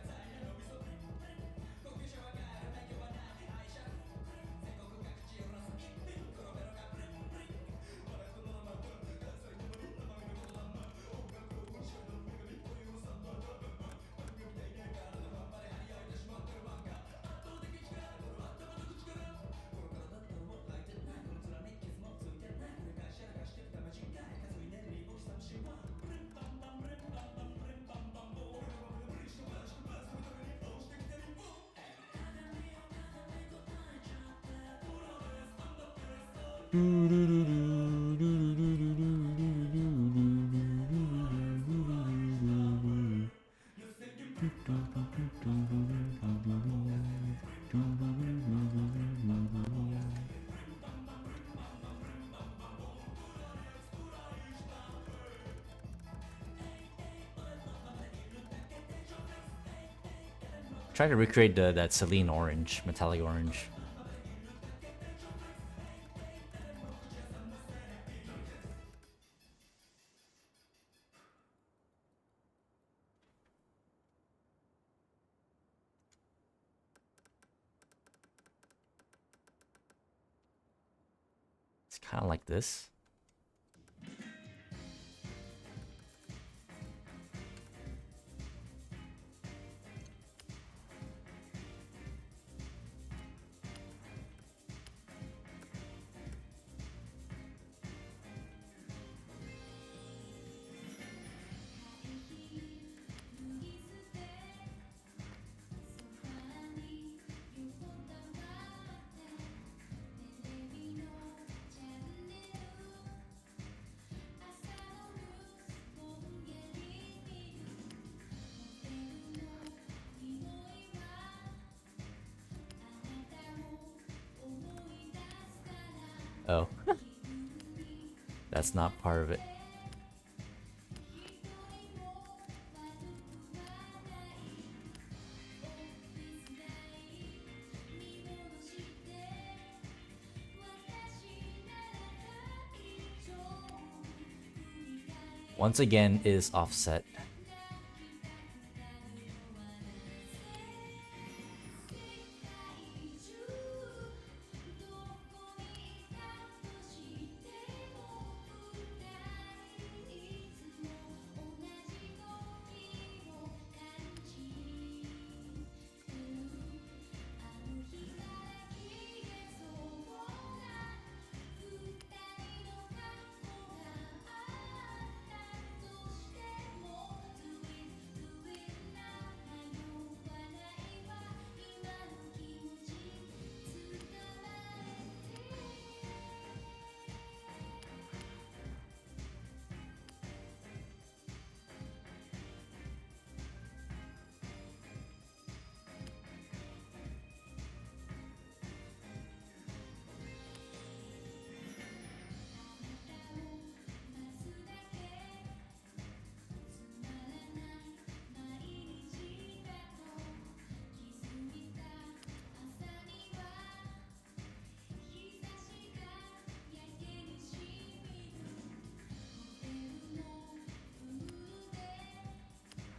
Try to recreate that Celine orange, metallic orange. It's kind of like this. Oh. That's not part of it. Once again is offset.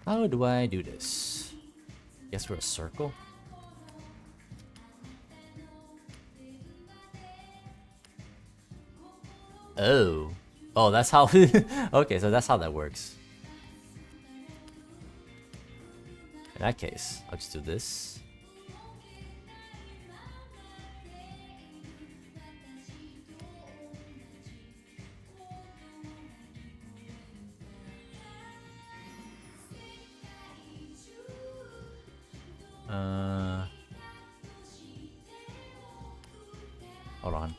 How do I do this? Guess we're a circle. Oh. Oh, that's how... Okay, so that's how that works. In that case, I'll just do this. Hold on.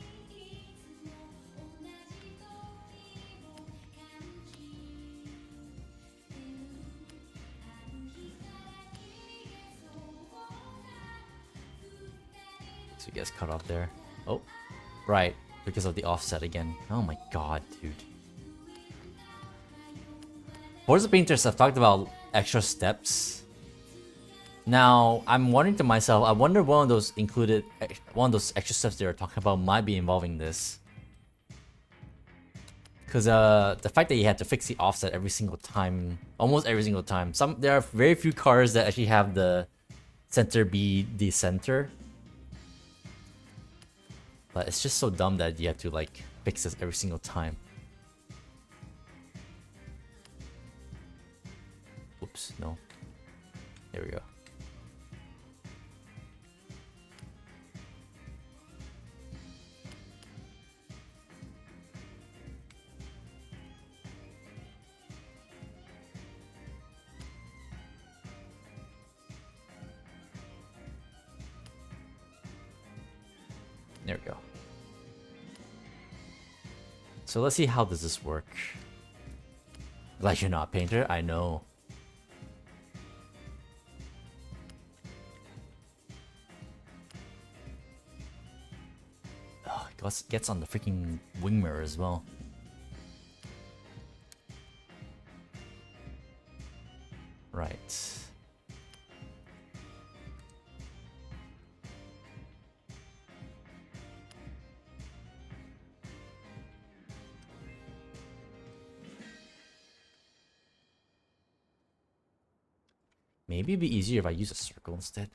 So you guys cut off there. Oh, right, because of the offset again. Oh my god, dude. Forza painters have talked about extra steps. Now, I'm wondering to myself, I wonder one of those extra steps they were talking about might be involving this. Because the fact that you had to fix the offset every single time, almost every single time. There are very few cars that actually have the center be the center. But it's just so dumb that you have to like fix this every single time. Oops, no. There we go. There we go. So let's see how does this work. Like you're not a painter, I know. Oh, it gets on the freaking wing mirror as well. Right. Maybe it'd be easier if I use a circle instead.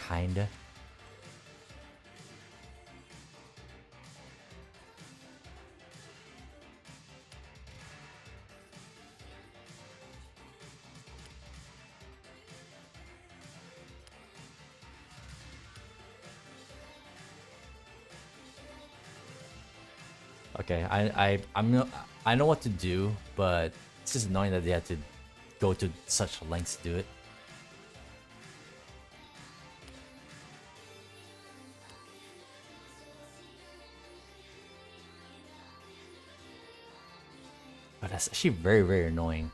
Kinda. Okay, I know what to do, but it's just annoying that they had to go to such lengths to do it. But that's actually very, very annoying.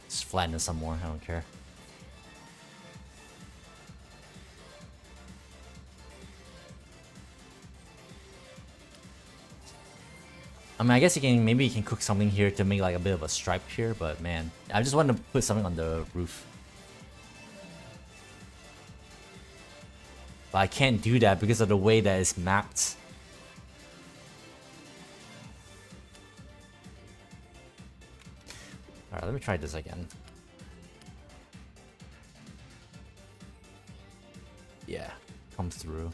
Just flatten it some more, I don't care. I mean, I guess maybe you can cook something here to make like a bit of a stripe here, but man, I just want to put something on the roof. But I can't do that because of the way that it's mapped. Alright, let me try this again. Yeah, comes through.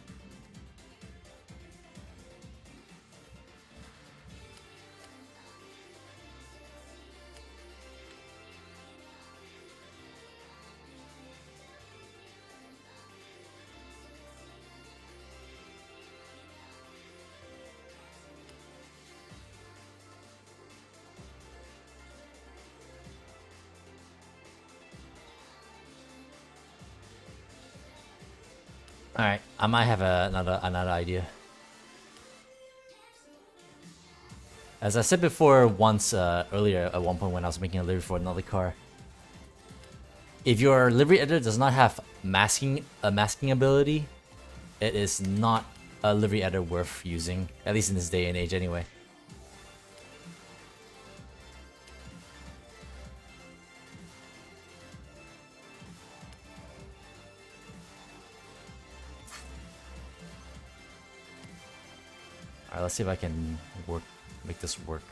Alright, I might have another idea. As I said before once earlier at one point when I was making a livery for another car, if your livery editor does not have masking ability, it is not a livery editor worth using, at least in this day and age anyway. Alright, let's see if I can make this work.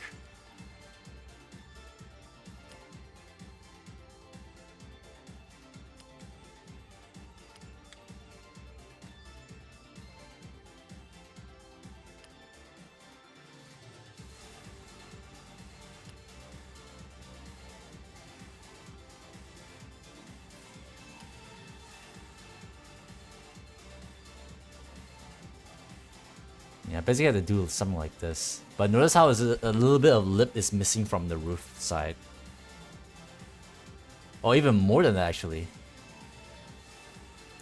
Yeah, basically I have to do something like this. But notice how a little bit of lip is missing from the roof side. Oh, even more than that actually.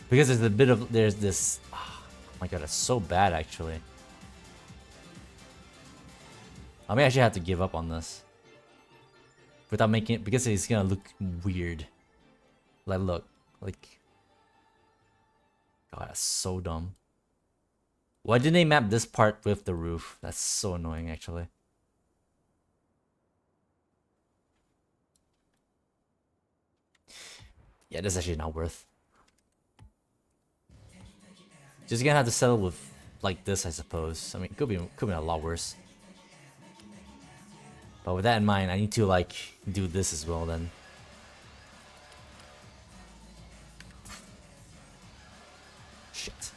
Because there's this, oh my god, that's so bad actually. I may actually have to give up on this. Without making it, because it's gonna look weird. Like look, like, god, that's so dumb. Why didn't they map this part with the roof? That's so annoying, actually. Yeah, this is actually not worth. Just gonna have to settle with like this, I suppose. I mean, could be a lot worse. But with that in mind, I need to like do this as well then. Shit.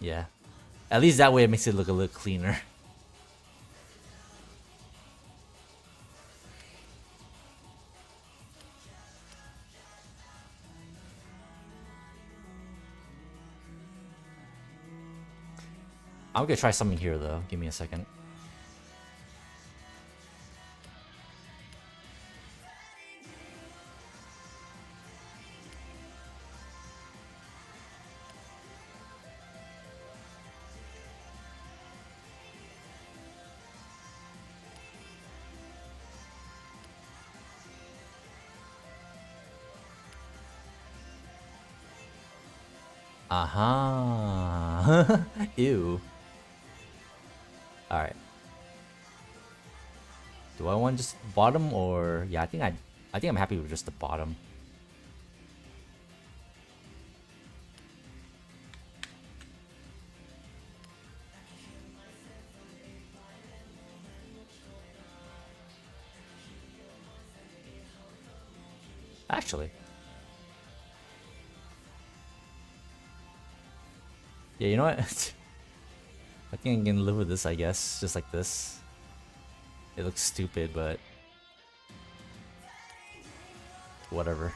Yeah. At least that way it makes it look a little cleaner. I'm gonna try something here though. Give me a second. Aha. Ew. Alright. Do I want just bottom or yeah, I think I'm happy with just the bottom. Actually. Yeah, you know what? I think I can live with this, I guess. Just like this. It looks stupid, but whatever.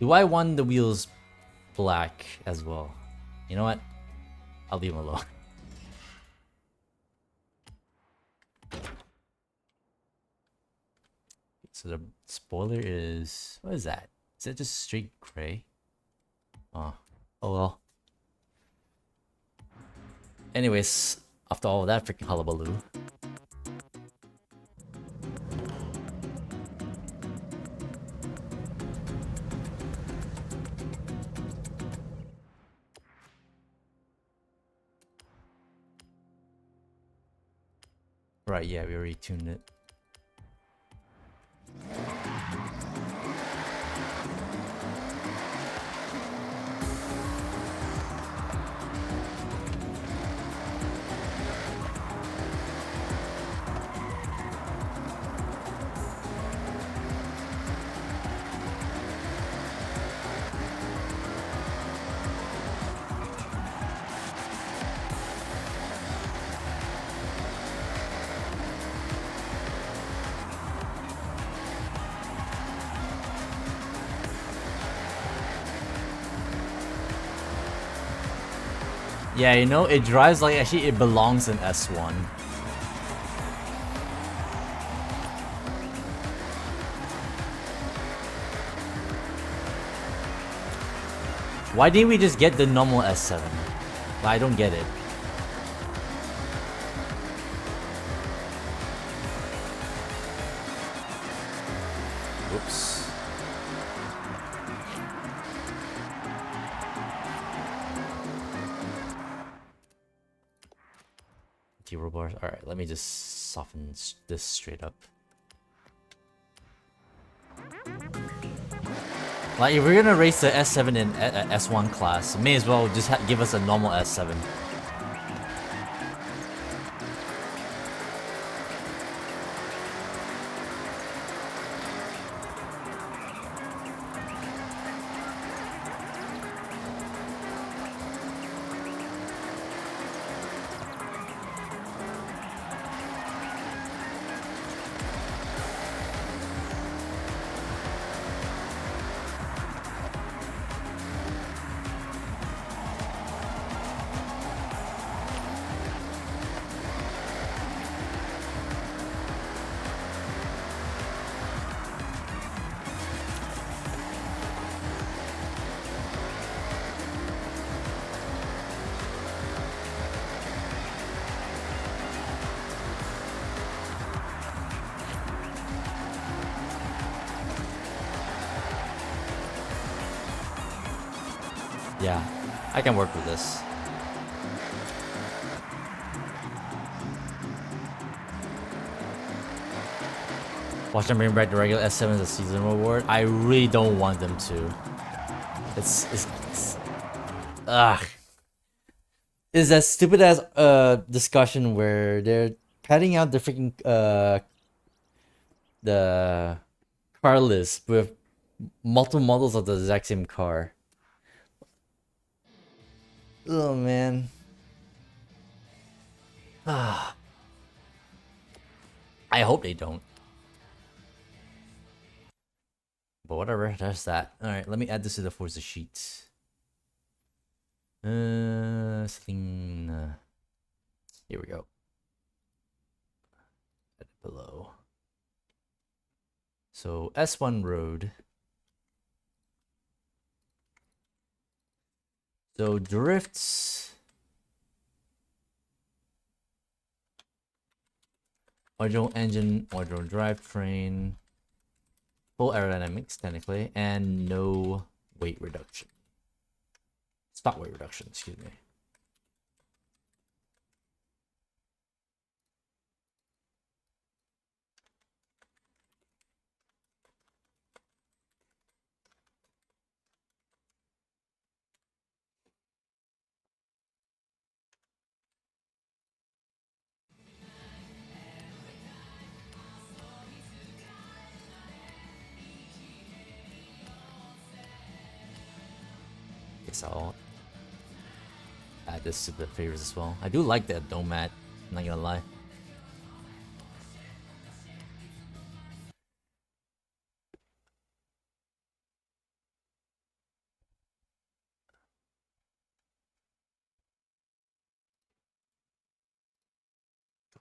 Do I want the wheels black as well? You know what? I'll leave them alone. So the spoiler is... What is that? Is that just straight gray? Oh well. Anyways, after all of that freaking hullabaloo. Right, yeah, we already tuned it. Yeah, you know, it drives like actually it belongs in S1. Why didn't we just get the normal S7? I don't get it. Whoops. T-roll bars. Alright, let me just soften this straight up. Like, if we're gonna race the S7 in S1 class, may as well just give us a normal S7. Yeah, I can work with this. Watch them bring back the regular S7 as a season reward. I really don't want them to. It's ugh. It's that stupid ass discussion where they're padding out the freaking the car list with multiple models of the exact same car. Oh man. I hope they don't. But whatever, that's that. Alright, let me add this to the Forza sheet. Sling, here we go. Add it below. So S1 road. So drifts. Audio engine, audio drivetrain. Full aerodynamics, technically, and no weight reduction. Stock weight reduction, excuse me. Guess I'll add this to the favorites as well. I do like that dome mat, I'm not gonna lie.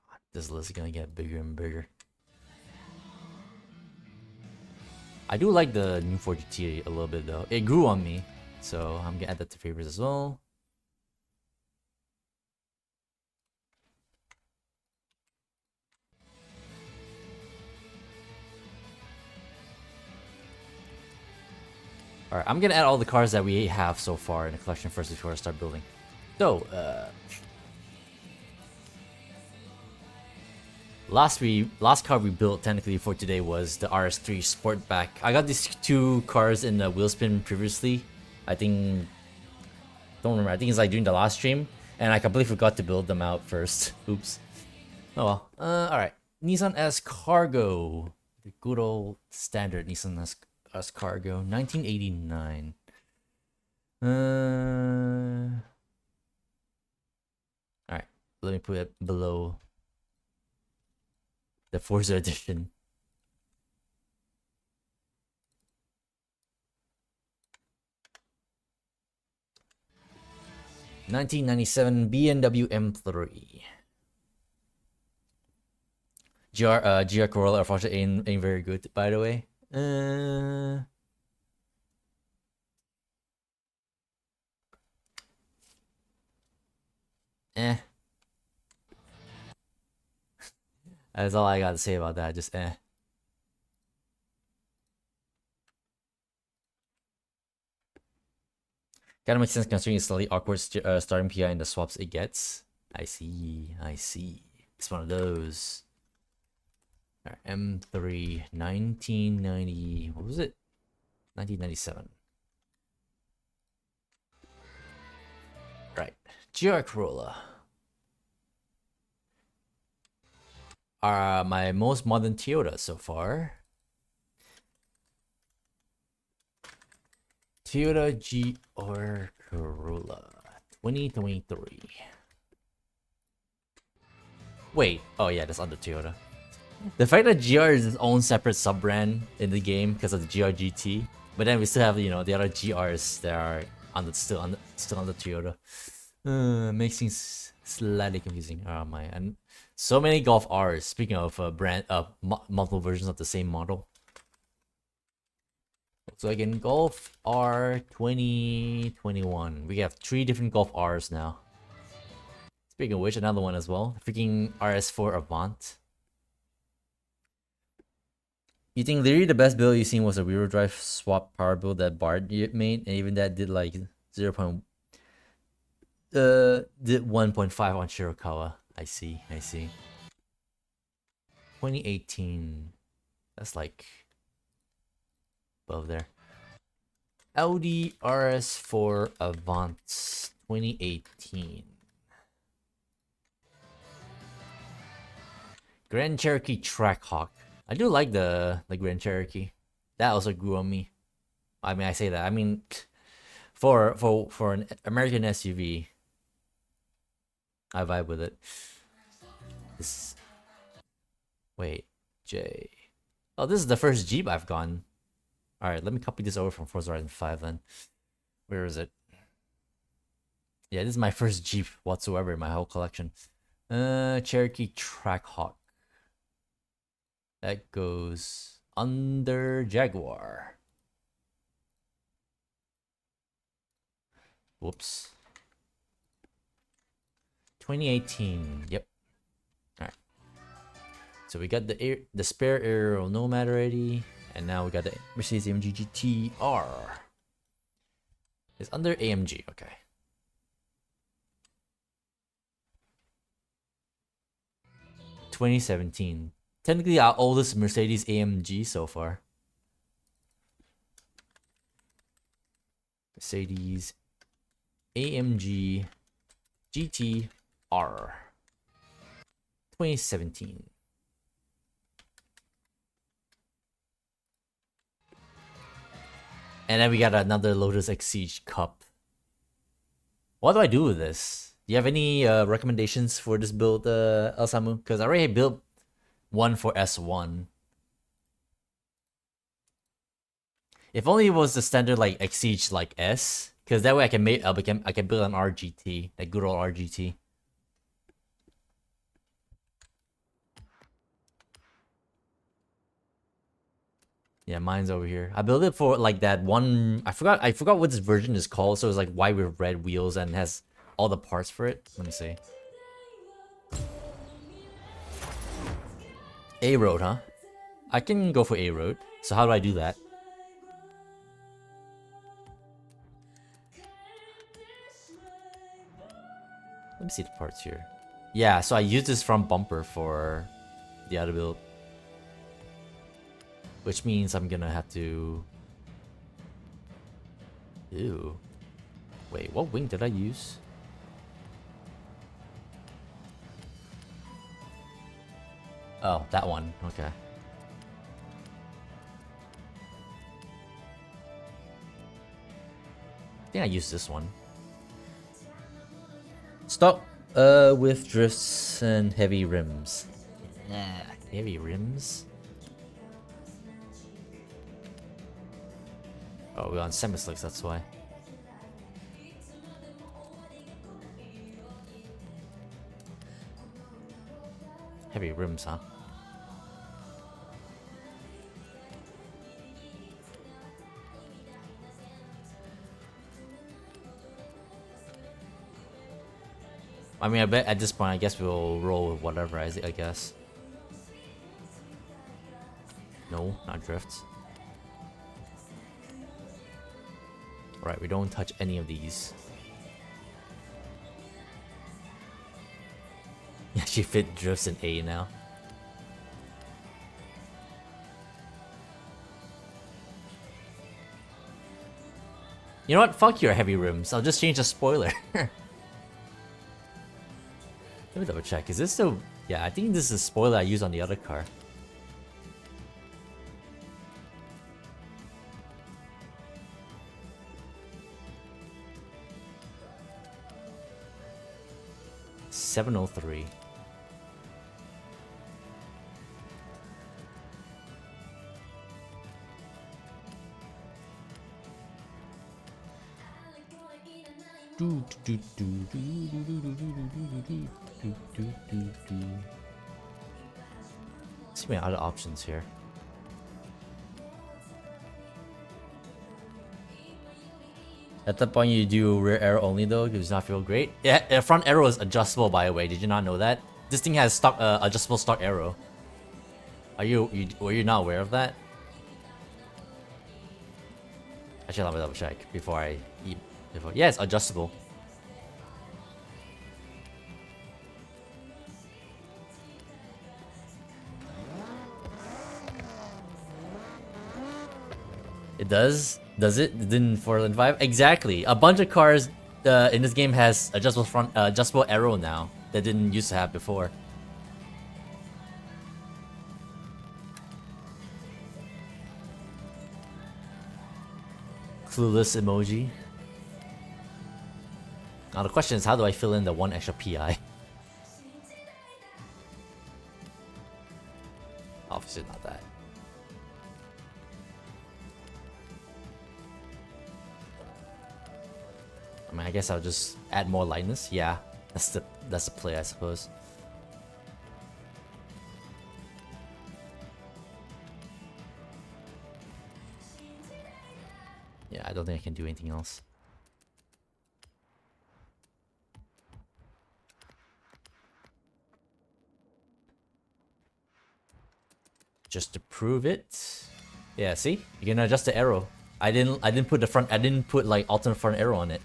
God, this list is gonna get bigger and bigger. I do like the new 4GT a little bit though. It grew on me, so I'm gonna add that to favorites as well. Alright, I'm gonna add all the cars that we have so far in the collection first before I start building. So, last car we built technically for today was the RS3 Sportback. I got these two cars in the wheelspin previously. I think, don't remember. I think it's like during the last stream, and I completely forgot to build them out first. Oops. Oh well. All right. Nissan S Cargo, the good old standard Nissan S Cargo, 1989. All right. Let me put it below the Forza edition. 1997 BMW M3. GR Corolla unfortunately ain't very good, by the way. Eh. That's all I got to say about that. Just eh. Kinda makes sense considering it's slightly awkward starting PI and the swaps it gets. I see. It's one of those. Alright, M3, 1990. What was it? 1997. Right. GR Corolla. My most modern Toyota so far. Toyota GR Corolla 2023. Wait, oh yeah, that's under Toyota. The fact that GR is its own separate sub-brand in the game because of the GR GT, but then we still have, you know, the other GRs that are still under Toyota. Makes things slightly confusing. Oh my, and so many Golf Rs. Speaking of multiple versions of the same model. So again, Golf R 2021. We have 3 different Golf Rs now. Speaking of which, another one as well. Freaking RS4 Avant. You think literally the best build you've seen was a rear drive swap power build that Bard made, and even that did like 1.5 on Shirakawa. I see. 2018. That's like above there. Audi RS4 Avant 2018. Grand Cherokee Trackhawk. I do like the Grand Cherokee. That also grew on me. I mean, I say that. I mean, for an American SUV, I vibe with it. Wait, J. Oh, this is the first Jeep I've gone. All right, let me copy this over from Forza Horizon 5 then. Where is it? Yeah, this is my first Jeep whatsoever in my whole collection. Cherokee Trackhawk. That goes under Jaguar. Whoops. 2018. Yep. All right. So we got the spare aerial Nomad already, and now we got the Mercedes AMG GT-R. It's under AMG. Okay. (2017). Technically our oldest Mercedes AMG so far. Mercedes AMG GT-R 2017. And then we got another Lotus Exige Cup. What do I do with this? Do you have any recommendations for this build, Elsamu? Because I already built one for S1. If only it was the standard like Exige like S, because that way I can build an RGT, like good old RGT. Yeah, mine's over here. I built it for like that one. I forgot what this version is called. So it's like white with red wheels and has all the parts for it. Let me see. A-Road, huh? I can go for A-Road. So how do I do that? Let me see the parts here. Yeah, so I use this from bumper for the other build. Which means I'm gonna have to... Ew. Wait, what wing did I use? Oh, that one. Okay. I think I used this one. Stock with drifts and heavy rims. Heavy rims? Oh, we're on semi-slicks, that's why. Heavy rims, huh? I mean, I bet at this point, I guess we'll roll with whatever, I guess. No, not drifts. Alright, we don't touch any of these. Yeah, she fit drifts in A now. You know what? Fuck your heavy rims. I'll just change the spoiler. Let me double check. Is this still... Yeah, I think this is a spoiler I used on the other car. $703. See my other options here. At that point, you do rear arrow only though. It does not feel great. Yeah, front arrow is adjustable, by the way. Did you not know that? This thing has stock adjustable stock arrow. Were you not aware of that? Actually, let me double check before I eat. Yeah, it's adjustable. It does? Does it? It didn't for 5? Exactly. A bunch of cars in this game has adjustable arrow now that didn't used to have before. Clueless emoji. Now the question is, how do I fill in the one extra PI? Obviously not that. I mean, I guess I'll just add more lightness. Yeah, that's the play, I suppose. Yeah, I don't think I can do anything else. Just to prove it. Yeah, see? You can adjust the arrow. I didn't put like alternate front arrow on it.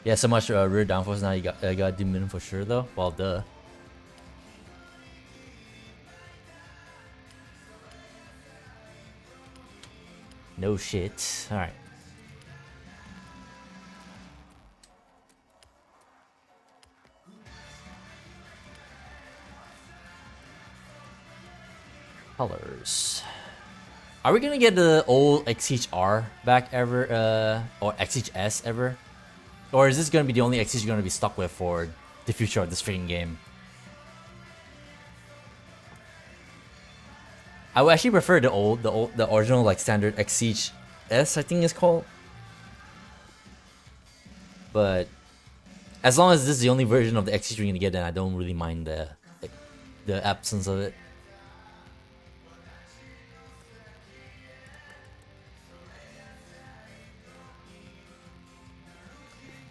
Yeah, so much rear downforce now. You got dim for sure though. Well, duh. No shit. All right. Colors. Are we gonna get the old XHR back ever, or XHS ever? Or is this gonna be the only XH you're gonna be stuck with for the future of this freaking game? I would actually prefer the original, like, standard XH S, I think it's called. But as long as this is the only version of the XH you're gonna get, then I don't really mind the absence of it.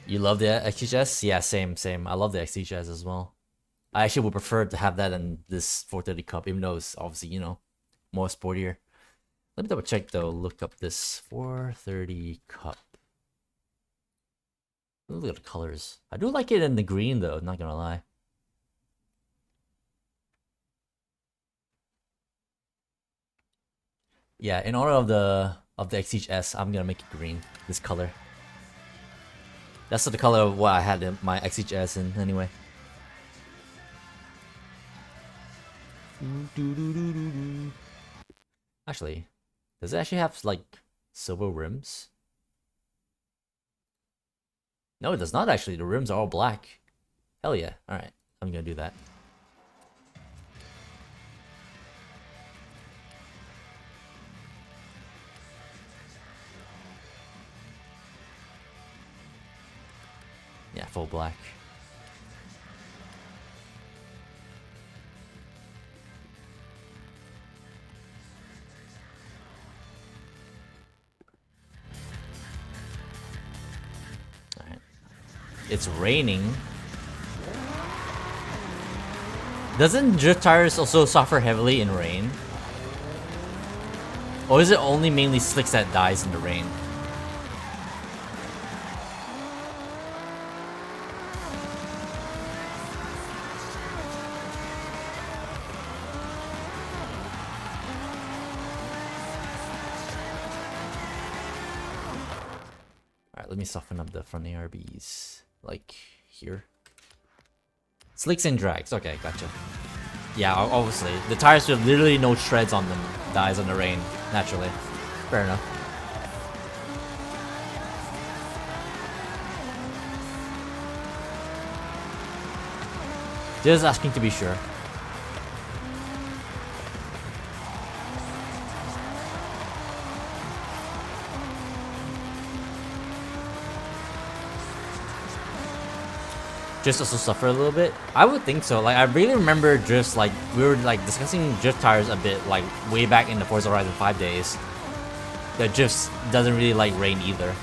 You love the XHS? Yeah, same. I love the XHS as well. I actually would prefer to have that than this 430 Cup, even though it's obviously, you know, more sportier. Let me double check though, look up this 430 Cup. Look at the colors. I do like it in the green though, not gonna lie. Yeah, in honor of the XHS, I'm gonna make it green, this color. That's the color of what I had in my XHS in anyway. Actually, does it actually have like silver rims? No, it does not actually. The rims are all black. Hell yeah. Alright, I'm gonna do that. Yeah, full black. Alright. It's raining. Doesn't drift tires also suffer heavily in rain? Or is it only mainly slicks that dies in the rain? Alright, let me soften up the front ARBs. Like, here. Slicks and drags. Okay, gotcha. Yeah, obviously. The tires with literally no treads on them dies on the rain, naturally. Fair enough. Just asking to be sure. Drifts also suffer a little bit? I would think so. Like, I really remember drifts, like, we were, like, discussing drift tires a bit, like, way back in the Forza Horizon 5 days. That drifts doesn't really like rain either.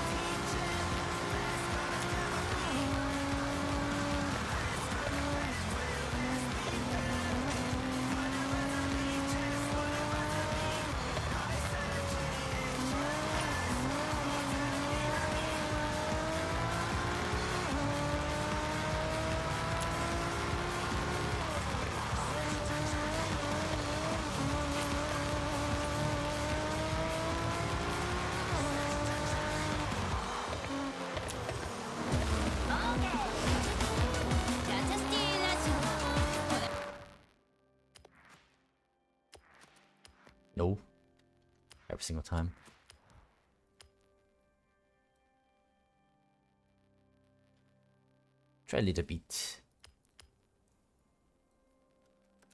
No. Every single time. Try a little bit.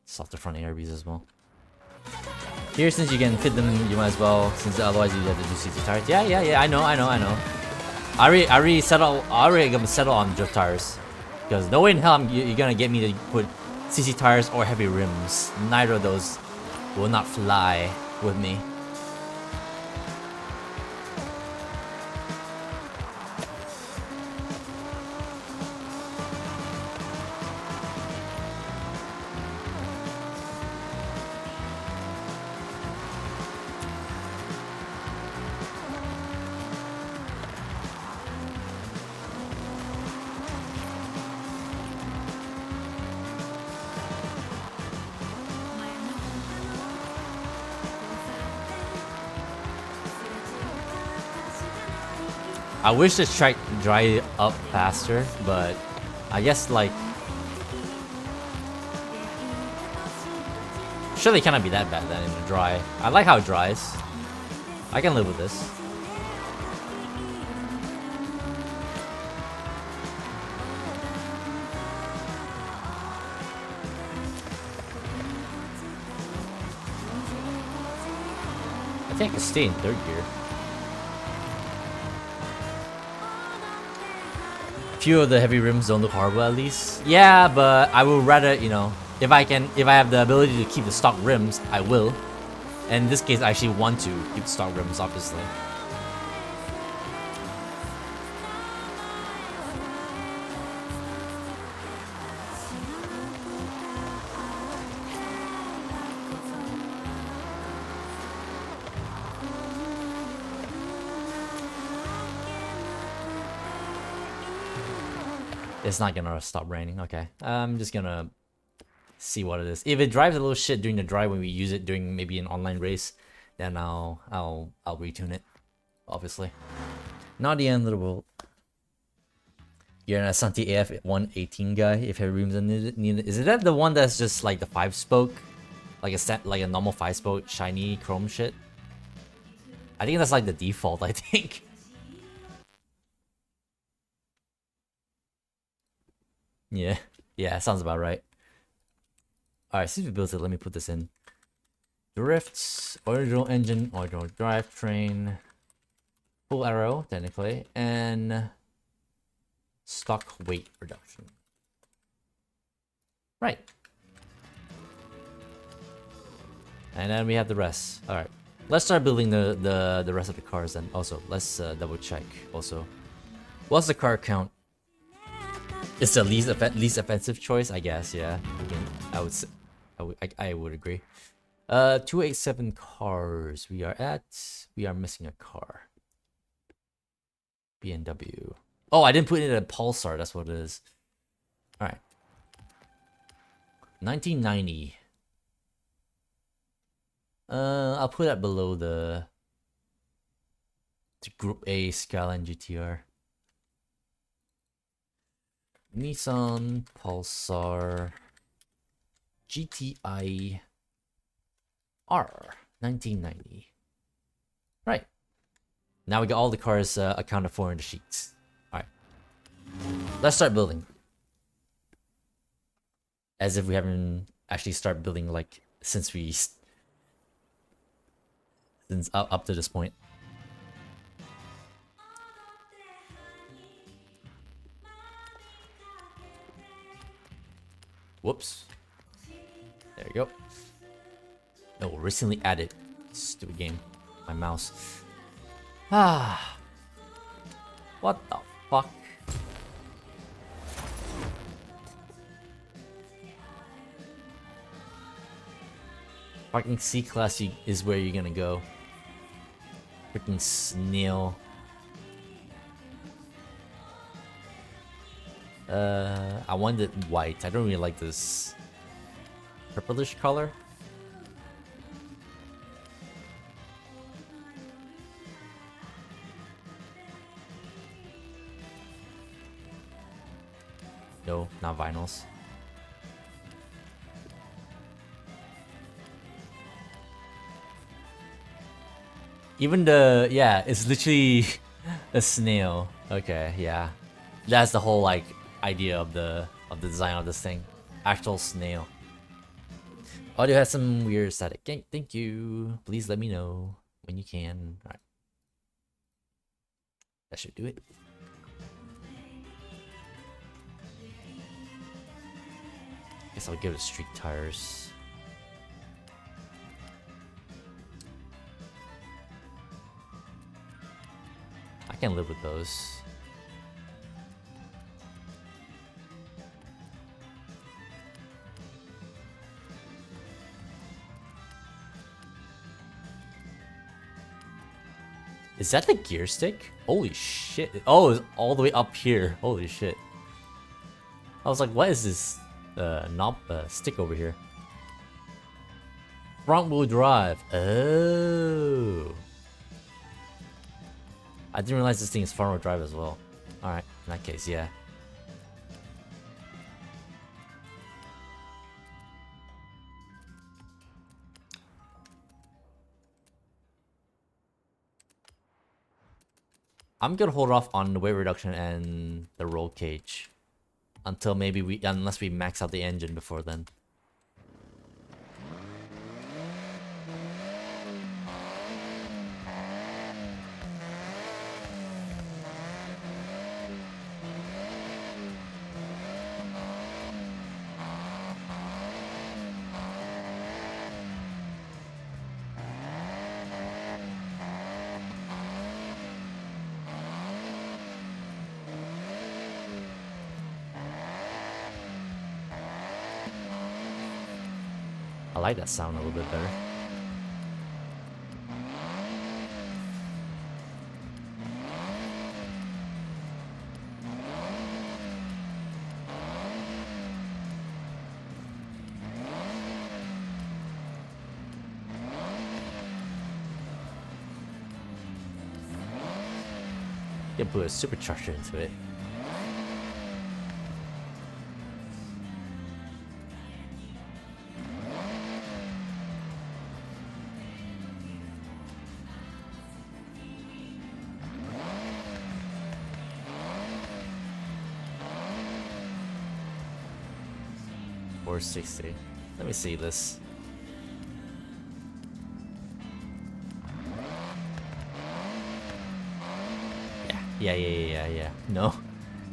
Softer front ARBs as well. Here, since you can fit them, you might as well, since otherwise you have to do CC tires. Yeah, I know. I already gonna settle on drift tires. Because no way in hell you're gonna get me to put CC tires or heavy rims. Neither of those will not fly with me. I wish this track dried up faster, but I guess like surely cannot be that bad then in the dry. I like how it dries. I can live with this. I think I can stay in third gear. Few of the heavy rims don't look horrible at least. Yeah, but I would rather, you know, if I have the ability to keep the stock rims, I will. And in this case, I actually want to keep the stock rims, obviously. It's not gonna stop raining. Okay, I'm just gonna see what it is. If it drives a little shit during the drive when we use it during maybe an online race, then I'll retune it. Obviously, not the end of the world. You're an Asante AF 118 guy. If heavy rims are needed, is it that the one that's just like the 5-spoke? like like a normal 5-spoke shiny chrome shit. I think that's like the default, I think. Yeah. Yeah, sounds about right. Alright, since we built it, let me put this in. Drifts, original engine, original drivetrain, full arrow, technically, and stock weight reduction. Right. And then we have the rest. Alright. Let's start building the rest of the cars then. Also, let's double check also. What's the car count? It's the least offensive choice, I guess, yeah. I would say, I would agree. 287 cars we are missing a car. BMW. Oh, I didn't put it in a Pulsar, that's what it is. Alright. 1990. I'll put that below the Group A Skyline GTR. Nissan Pulsar GTI R 1990. Right. Now we got all the cars accounted for in the sheets. Alright. Let's start building. As if we haven't actually started building like since up to this point. Whoops. There you go. No, recently added. Stupid game. My mouse. Ah. What the fuck? Fucking C-Class is where you're gonna go. Freaking snail. I wanted white. I don't really like this purplish color. No, not vinyls. Even yeah, it's literally a snail. Okay, yeah. That's the whole like idea of the design of this thing. Actual snail. Audio has some weird static. Thank you. Please let me know when you can. Alright. That should do it. Guess I'll give it street tires. I can live with those. Is that the gear stick? Holy shit. Oh, it's all the way up here. Holy shit. I was like, what is this stick over here? Front wheel drive. Oh. I didn't realize this thing is front wheel drive as well. Alright, in that case, yeah. I'm gonna hold off on the weight reduction and the roll cage until maybe unless we max out the engine before then. I like that sound a little bit better. You can put a supercharger into it. 460. Let me see this. Yeah. No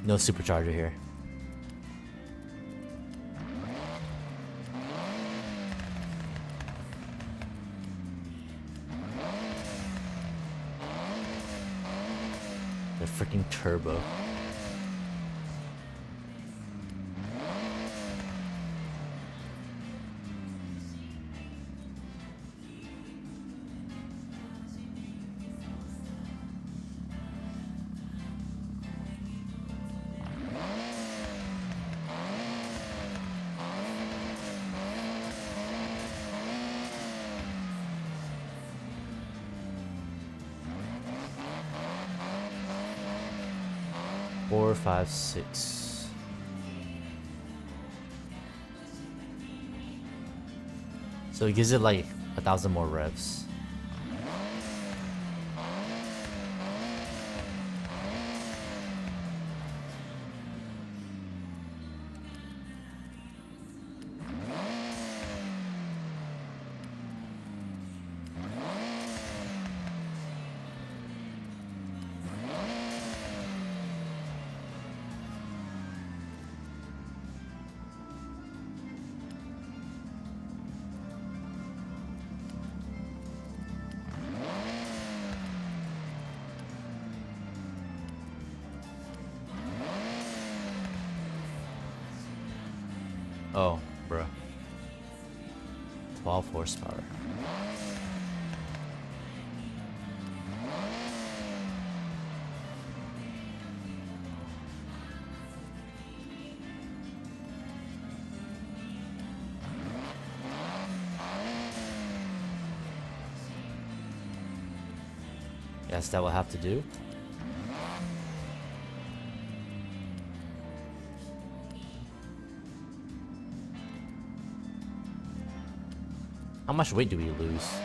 supercharger here. The freaking turbo. Four, five, six. So it gives it like 1,000 more revs. Oh, bruh. 12 horsepower. Guess that will have to do. How much weight do we lose?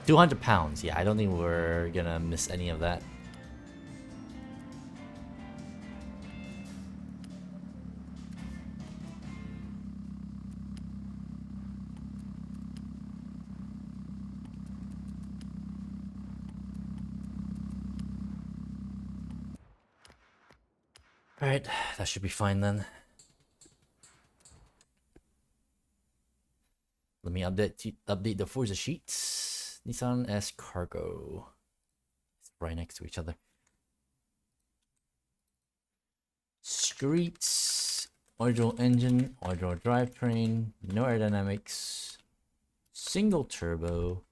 200 pounds. Yeah, I don't think we're gonna miss any of that. Alright, that should be fine then. Let me update the Forza sheets. Nissan S Cargo. It's right next to each other. Streets, original engine, original drivetrain, no aerodynamics, single turbo,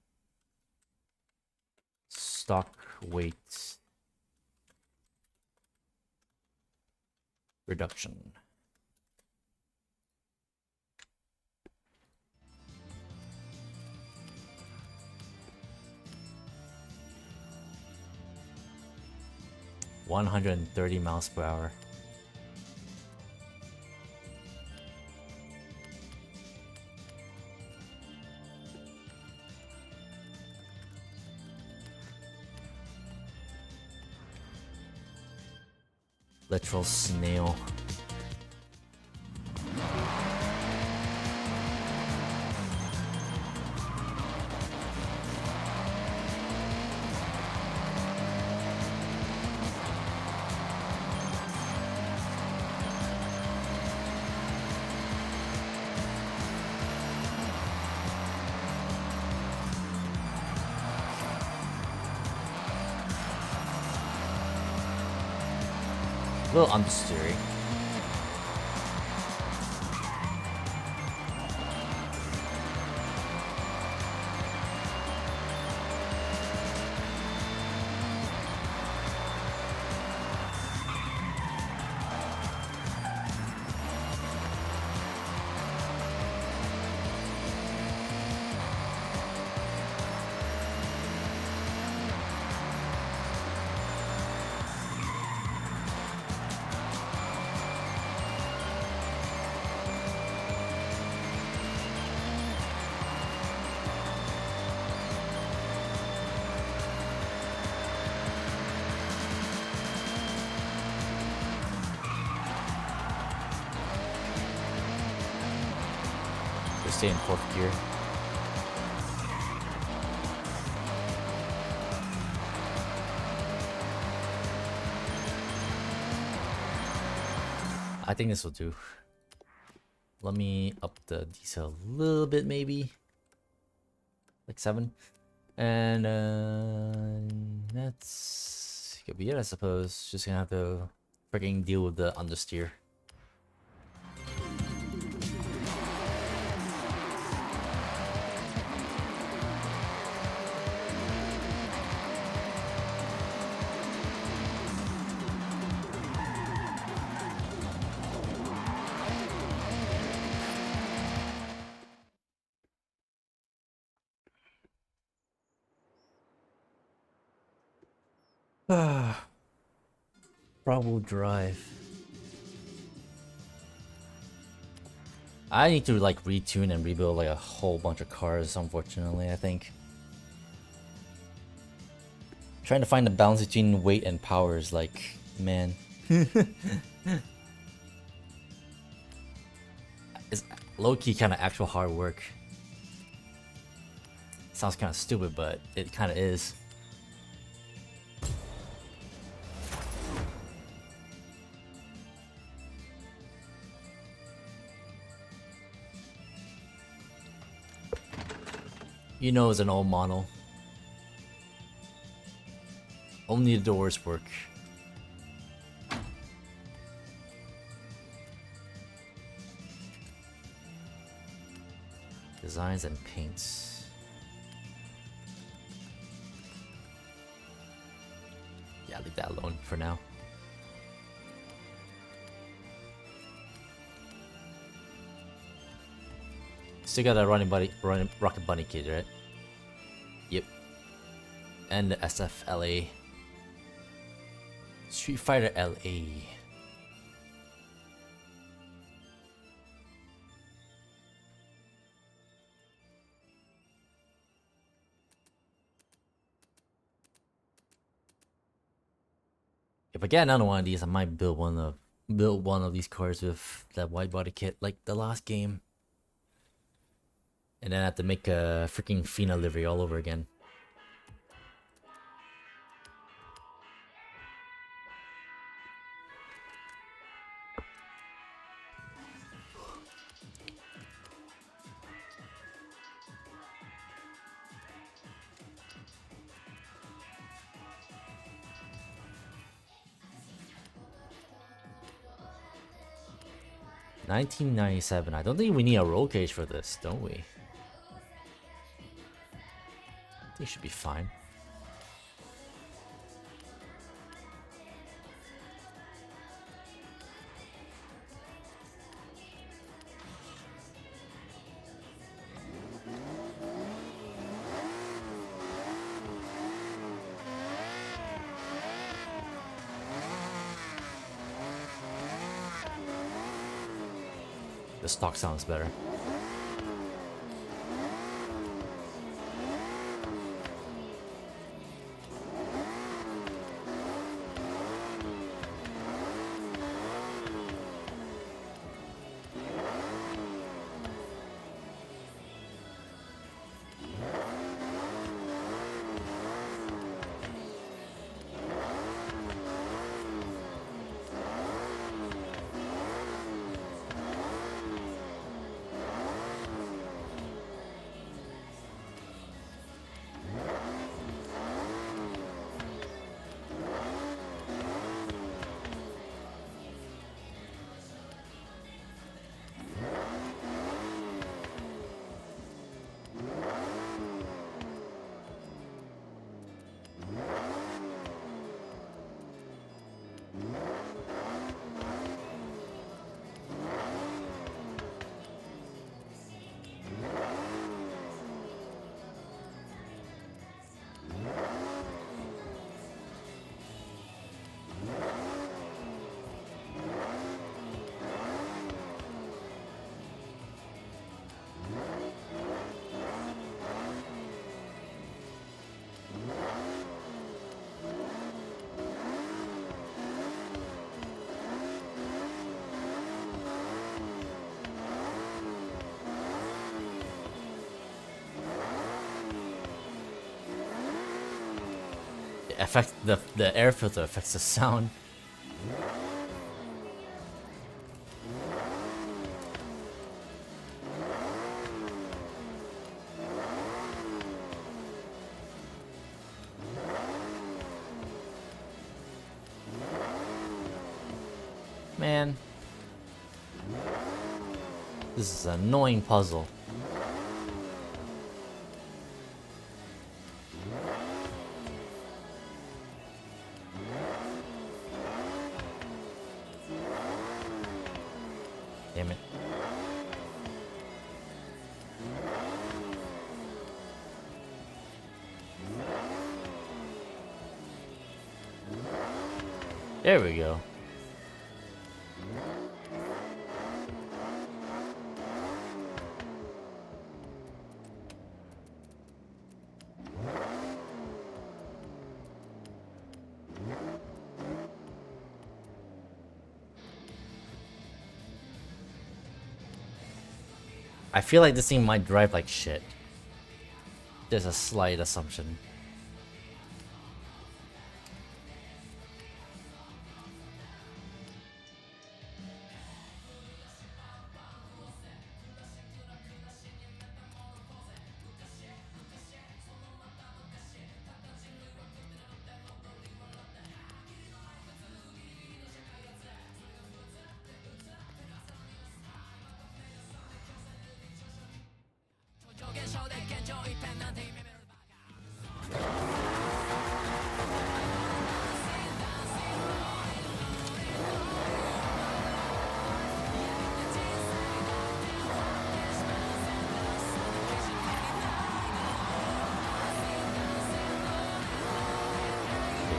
stock weight reduction. $130 miles per hour. Literal snail. A little understeering. just stay in 4th gear. I think this will do. Let me up the diesel a little bit, maybe. Like 7. And that's gonna be it, I suppose. Just gonna have to freaking deal with the understeer. Front-wheel drive. I need to like retune and rebuild like a whole bunch of cars, unfortunately, I think. Trying to find the balance between weight and power is like, man. It's low-key kind of actual hard work. Sounds kind of stupid, but it kind of is. You know, it's an old model. Only the doors work. Designs and paints. Yeah, leave that alone for now. Still got a running Rocket Bunny kid, right? Yep. And the SFLA. Street Fighter LA. If I get another one of these, I might build one of these cars with that wide body kit, like the last game. And then I have to make a freaking Fina livery all over again. $19.97. I don't think we need a roll cage for this, don't we? I think it should be fine. The stock sounds better. affects the air filter affects the sound. Man, this is an annoying puzzle. Damn it. There we go. I feel like this thing might drive like shit. There's a slight assumption.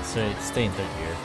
So stay in third gear.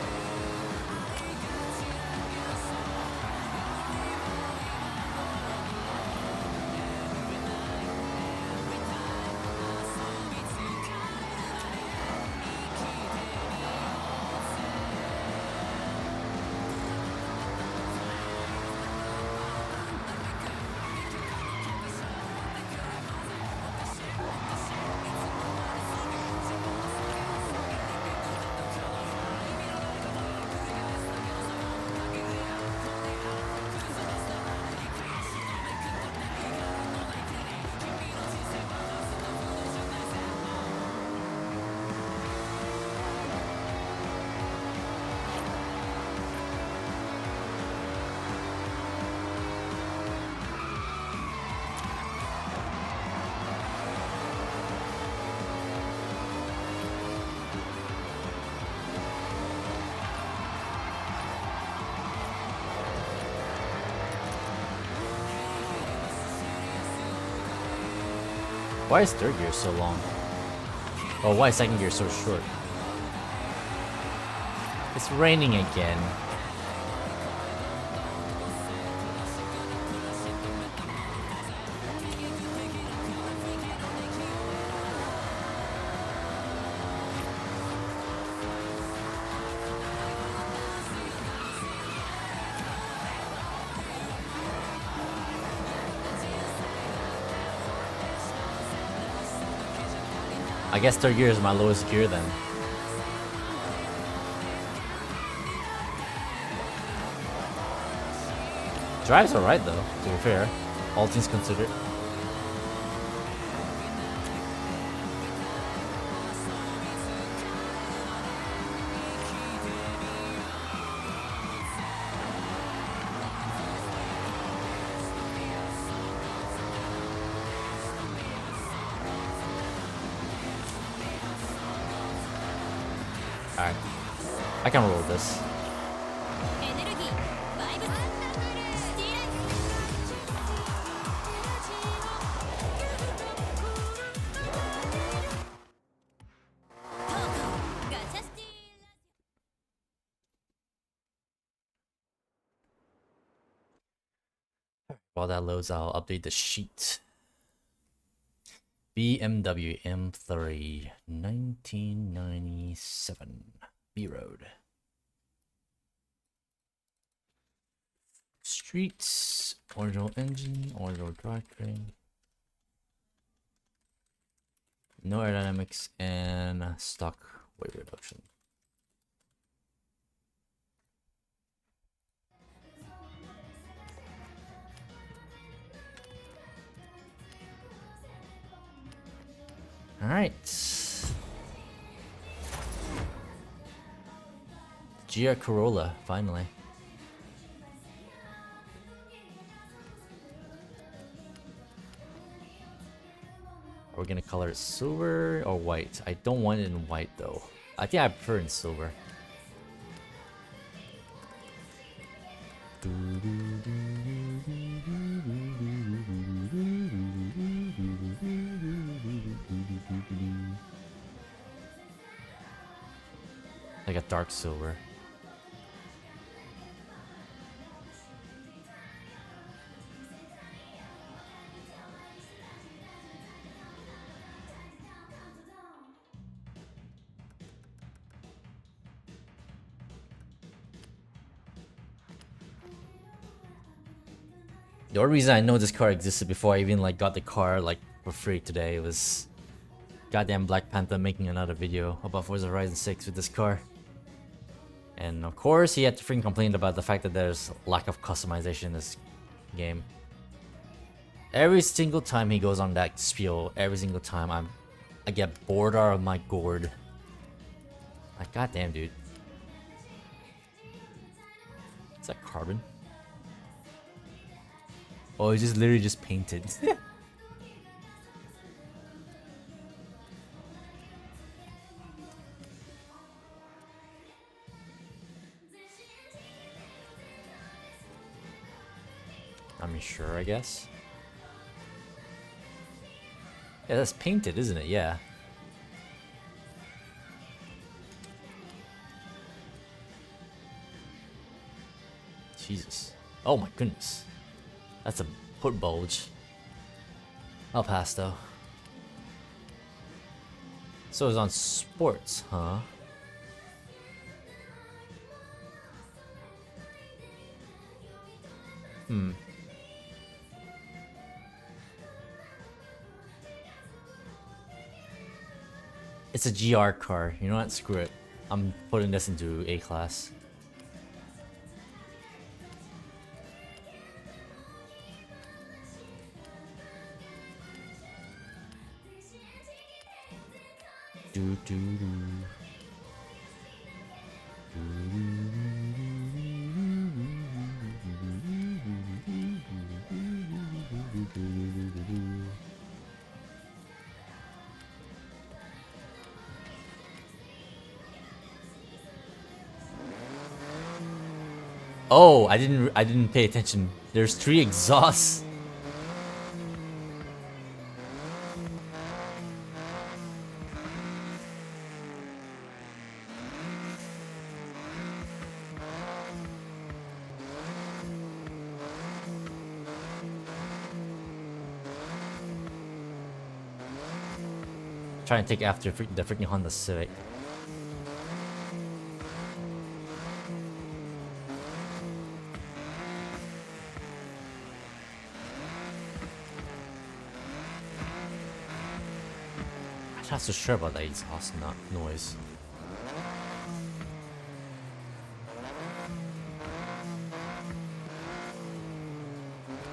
Why is third gear so long? Oh, why is second gear so short? It's raining again. I guess third gear is my lowest gear then. Drive's alright though, to be fair. All things considered. Alright. I can roll with this. While that loads, I'll update the sheet. BMW M3 1997 B-Road. Streets, original engine, original drivetrain. No aerodynamics and stock weight reduction. All right. Gia Corolla, finally. Are we gonna color it silver or white? I don't want it in white though. I think I prefer it in silver. Like a dark silver. The only reason I know this car existed before I even like got the car like for free today was goddamn Black Panther making another video about Forza Horizon 6 with this car. And of course he had to freaking complain about the fact that there's lack of customization in this game. Every single time he goes on that spiel, every single time I get bored out of my gourd. Like goddamn dude. Is that carbon? Oh, it's just literally just painted. I mean, sure, I guess. Yeah, that's painted, isn't it? Yeah. Jesus. Oh my goodness. That's a foot bulge. I'll pass though. So it's on sports, huh? It's a GR car. You know what? Screw it. I'm putting this into A class. Do do do. Oh, I didn't pay attention. There's 3 exhausts. Trying to take after the freaking Honda Civic. I'm not so sure about that exhaust noise.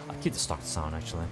I'll keep the stock sound actually.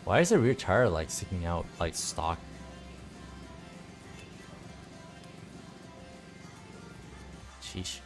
Why is the rear tire like sticking out like stock? Sheesh.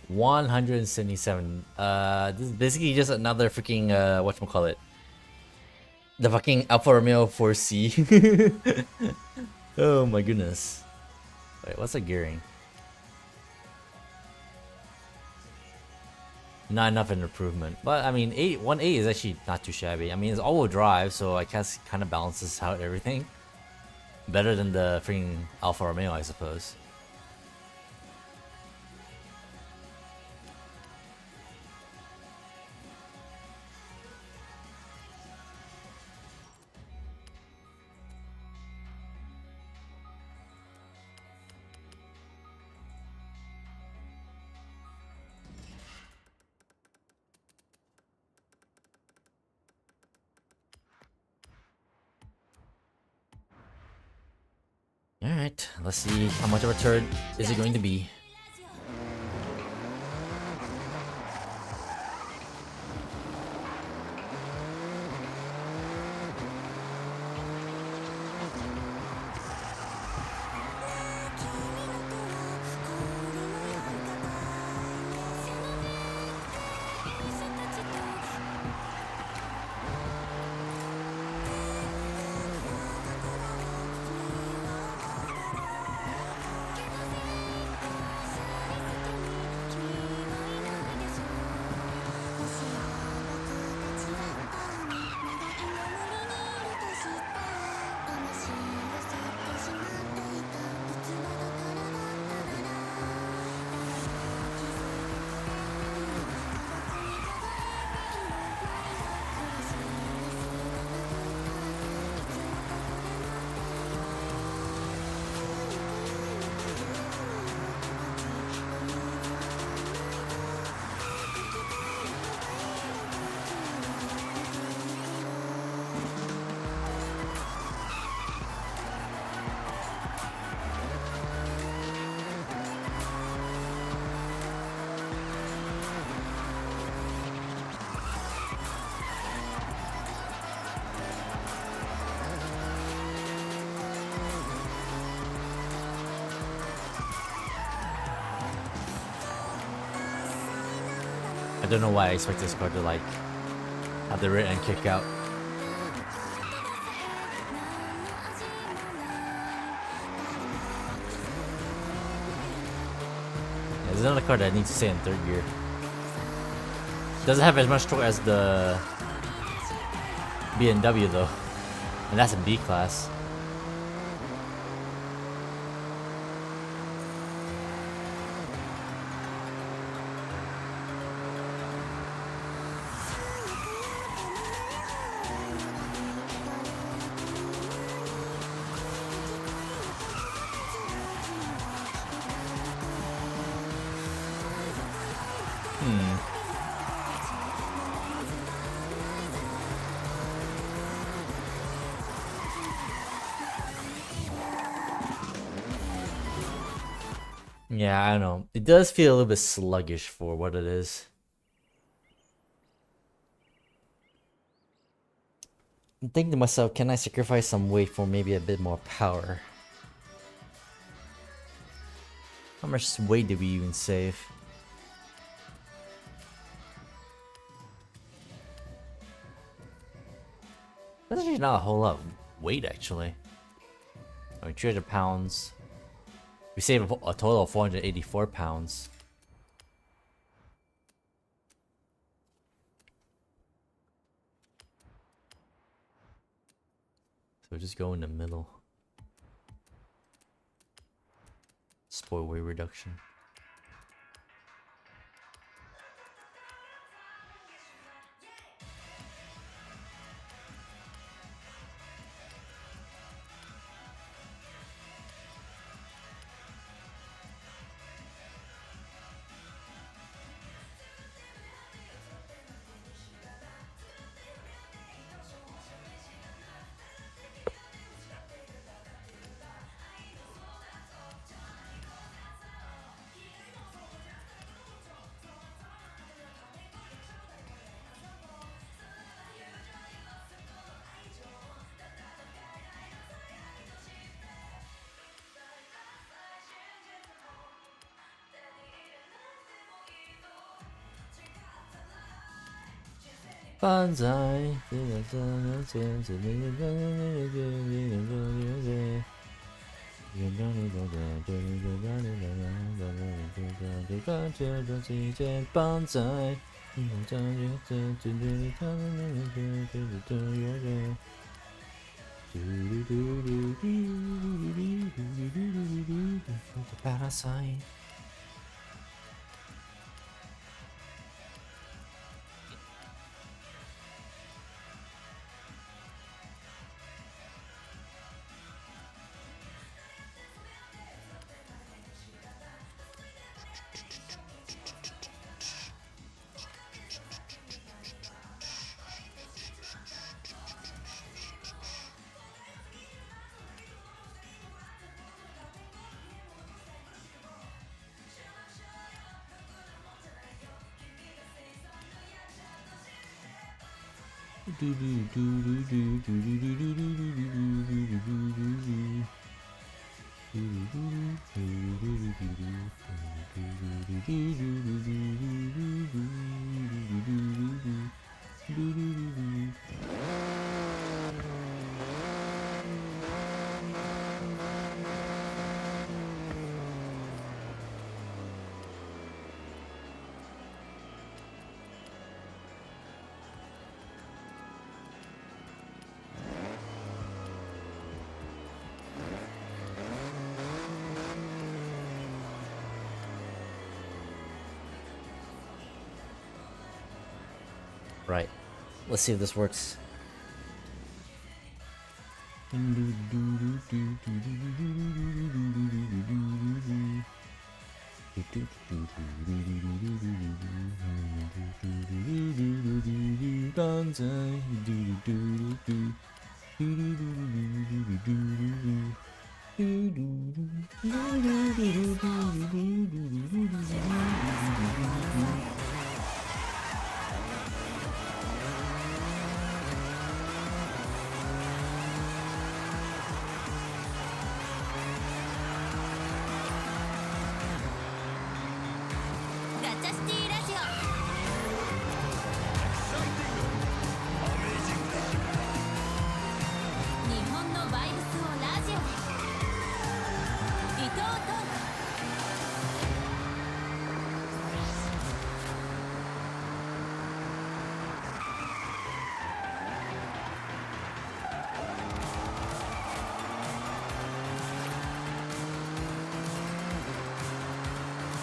177. This is basically just another freaking whatchamacallit. The fucking Alfa Romeo 4C. Oh my goodness. Wait, what's the gearing? Not enough an improvement. But I mean 1.8 is actually not too shabby. I mean it's all-wheel drive, so I guess kind of balances out everything. Better than the freaking Alfa Romeo, I suppose. Alright, let's see how much of a turd is it going to be. I don't know why I expect this car to like have the rear end kick out. Yeah, there's another car that needs to stay in third gear. Doesn't have as much torque as the BMW though, and that's in B class. Yeah, I don't know. It does feel a little bit sluggish for what it is. I'm thinking to myself, can I sacrifice some weight for maybe a bit more power? How much weight did we even save? That's actually not a whole lot of weight, actually. I mean, 300 pounds. We save a total of 484 pounds. So just go in the middle. Spoil weight reduction. Banzai. Banzai. Parasite. Right. Let's see if this works.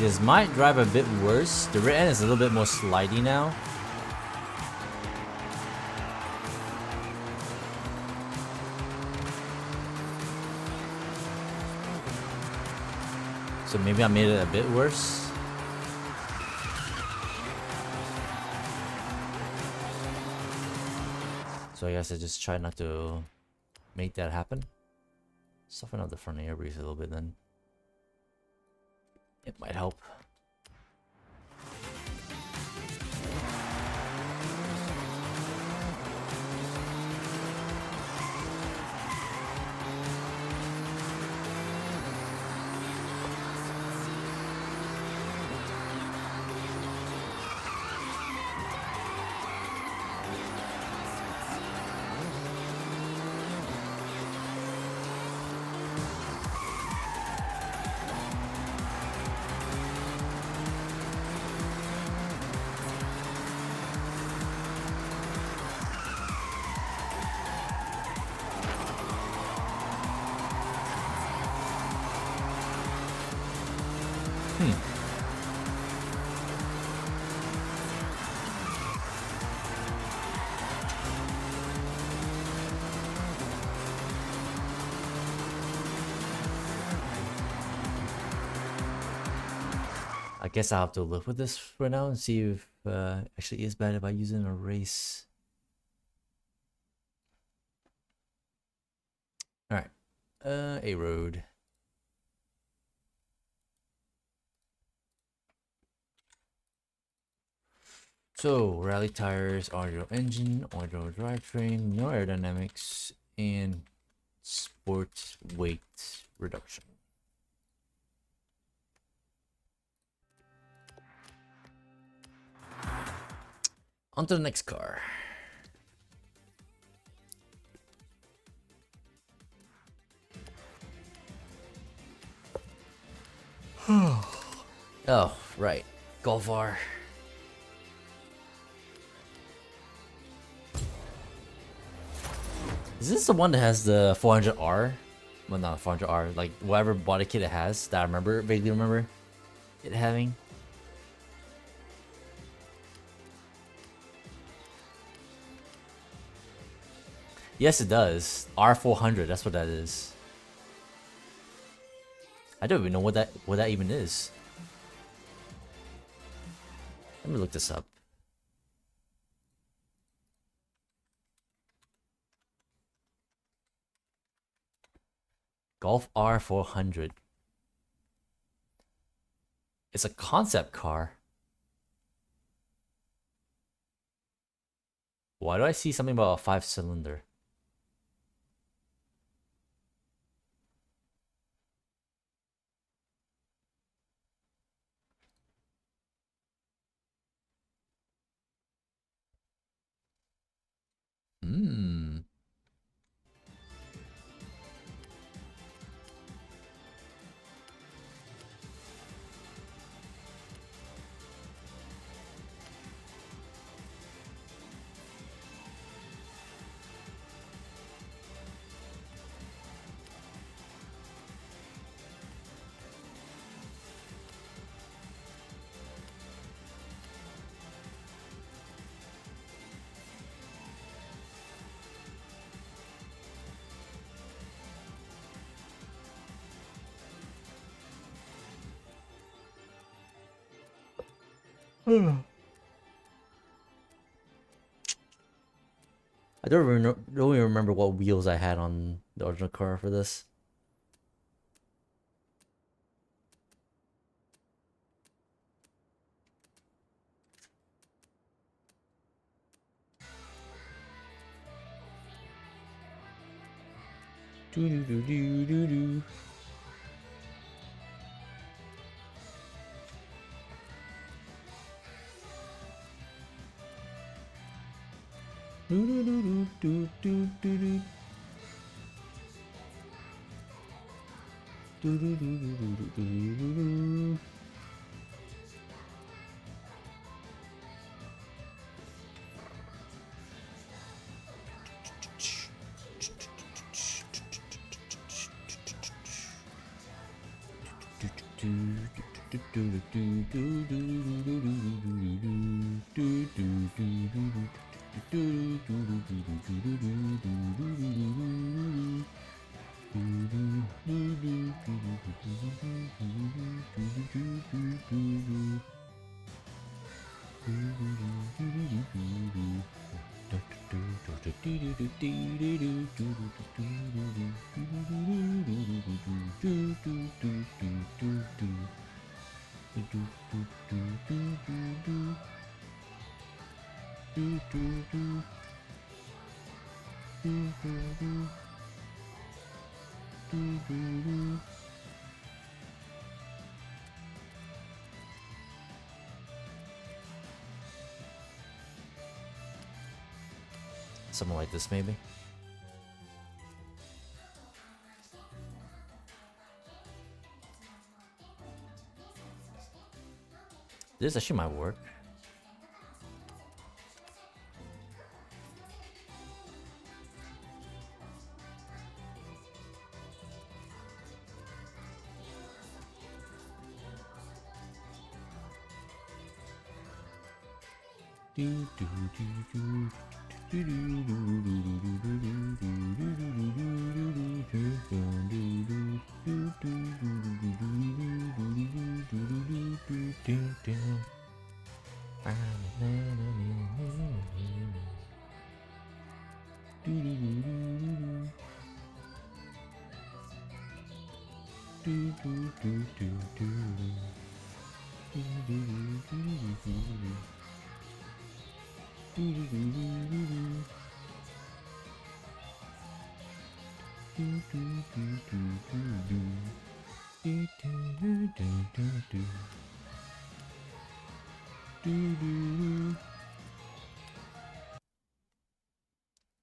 This might drive a bit worse. The rear end is a little bit more slidey now. So maybe I made it a bit worse. So I guess I just try not to make that happen. Soften up the front air breeze a little bit then. It might help. I guess I'll have to live with this for now and see if actually is bad if I use it in a race. Alright. A road. So rally tires, audio engine, audio drivetrain, no aerodynamics, and sport weight reduction. On to the next car. Oh, right. Golf R. Is this the one that has the 400R? Well, not 400R, like whatever body kit it has that I remember, vaguely remember it having. Yes, it does. R400, that's what that is. I don't even know what that even is. Let me look this up. Golf R400. It's a concept car. Why do I see something about a 5-cylinder? Hmm. I don't even remember what wheels I had on the original car for this. Do do do do do do. Do do do do do do do. Do do do do do do do do. Something like this, maybe. This actually might work.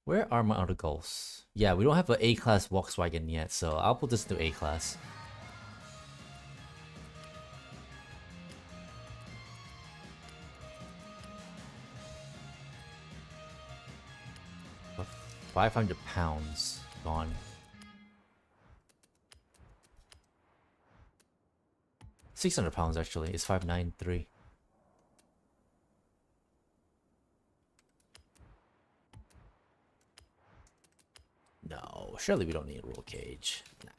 Where are my other goals? Yeah, we don't have an A-class Volkswagen yet, so I'll put this to A-class. 500 pounds gone. 600 pounds actually. It's 593. No, surely we don't need a roll cage. Nah.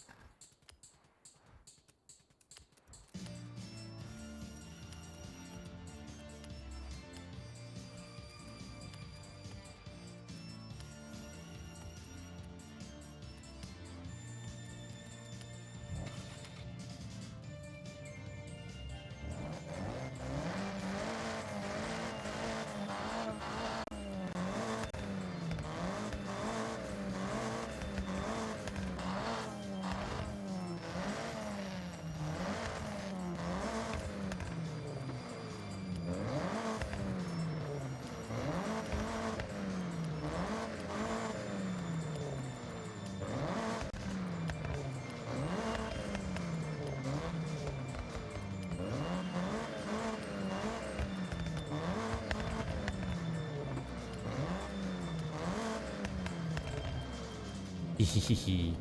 Hehehe.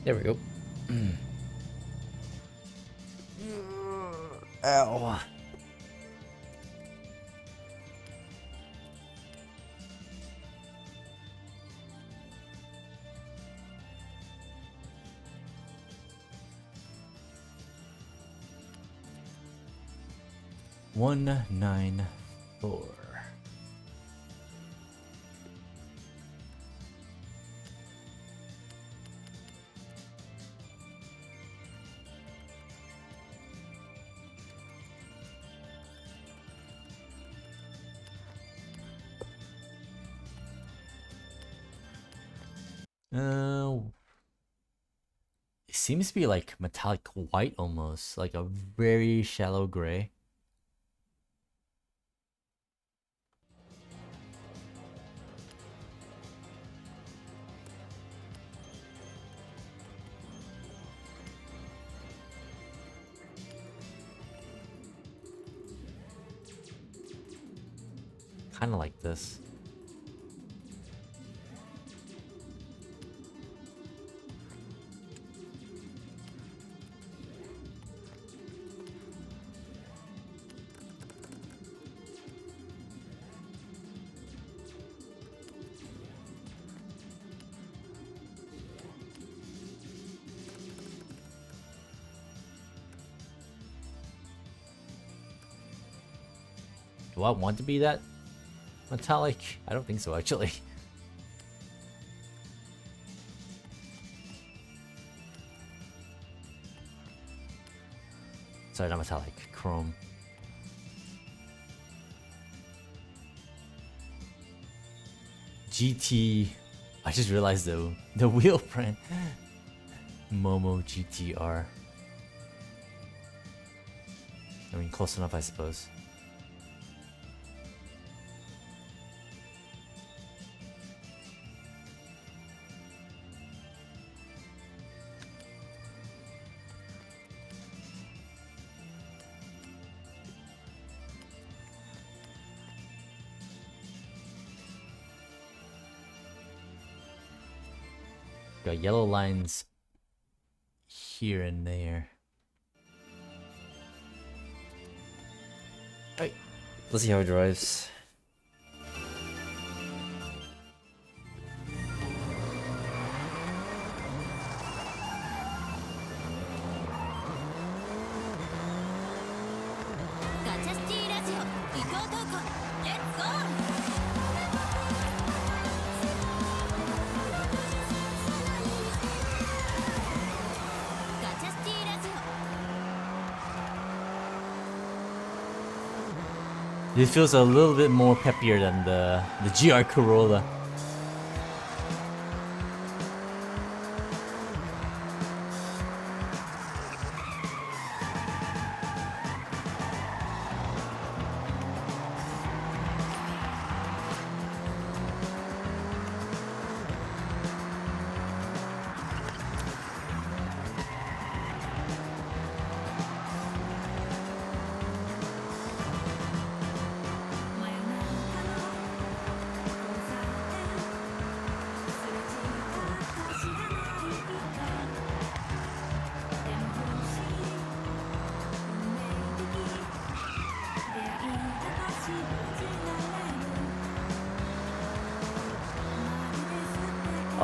There we go. Ow. One 194. It seems to be like metallic white almost, like a very shallow gray. Kind of like this. Do I want to be that metallic? I don't think so, actually. Sorry, not metallic. Chrome. GT. I just realized though, the wheel print. Momo GTR. I mean, close enough, I suppose. Got yellow lines here and there. Alright, let's see how it drives. It feels a little bit more peppier than the GR Corolla.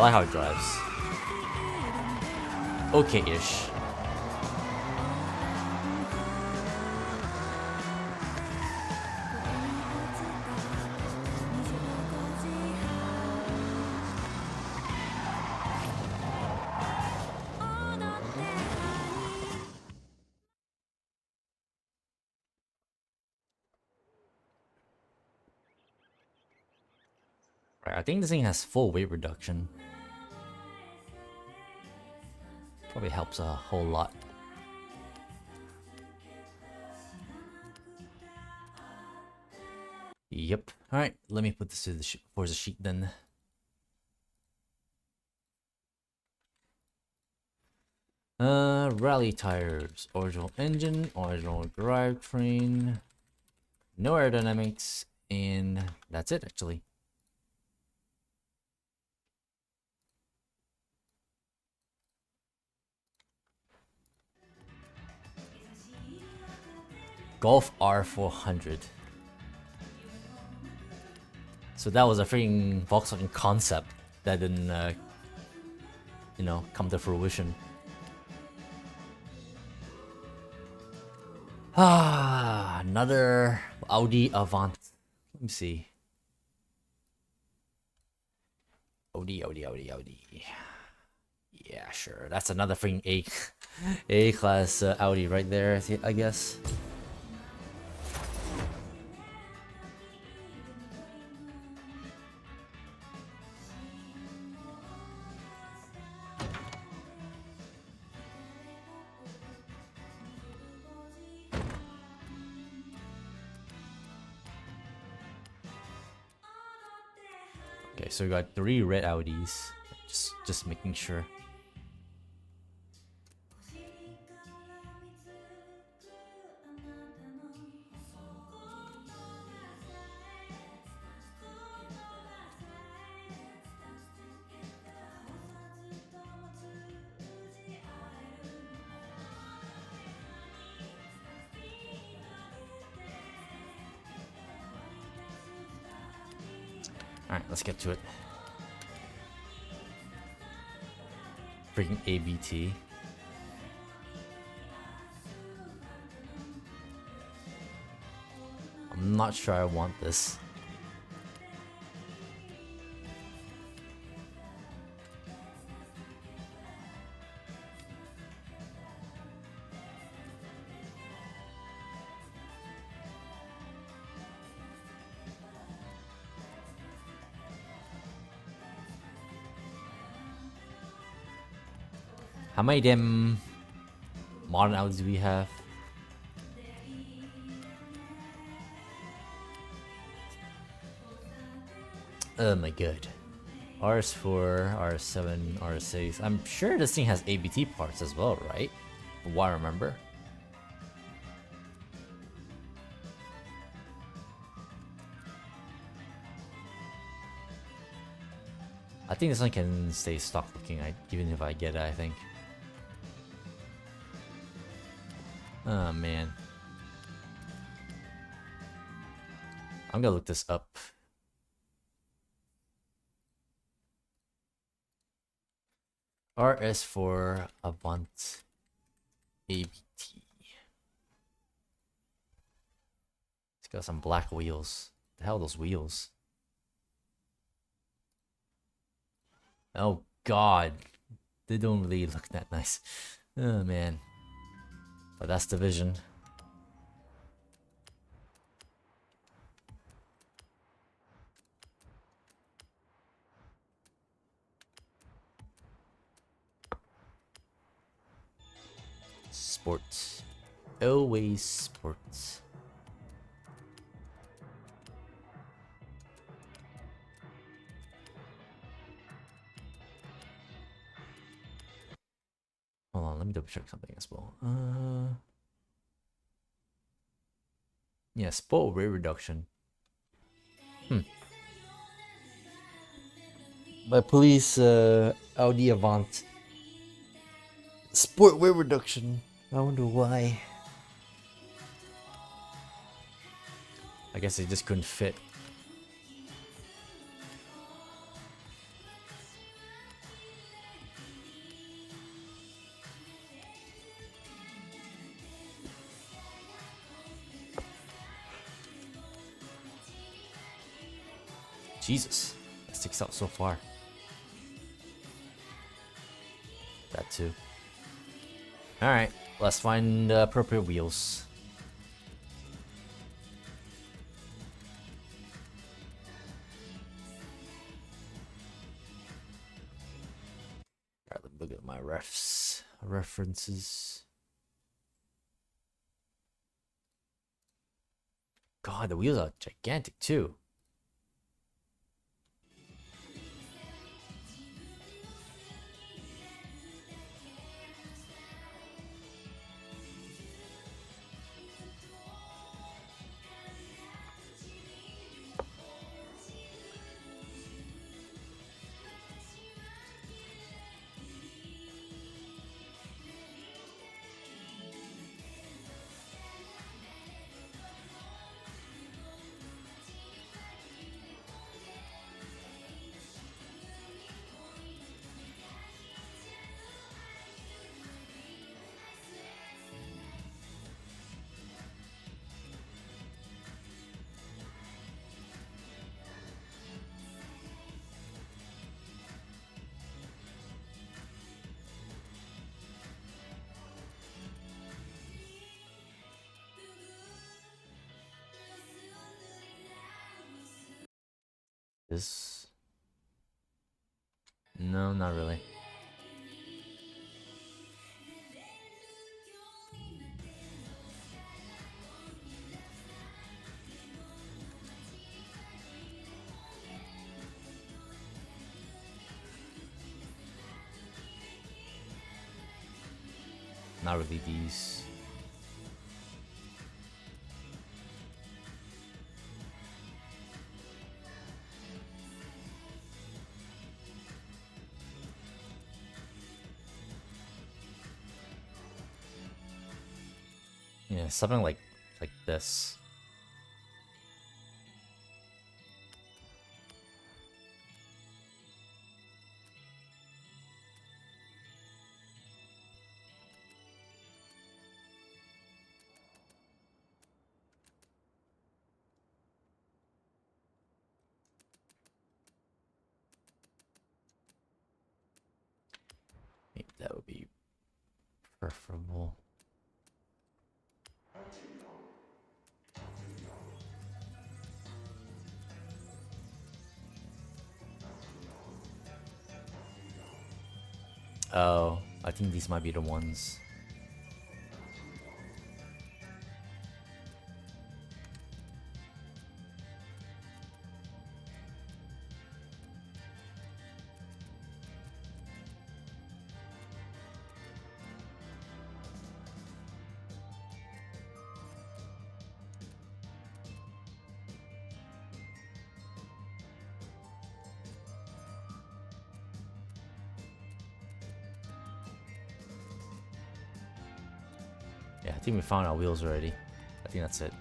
I like how it drives. Okay-ish. Right, I think this thing has full weight reduction. Probably helps a whole lot. Yep. Alright, let me put this to the Forza sheet then. Rally tires, original engine, original drivetrain, no aerodynamics, and that's it actually. Golf R400. So that was a freaking Volkswagen concept that didn't, you know, come to fruition. Ah, another Audi Avant. Let me see. Audi. Yeah, sure. That's another freaking A class Audi right there, I guess. Okay, so we got 3 red Audis. Just making sure. Alright, let's get to it. Freaking ABT. I'm not sure I want this. How many damn modern Audis do we have? Oh my god. RS4, RS7, RS6. I'm sure this thing has ABT parts as well, right? From what I remember. I think this one can stay stock looking, even if I get it, I think. Oh man. I'm gonna look this up. RS4 Avant ABT. It's got some black wheels. The hell are those wheels? Oh god. They don't really look that nice. Oh man. But that's the vision. Sports. Always sports. Hold on, let me double check something as well. Yeah, sport weight reduction. By police, Audi Avant. Sport weight reduction. I wonder why. I guess they just couldn't fit. Jesus, that sticks out so far. That too. Alright, let's find the appropriate wheels. Alright, let me look at my references. God, the wheels are gigantic too. This... No, not really. Not really these. Yeah, something like this. Maybe that would be preferable. Oh, I think these might be the ones. Yeah, I think we found our wheels already. I think that's it.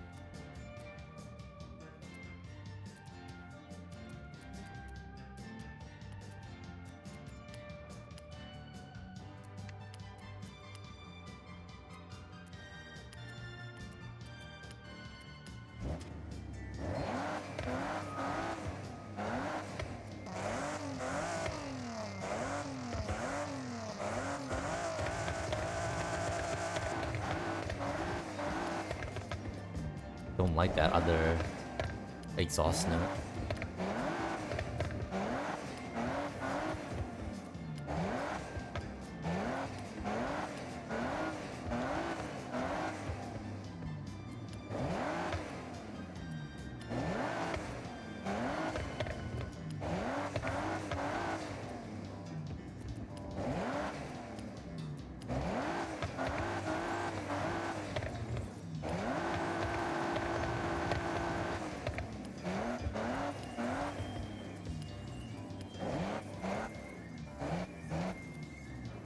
Don't like that other exhaust note.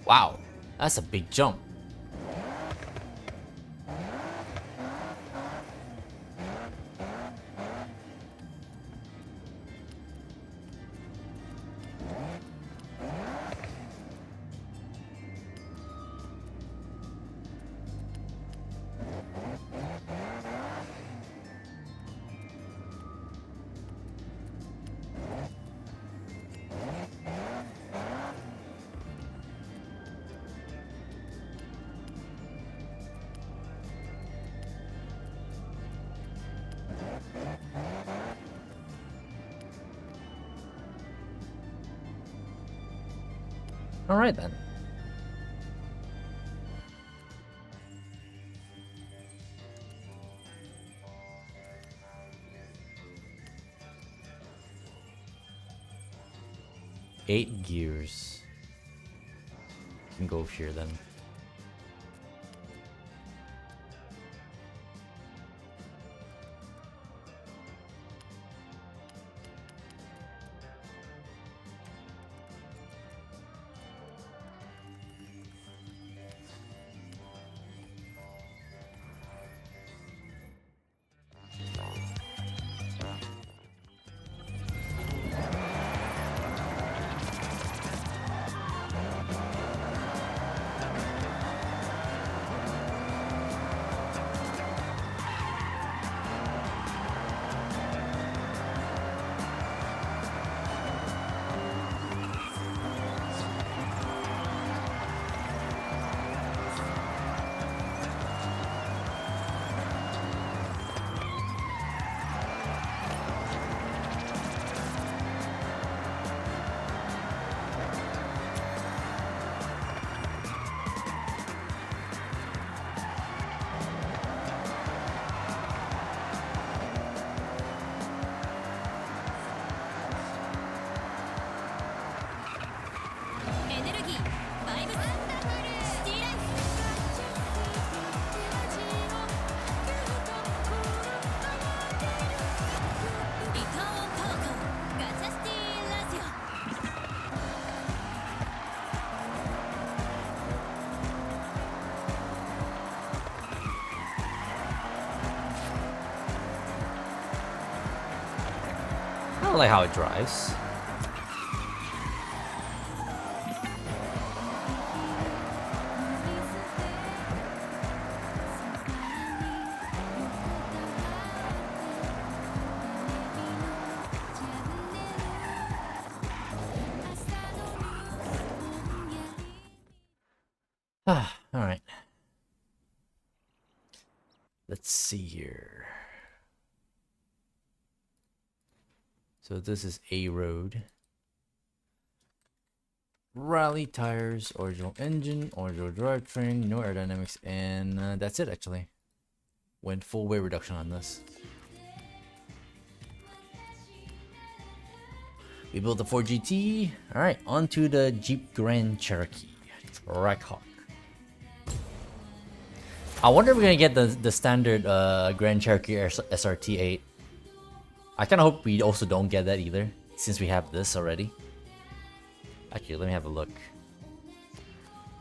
Wow, that's a big jump. All right then. Eight gears. Can go here then. I don't like how it drives. Ah, all right. Let's see here. So this is A road. Rally tires, original engine, original drivetrain, no aerodynamics, and that's it actually. Went full weight reduction on this. We built the Ford GT. All right, onto the Jeep Grand Cherokee Trackhawk. I wonder if we're gonna get the standard Grand Cherokee SRT8. I kind of hope we also don't get that either, since we have this already. Actually, let me have a look.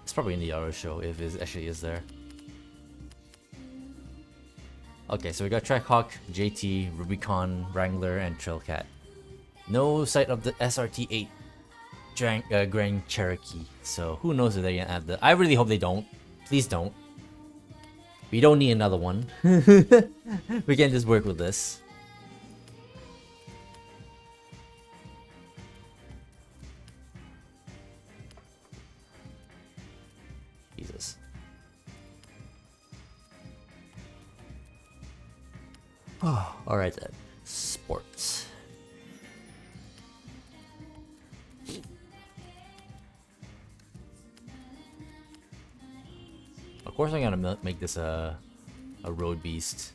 It's probably in the auto show if it actually is there. Okay, so we got Trackhawk, JT, Rubicon, Wrangler, and Trailcat. No sight of the SRT8 Grand Cherokee. So who knows if they're gonna add the. I really hope they don't. Please don't. We don't need another one. We can just work with this. Jesus. Oh, alright then. Sports. Of course I'm gonna make this a road beast.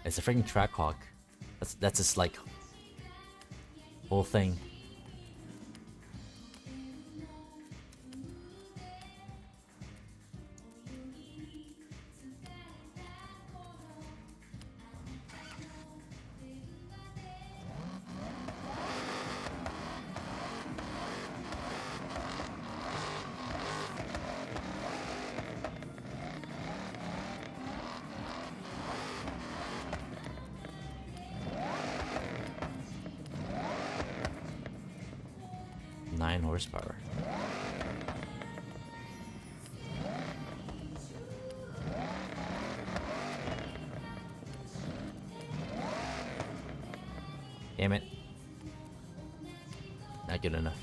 It's a freaking Trackhawk. That's just like whole thing. Horsepower. Damn it. Not good enough.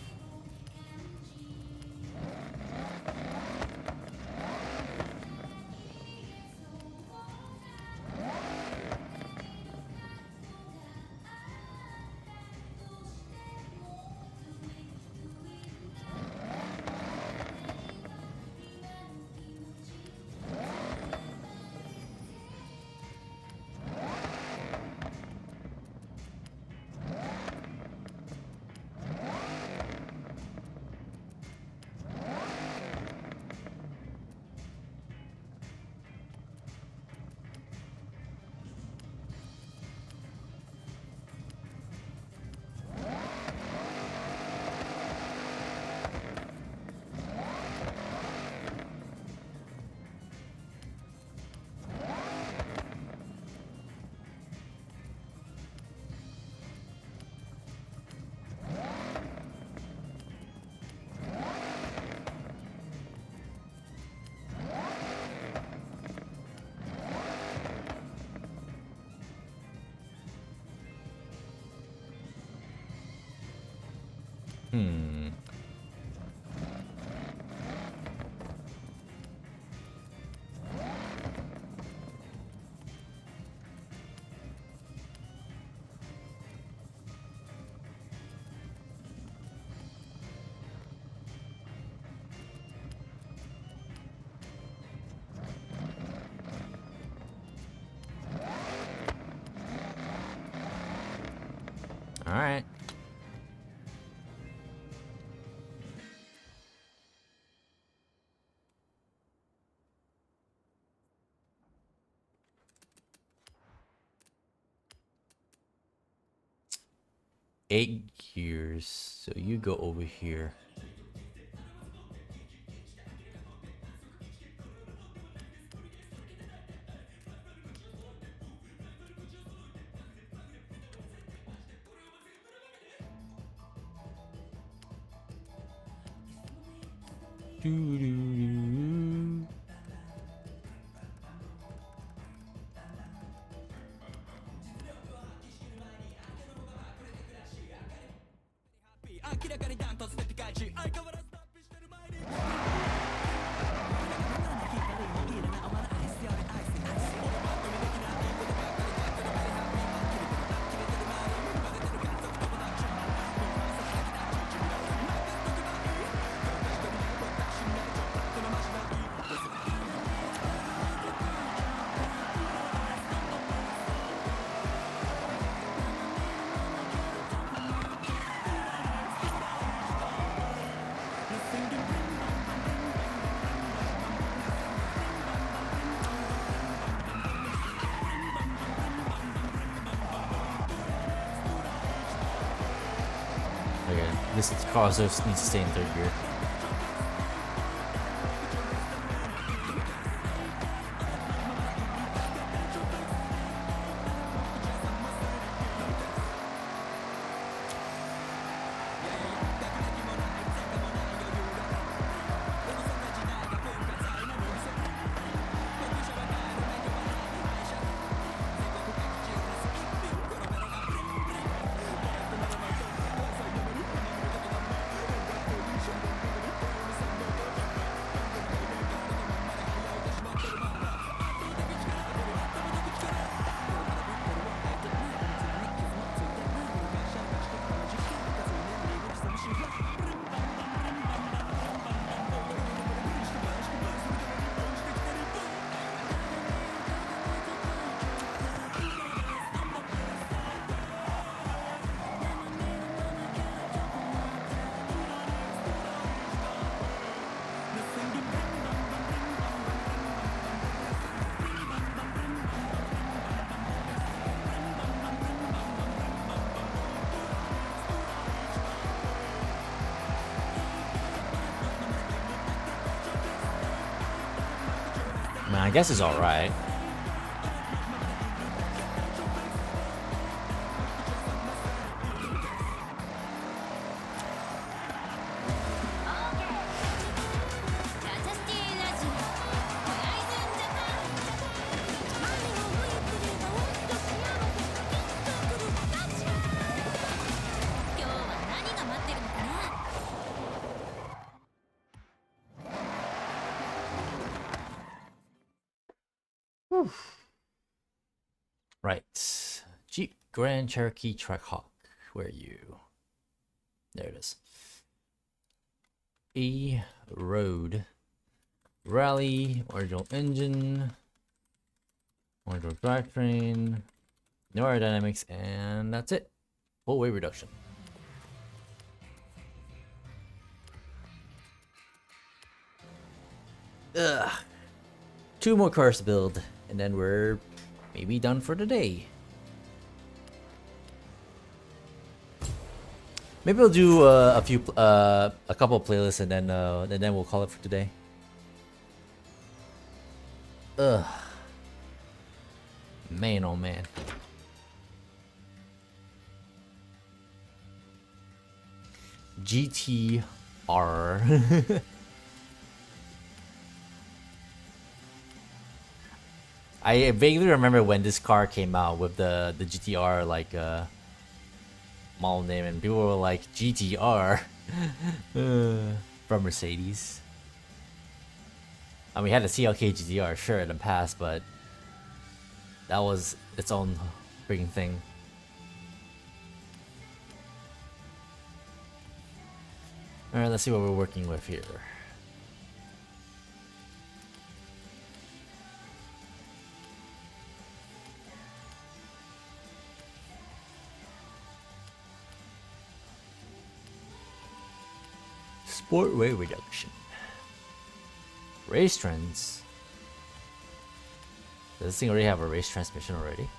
Hmm. All right. Eight gears. So you go over here. Doo-doo-doo. Okay, this car also needs to stay in third gear. Man, I guess it's alright. Right. Jeep Grand Cherokee Trackhawk. Where are you? There it is. E Road. Rally. Original engine. Original drivetrain. No aerodynamics. And that's it. Full weight reduction. Ugh. 2 more cars to build. And then we're maybe done for the day. Maybe we'll do a couple playlists and then we'll call it for today. Ugh. Man, oh man. GTR. I vaguely remember when this car came out with the GTR like model name, and people were like GTR. From Mercedes. I mean, we had a CLK GTR, sure, in the past, but that was its own freaking thing. Alright, let's see what we're working with here. Sport weight reduction. Race trends. Does this thing already have a race transmission already?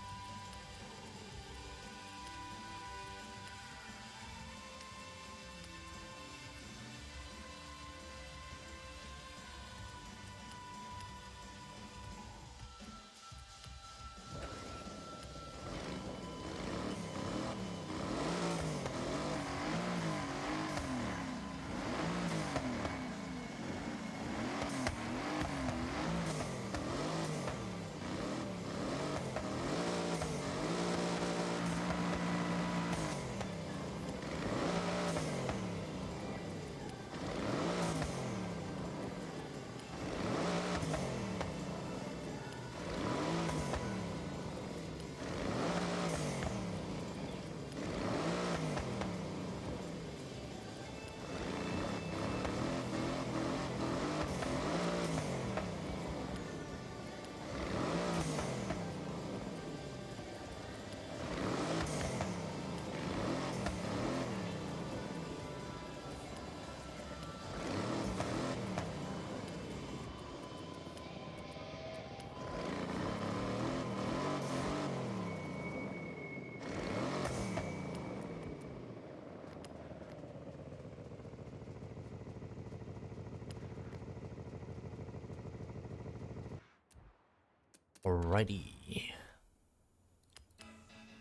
Alrighty.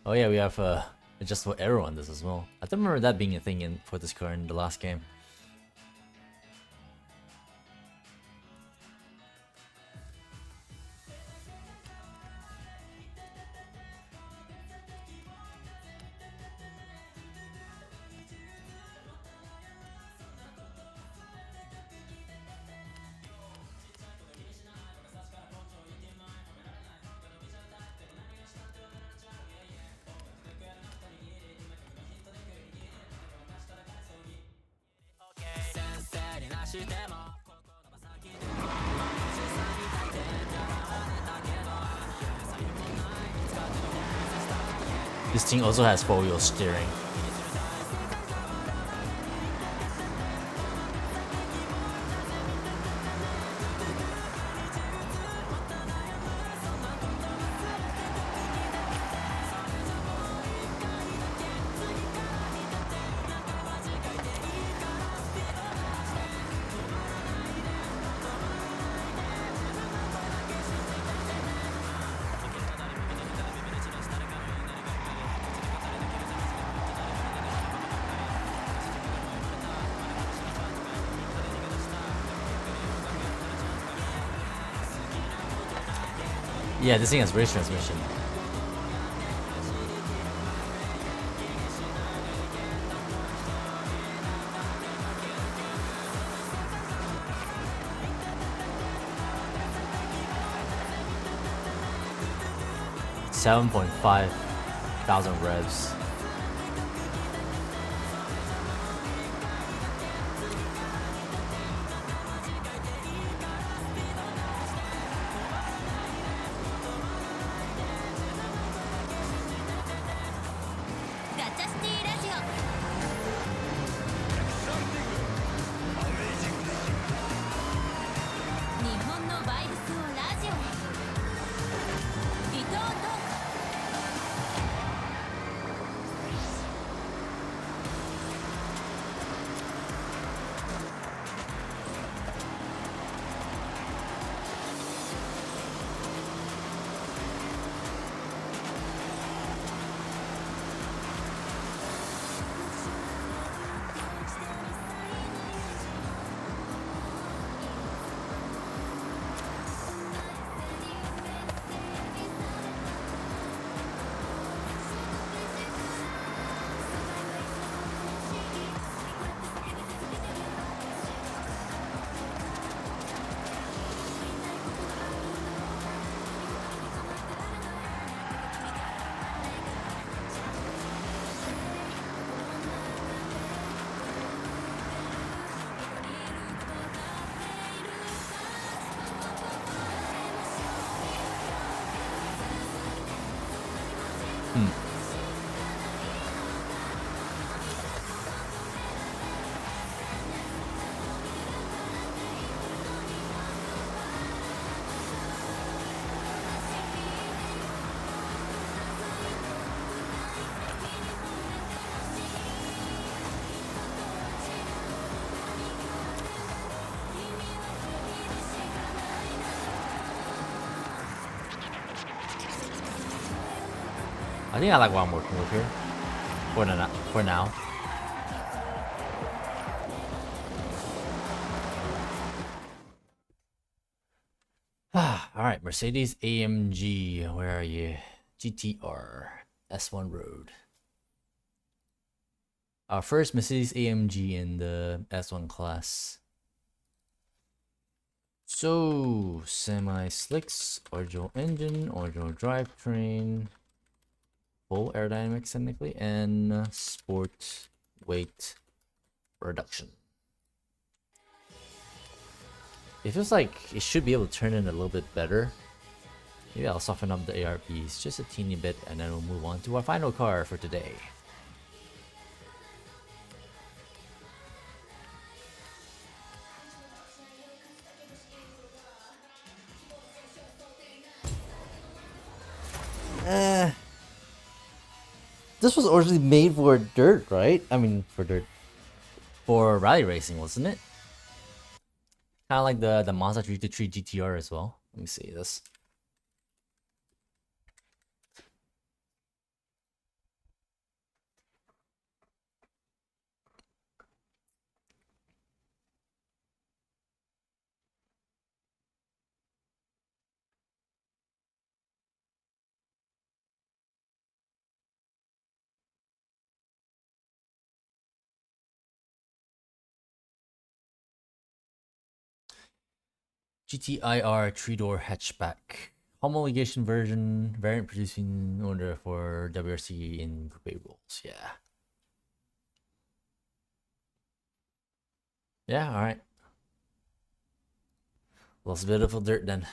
Oh yeah, we have adjustable arrow on this as well. I don't remember that being a thing in for this car in the last game. This thing also has 4-wheel steering. Yeah, this thing has race transmission. $7,500 revs. I think I like what I'm working with here. For now. Alright, Mercedes AMG. Where are you? GTR. S1 Road. Our first Mercedes AMG in the S1 class. So, semi-slicks, original engine, original drivetrain, full aerodynamics technically, and sport weight reduction. It feels like it should be able to turn in a little bit better. Maybe I'll soften up the ARPs just a teeny bit and then we'll move on to our final car for today. This was originally made for dirt, right? I mean, for dirt. For rally racing, wasn't it? Kind of like the Mazda 323 GTR as well. Let me see this. GTIR 3-door hatchback. Homologation version, variant producing order for WRC in coupe rules. Yeah. Yeah, alright. Lots of beautiful dirt then.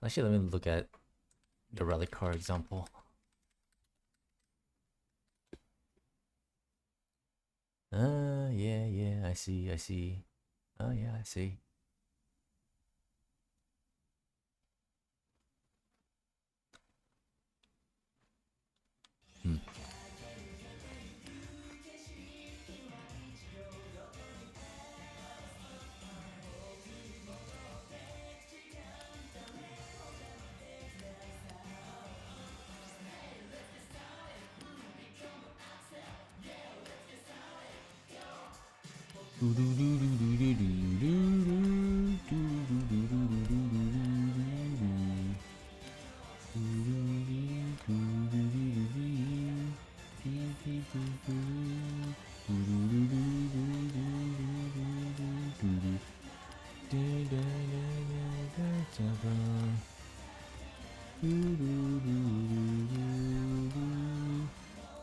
Actually, let me look at the rally car example. Yeah, I see. Oh, yeah, I see.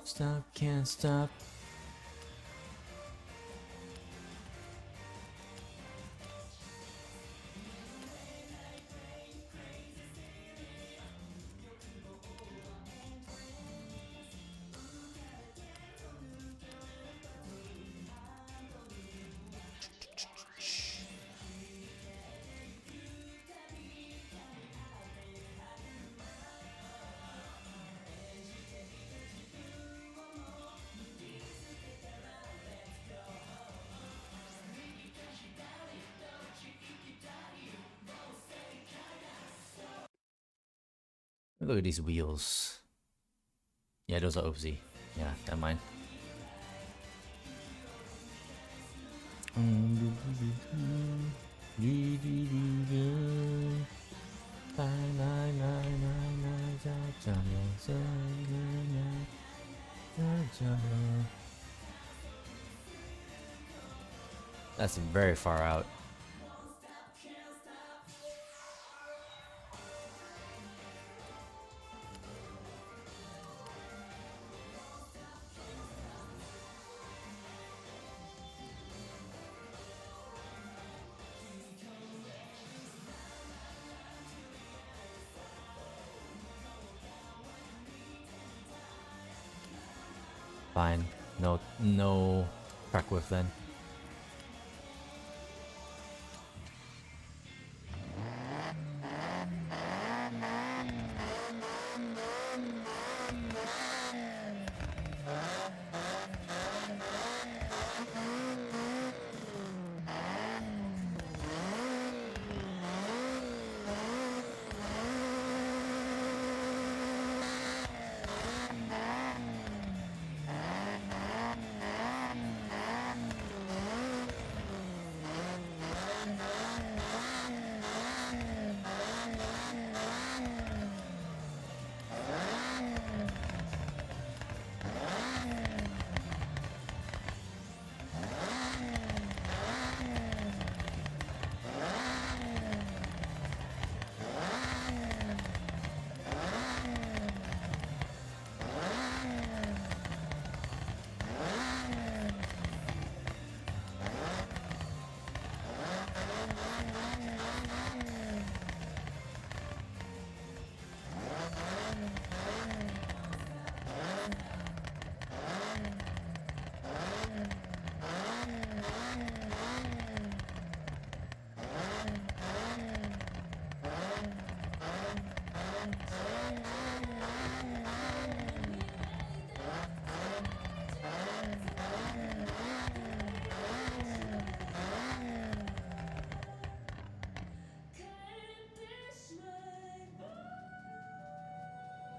Stop, can't stop. Look at these wheels. Yeah, those are OZ. Yeah, never mind. That's very far out. Fine. No track width then.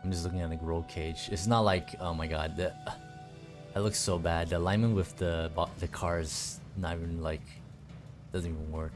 I'm just looking at the roll cage. It's not like, oh my god, that looks so bad. The alignment with the car is not even like, doesn't even work.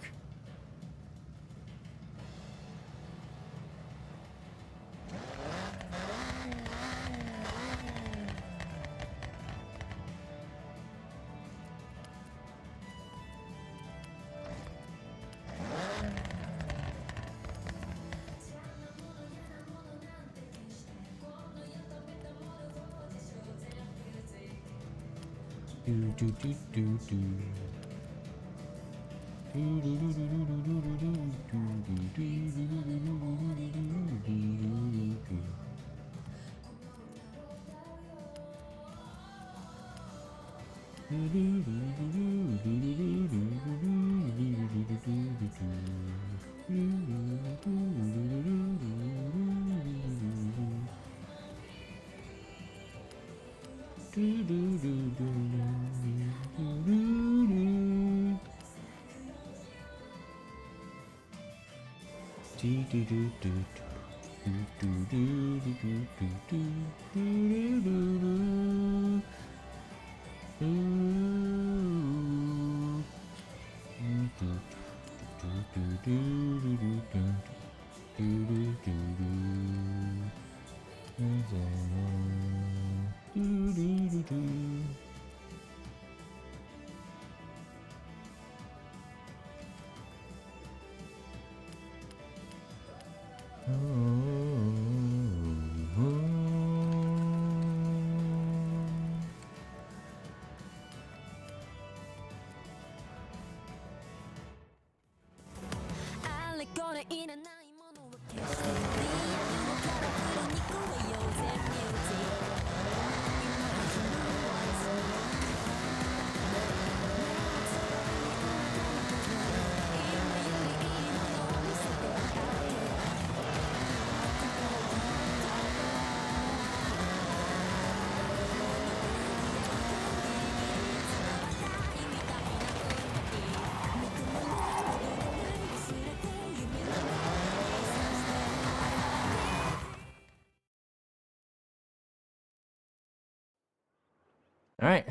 Alright.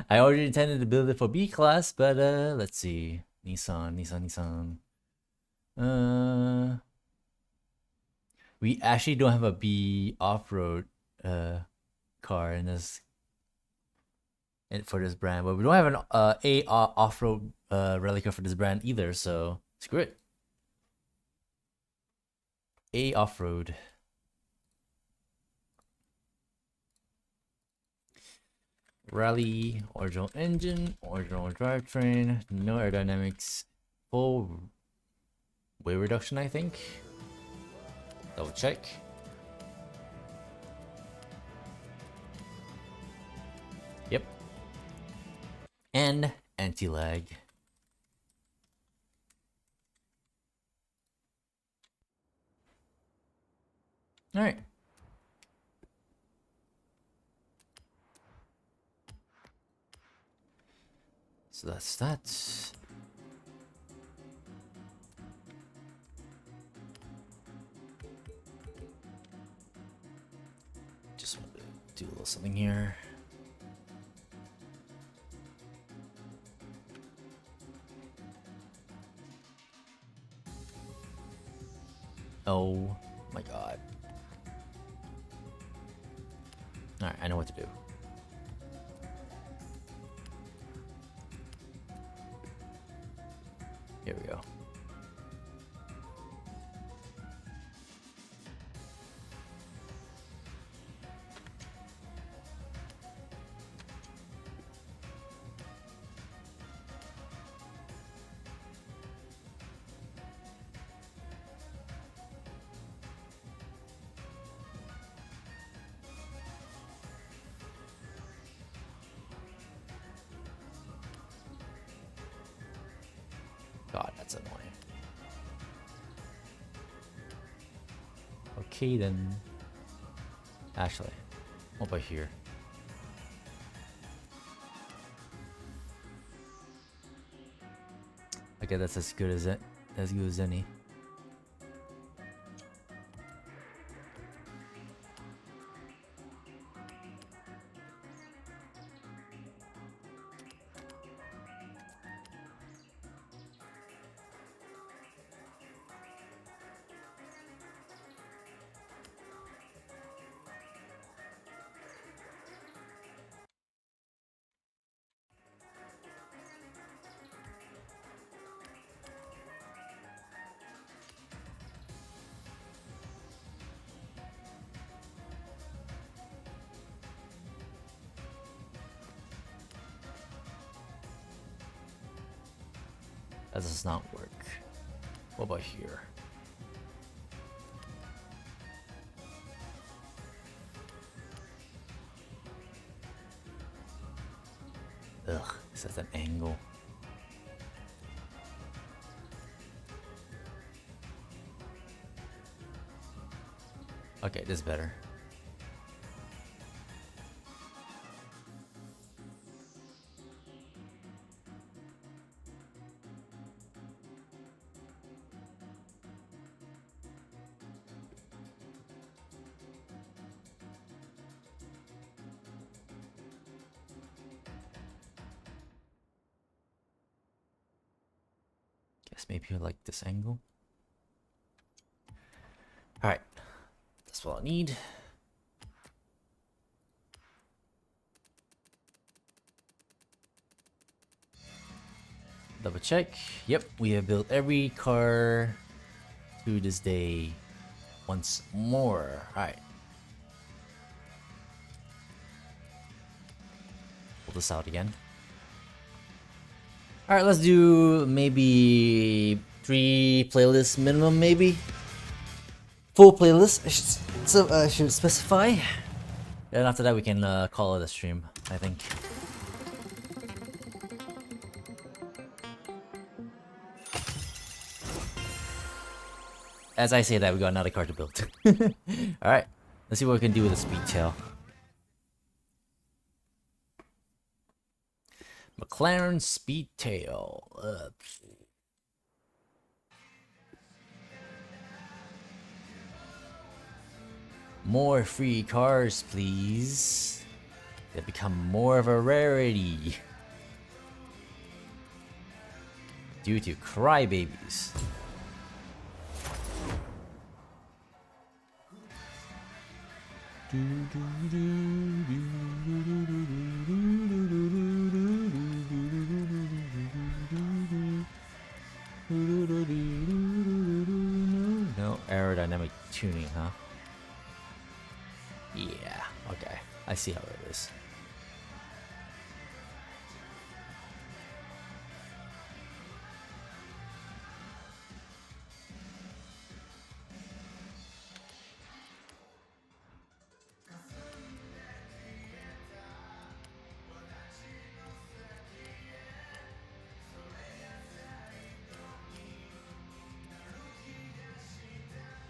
I already intended to build it for B class, but let's see. Nissan. We actually don't have a B off-road car in this. for this brand, but we don't have an A off-road relica for this brand either, so screw it. A off-road. Rally, original engine, original drivetrain, no aerodynamics, full weight reduction, I think. Double check. Yep. And anti-lag. All right. So that's that. Just want to do a little something here. Oh my god. Alright, I know what to do. Here we go. God, that's annoying. Okay then. Actually, what about here? Okay, that's as good as it, as good as any. That does not work. What about here? Ugh, this has an angle. Okay, this is better. Guess maybe I like this angle. Alright, that's what I need. Double check. Yep, we have built every car to this day once more. Alright. Pull this out again. Alright, let's do maybe 3 playlists minimum, maybe. Full playlist, I should specify. And after that, we can call it a stream, I think. As I say that, we got another car to build. Alright, let's see what we can do with the Speedtail. McLaren Speedtail. More free cars, please. They become more of a rarity. Due to crybabies. tuning, huh? Yeah, okay. I see how it is.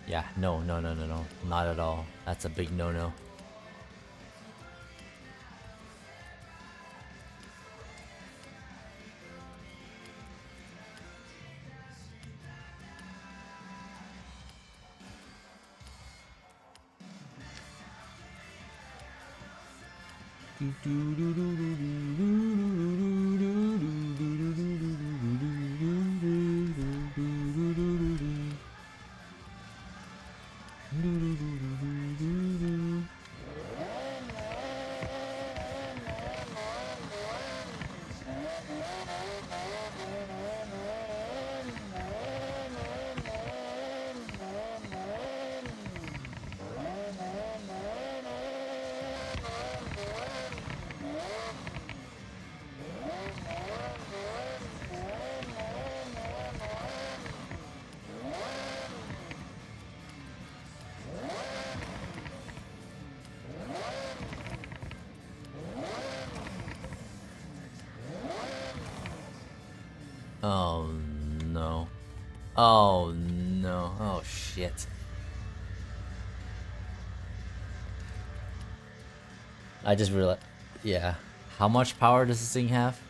Yeah, no, not at all. That's a big no-no. Oh no. Oh no. Oh shit. I just realized. Yeah. How much power does this thing have?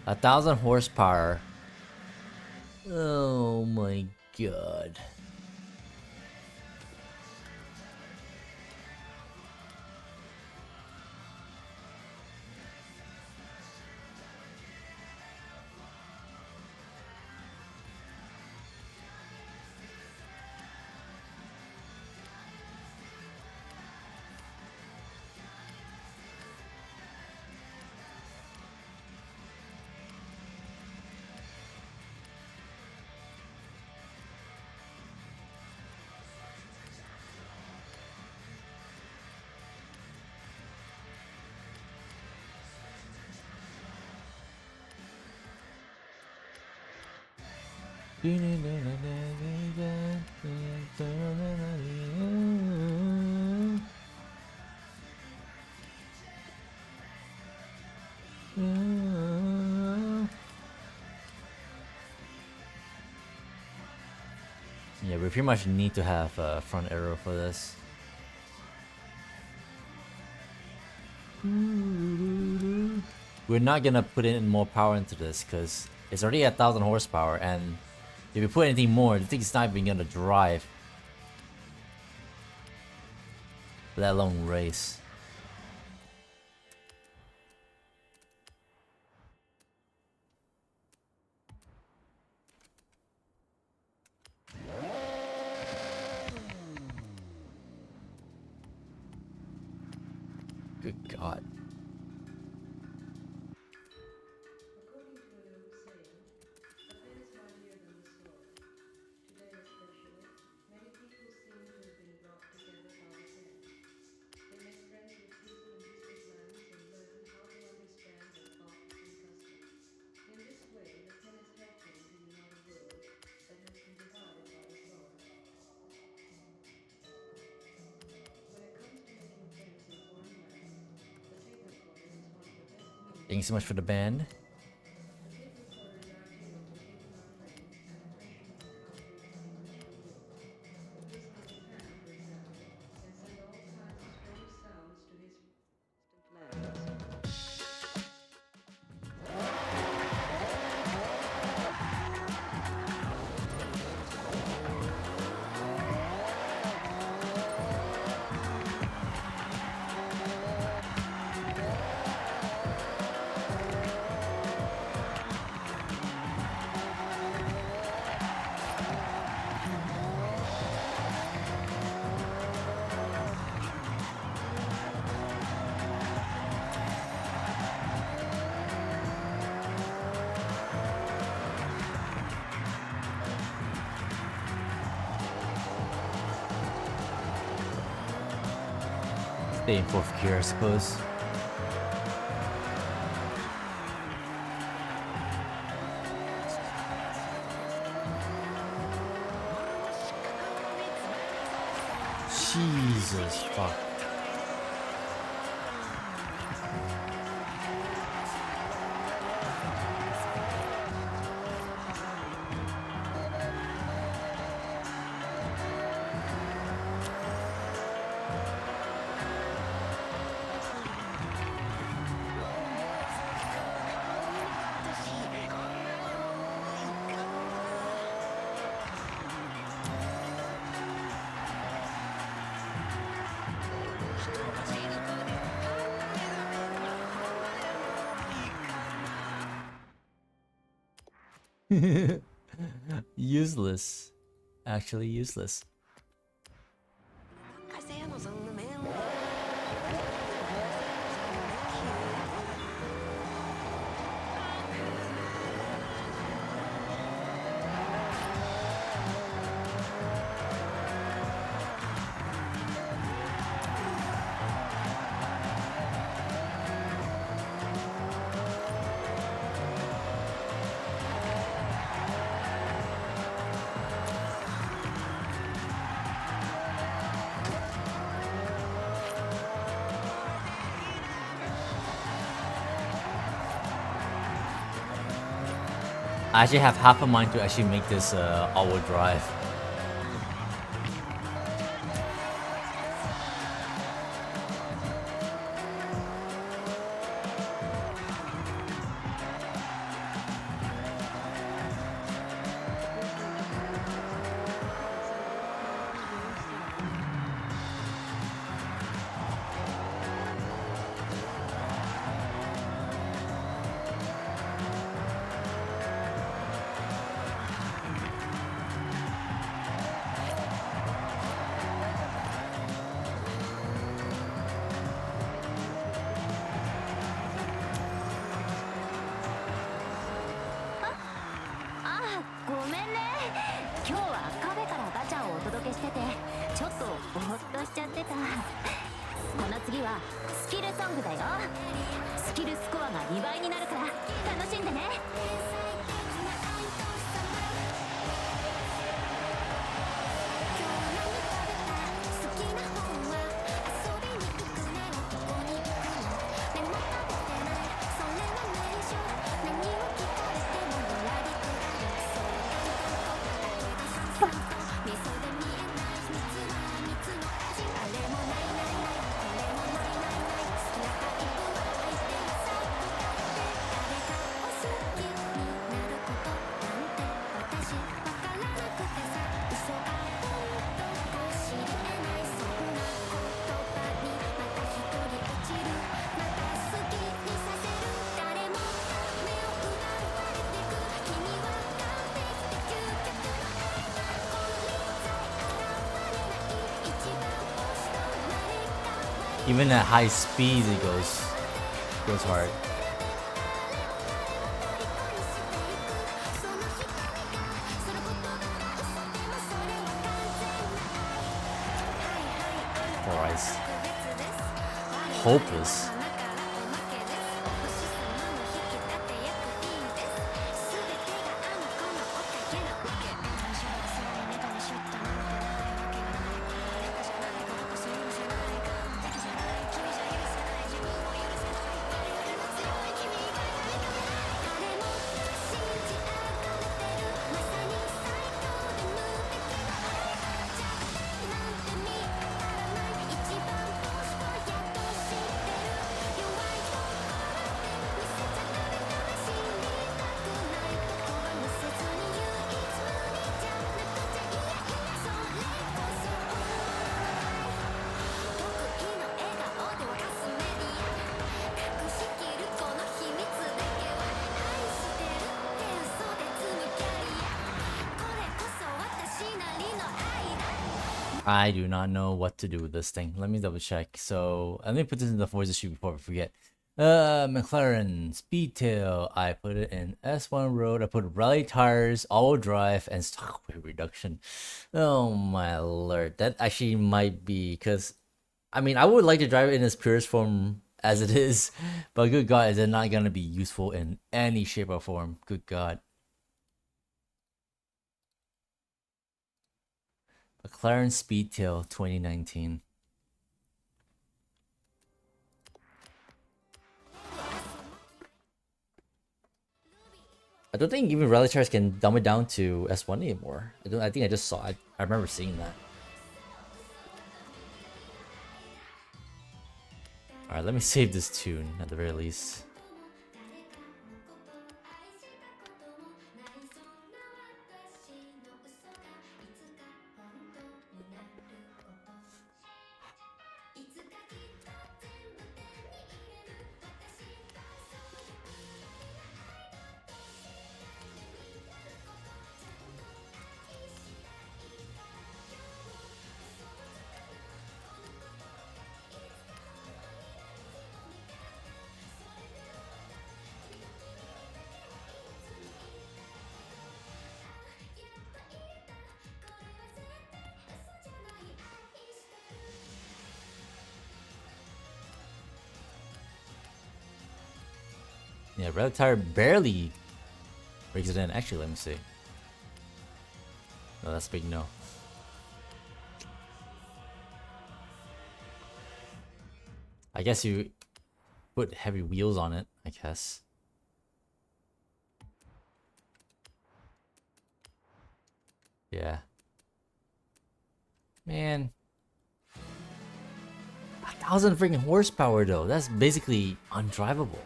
1,000 horsepower. Oh my god. Yeah, we pretty much need to have a front arrow for this. We're not gonna put in more power into this because it's already 1,000 horsepower, and if you put anything more, the thing's not even gonna drive. Let alone race. Good God. According to an old saying, a pen is mightier than the sword. Today especially, many people seem to have been brought together by the pen. They make friends with people in distant lands and learn how to understand their thoughts and customs. In this way, the pen is helping to unite a world that has been divided by the sword. When it comes to making friends in foreign lands, the tape recorder is one of the best means. Thanks so much for the band. The tape recorder now tailors the ADR frame and impressions encounters in English or both. A person in Japan, for example, can send all kinds of strange sounds to his distant lands. Stay in fourth gear, I suppose. Jesus fuck. Useless. Actually useless. I actually have half a mind to actually make this all-wheel drive. Even at high speeds, it goes hard. Horizon. Hopeless. I do not know what to do with this thing. Let me double check. So let me put this in the Forza sheet before I forget. McLaren Speedtail. I put it in S1 road. I put rally tires, all drive, and stock weight reduction. Oh my lord, that actually might be because I mean, I would like to drive it in its purest form as it is, but good God, is it not gonna be useful in any shape or form? Good God. McLaren Speedtail 2019. I don't think even rally cars can dumb it down to S1 anymore. I think I just saw it. I remember seeing that. Alright, let me save this tune at the very least. Yeah, red tire barely breaks it in. Actually, let me see. No, that's big no. I guess you put heavy wheels on it, I guess. Yeah. Man. 1,000 freaking horsepower though. That's basically undrivable.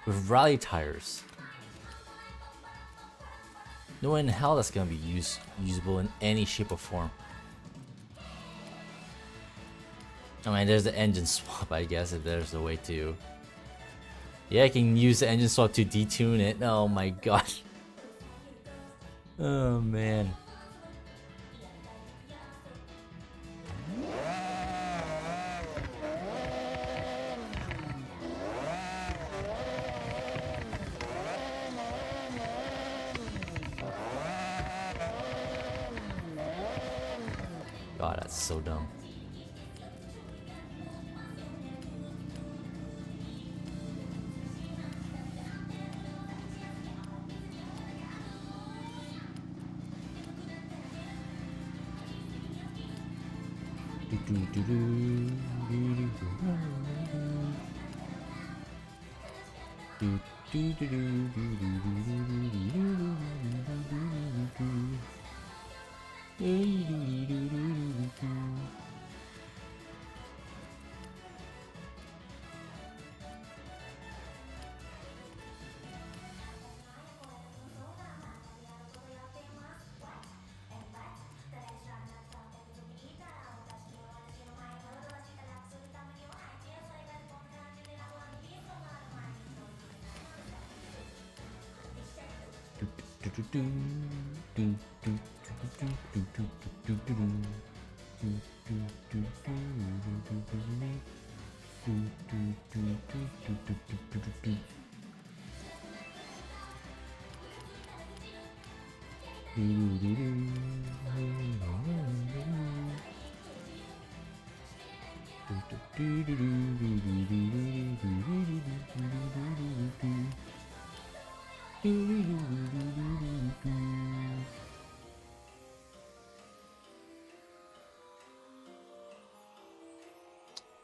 With rally tires. No way in hell that's gonna be usable in any shape or form. I mean, there's the engine swap, I guess, if there's a way to. Yeah, I can use the engine swap to detune it. Oh my gosh. Oh man. God, that's so dumb.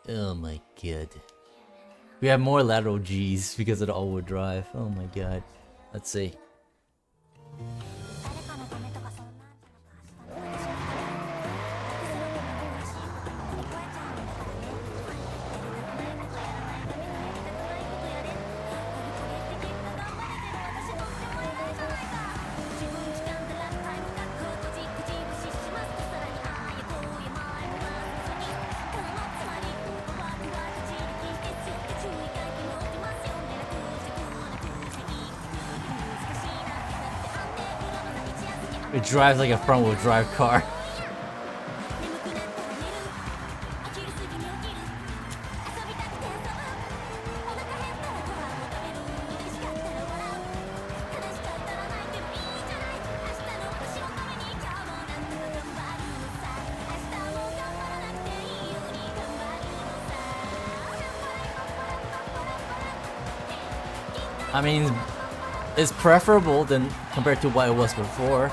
Oh my god. We have more lateral G's because of the all-wheel drive. Oh my god. Let's see. It drives like a front-wheel drive car. I mean, it's preferable than compared to what it was before.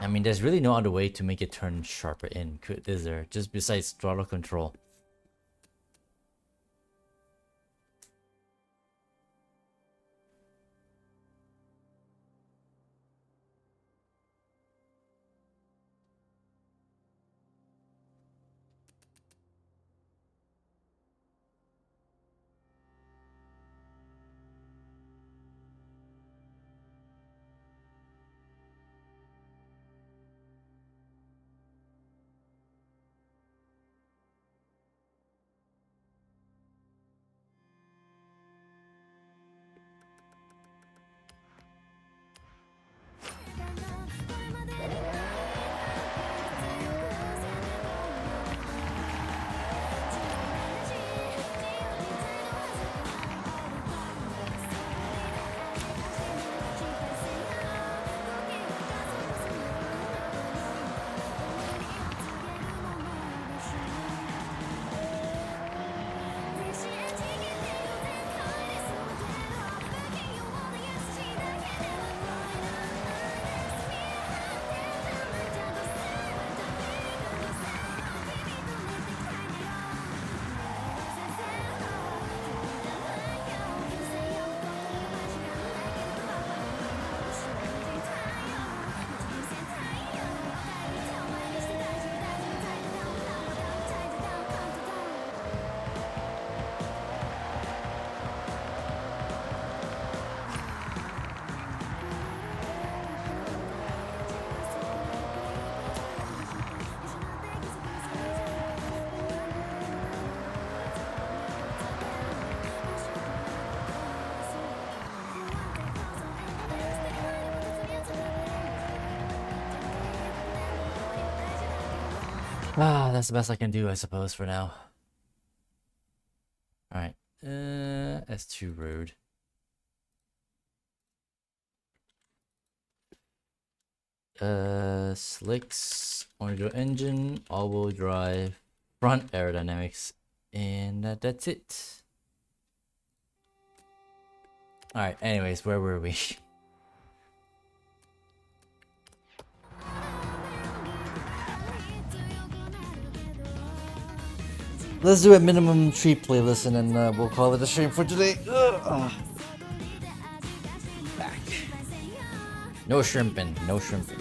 I mean, there's really no other way to make it turn sharper in, is there? Just besides throttle control. Ah, that's the best I can do, I suppose, for now. Alright. S2 road. Slicks, on-wheel engine, all-wheel drive, front aerodynamics, and that's it. Alright, anyways, where were we? Let's do a minimum tree playlist and then we'll call it a stream for today. Back. No shrimping, no shrimping.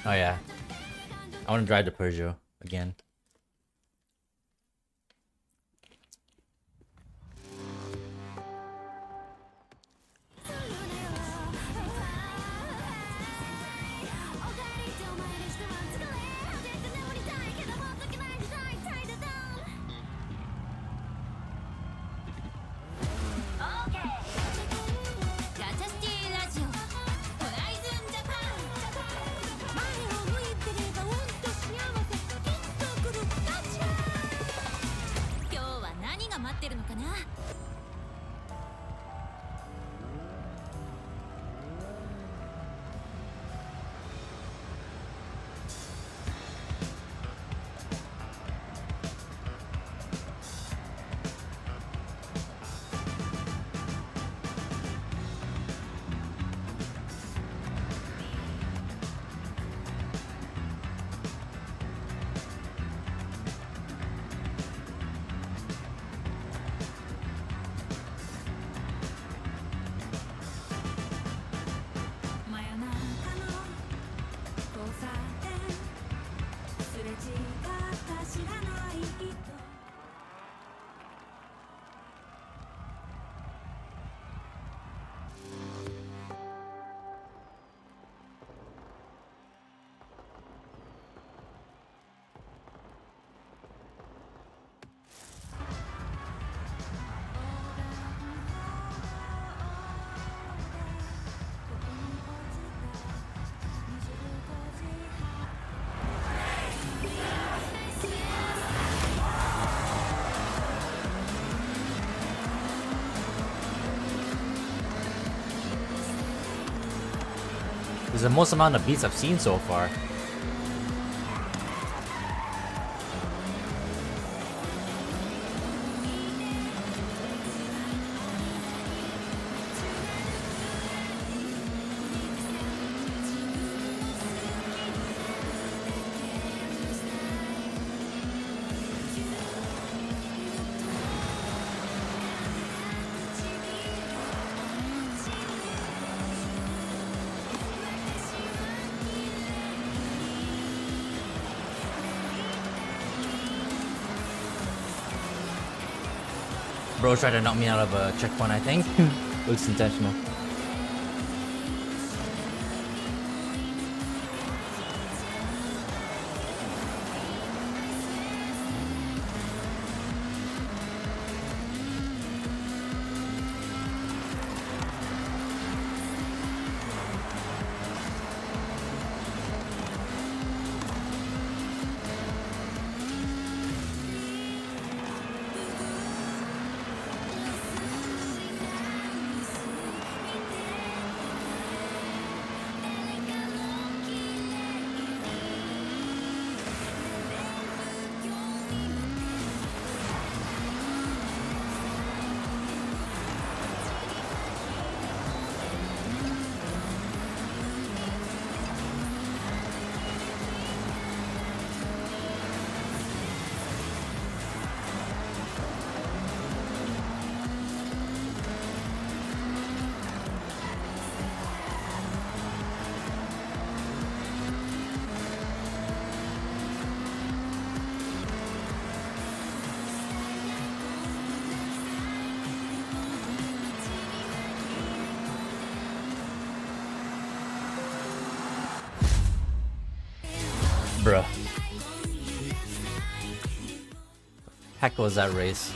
Oh yeah, I want to drive the Peugeot again. ってるのかな。This is the most amount of beats I've seen so far. Bro tried to knock me out of a checkpoint, I think. Looks intentional. Bruh. Heck was that race?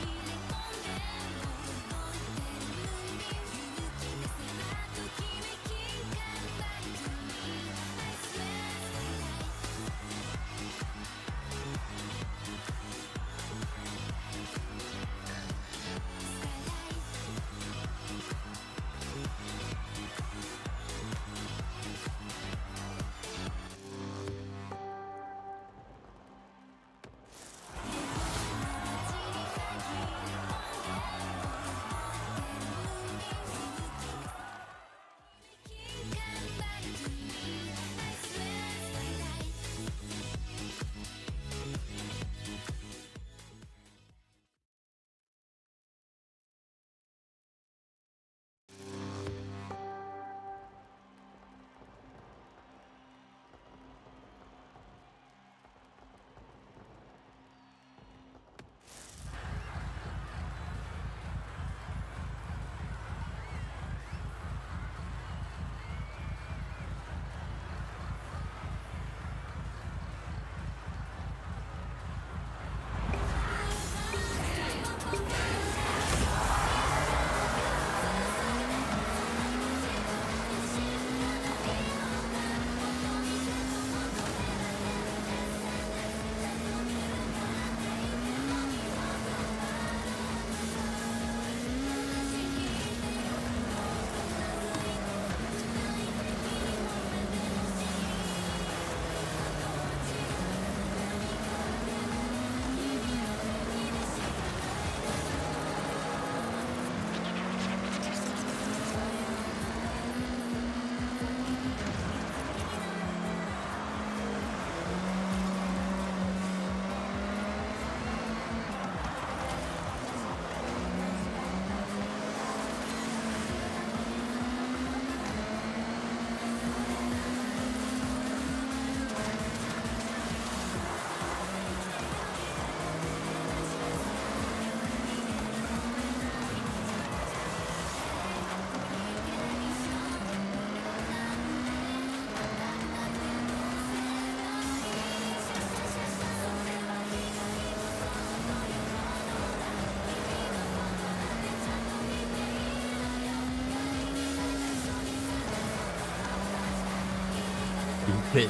pit.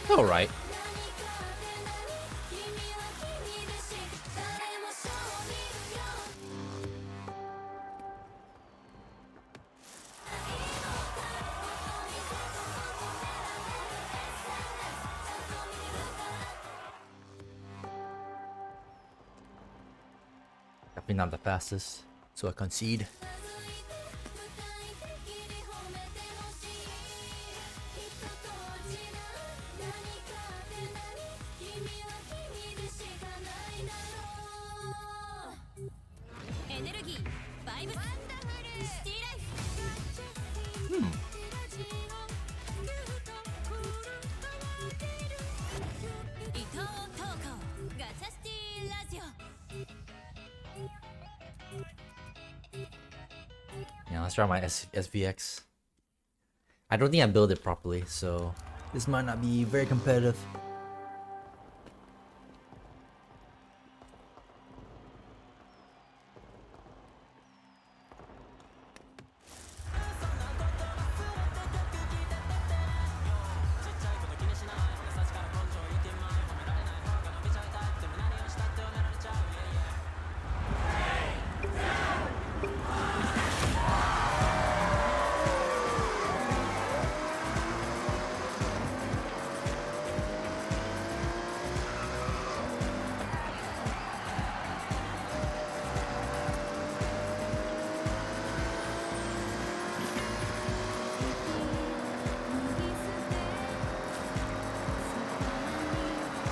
All right. Definitely not the fastest, so I concede. Yeah, let's try my SVX. I don't think I built it properly, so this might not be very competitive.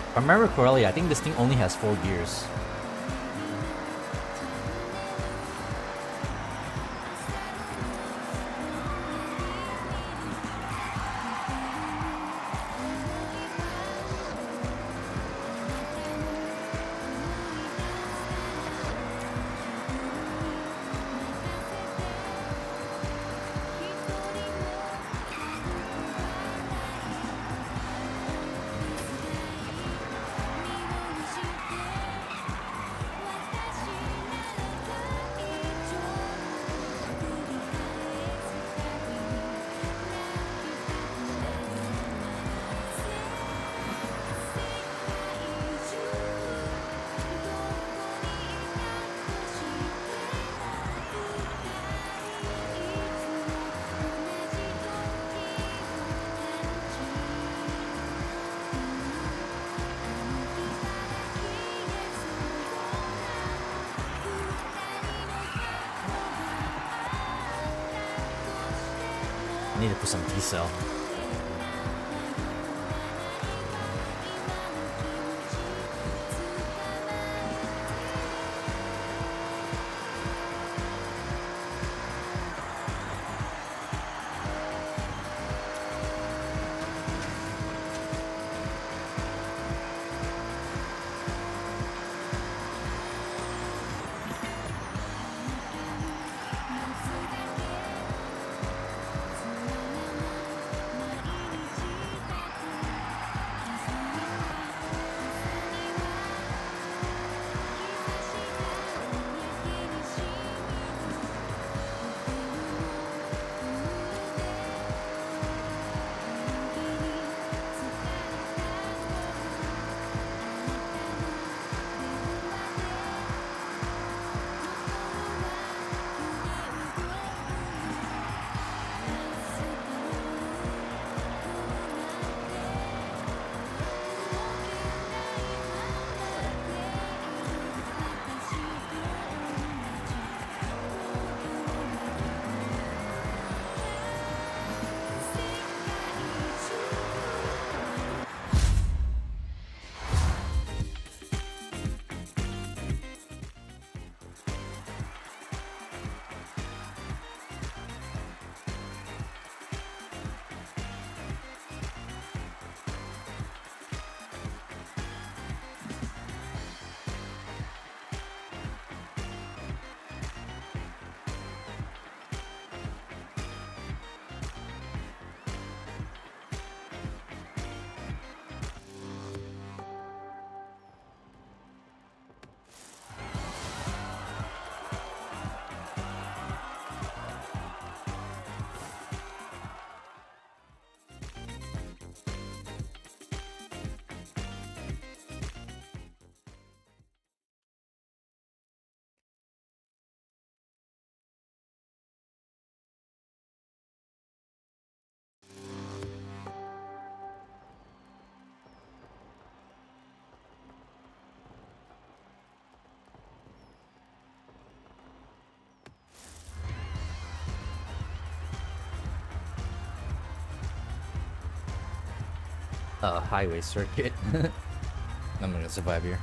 If I remember correctly, I think this thing only has 4 gears. I need to put some decel. Highway circuit. I'm gonna survive here.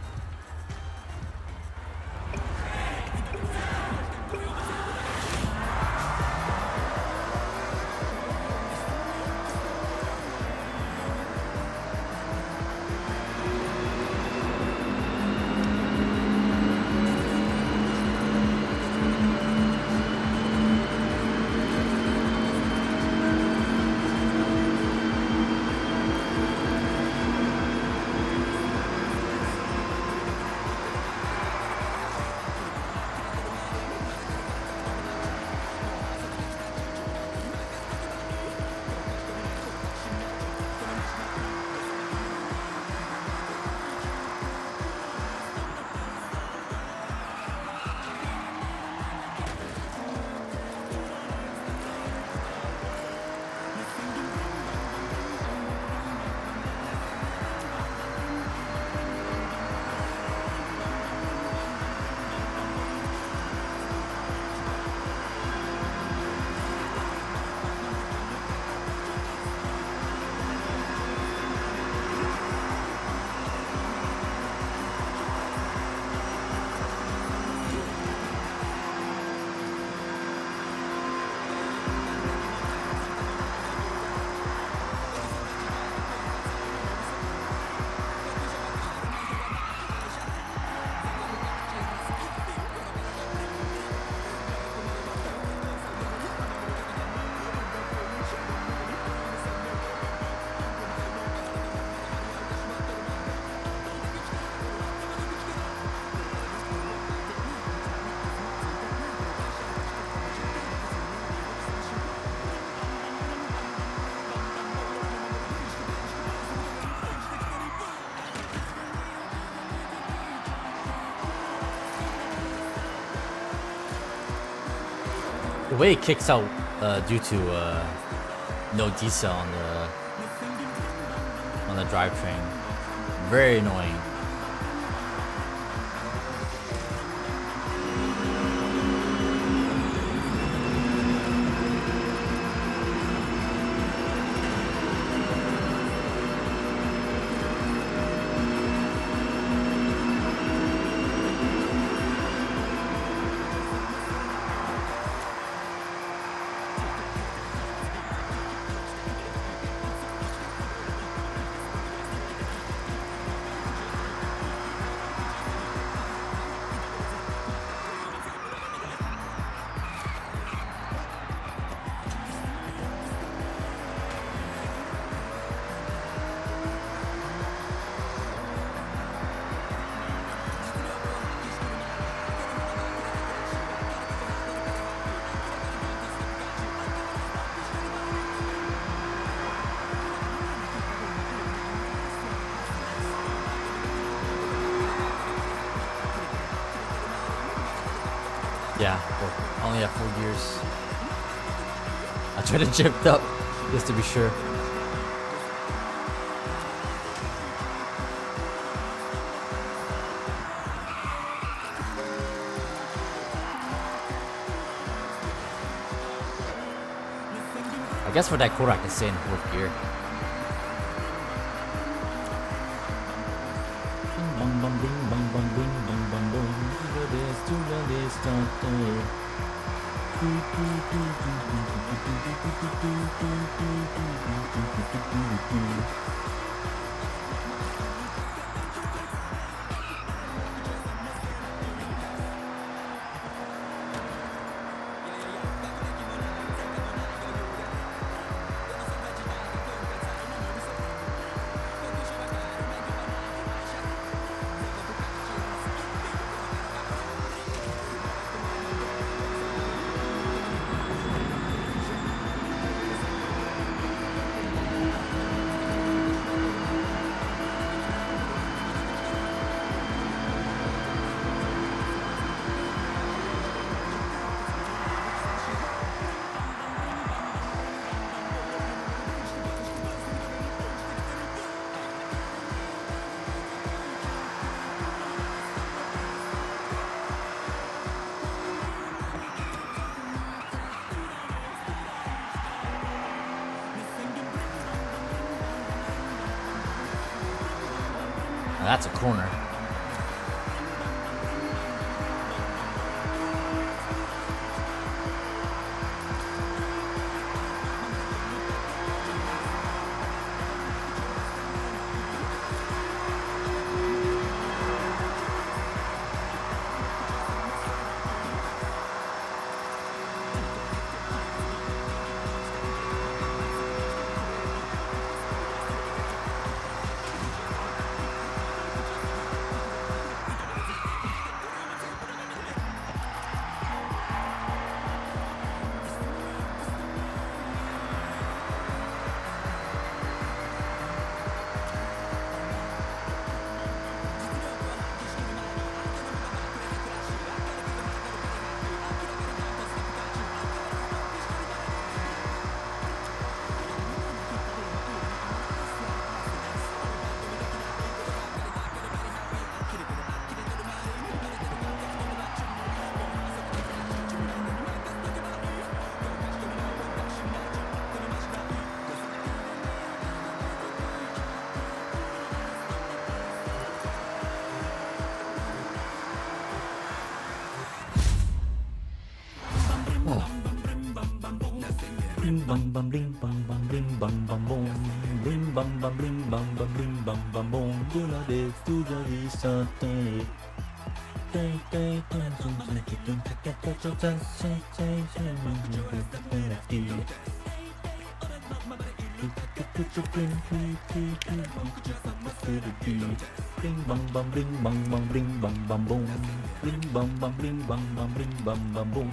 The way it kicks out due to no decel on the drivetrain, very annoying. Yeah, I only have 4 gears. I tried to drift up just to be sure. I guess for that quarter I can stay in 4th gear. Now that's a corner. Bling bum bum bling bum bum bling bum bum boom. Bling bum bum bling bum bum bling bum bum boom. Do not this to the reset. Bling bum bum bling bum bum bling bum bum boom. Bling bum bum bling bum bum bling bum bum boom.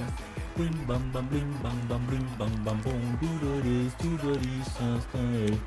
Bling bum bum bling bum bum bling bum bum boom. Do this to the reset.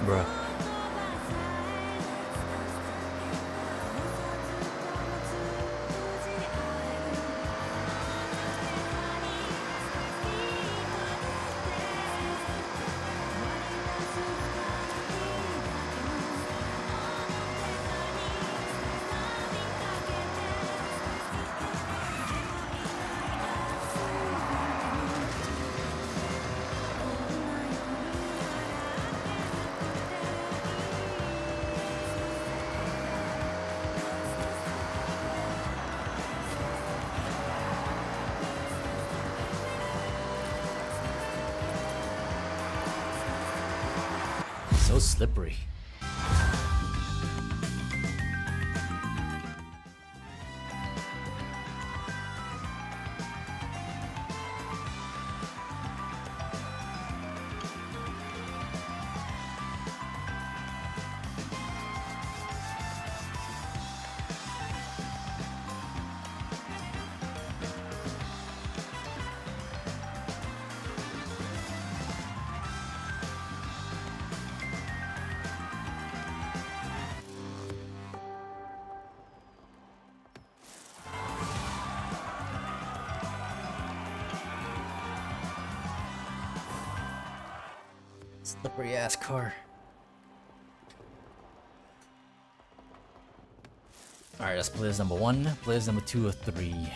Bruh. So slippery. Slippery ass car. Alright, that's players number 1. Players number 2 or 3.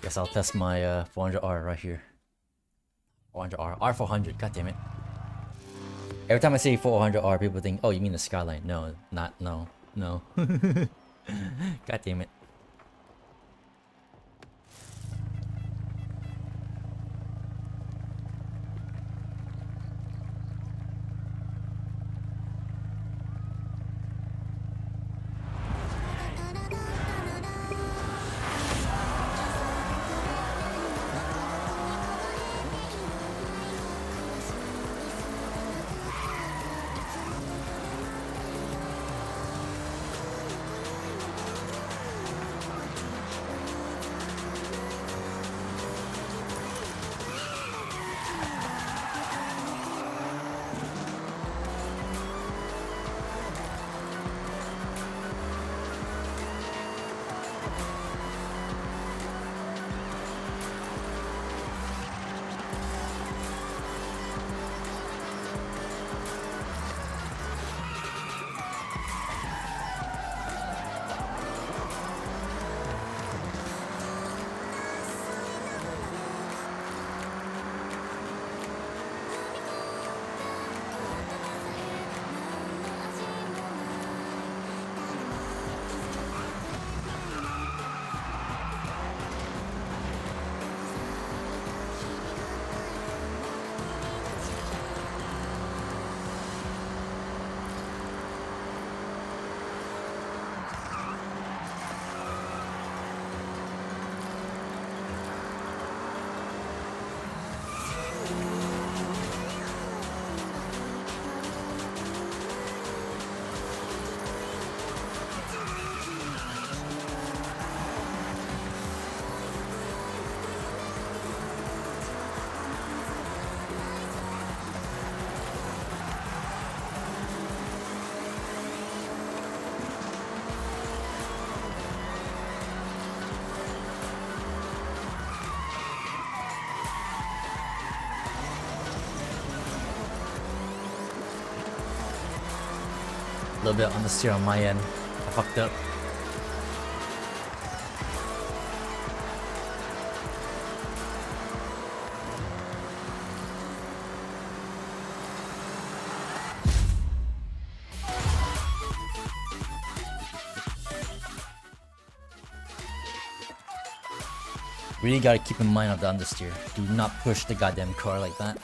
Guess I'll test my 400R right here. 400R. R400, god damn it. Every time I say 400R, people think, oh, you mean the Skyline. No, not, no. God damn it. A little bit on the steer on my end. I fucked up. Really gotta keep in mind of the understeer. Do not push the goddamn car like that.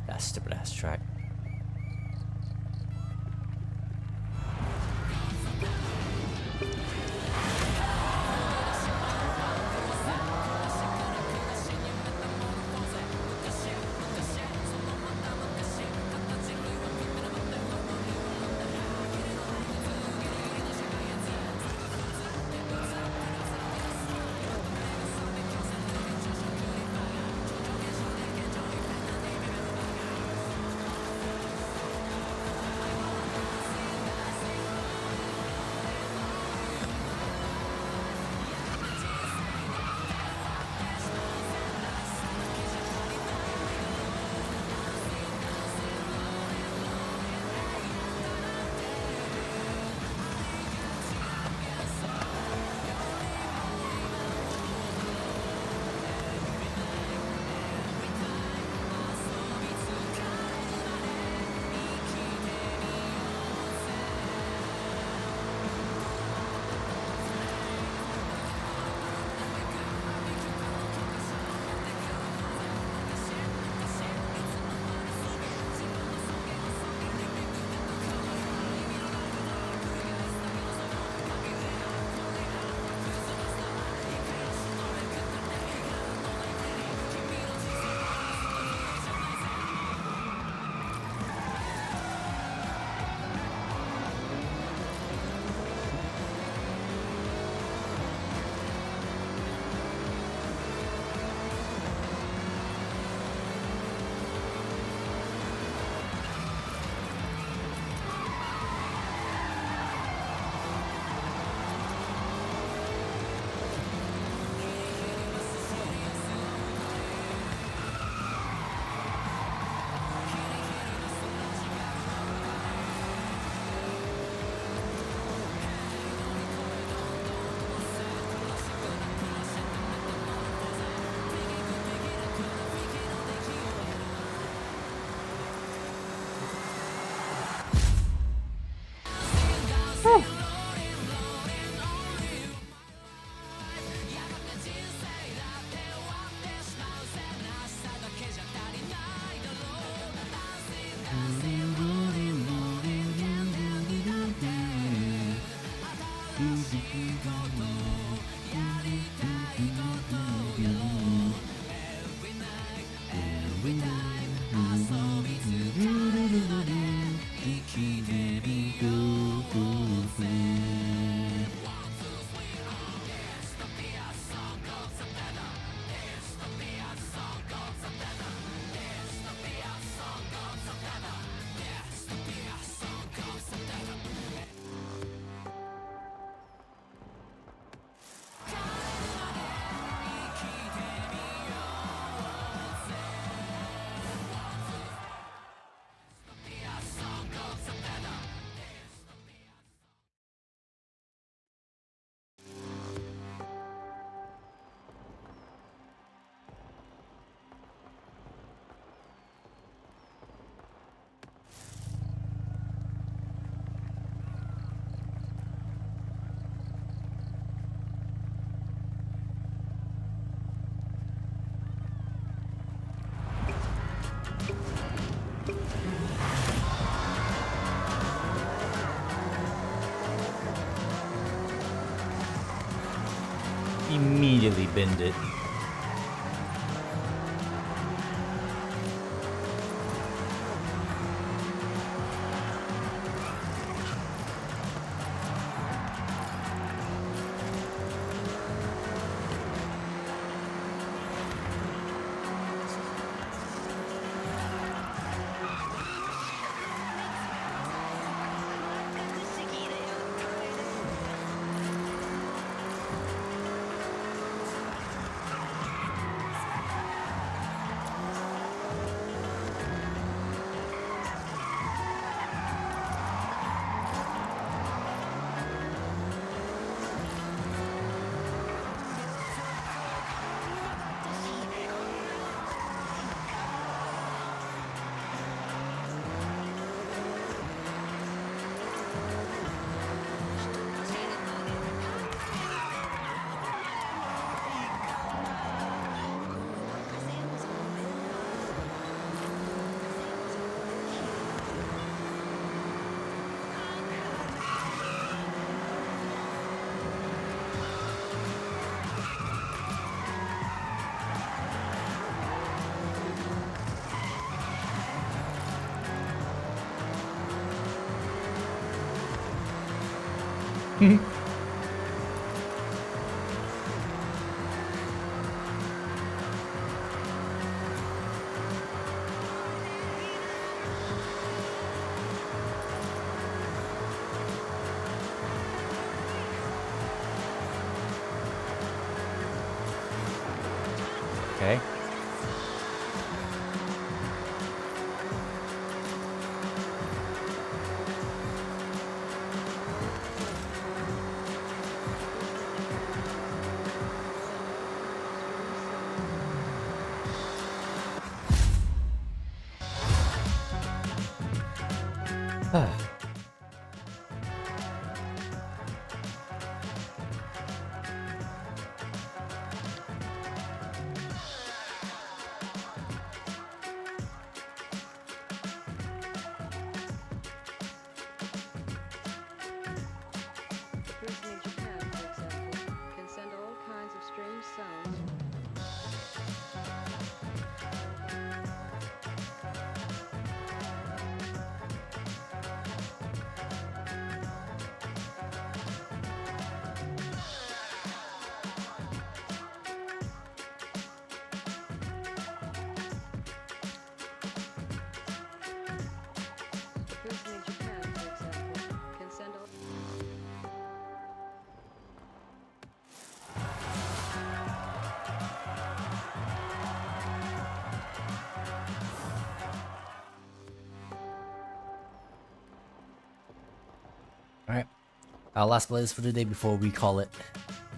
That stupid ass track. immediately binned it. Okay. A person in Japan, for example, can send all kinds of strange sounds. A person in Japan, for example, can send all. Alright. Our last playlist for the day before we call it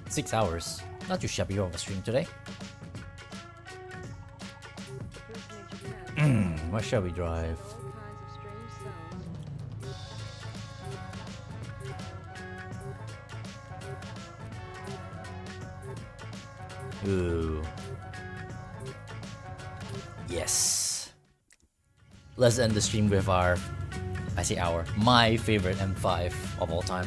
6 hours. Not too shabby of a stream today. A person in Japan Where shall we drive? all kinds of strange sounds. Ooh. Yes. Let's end the stream with my favorite M5 of all time.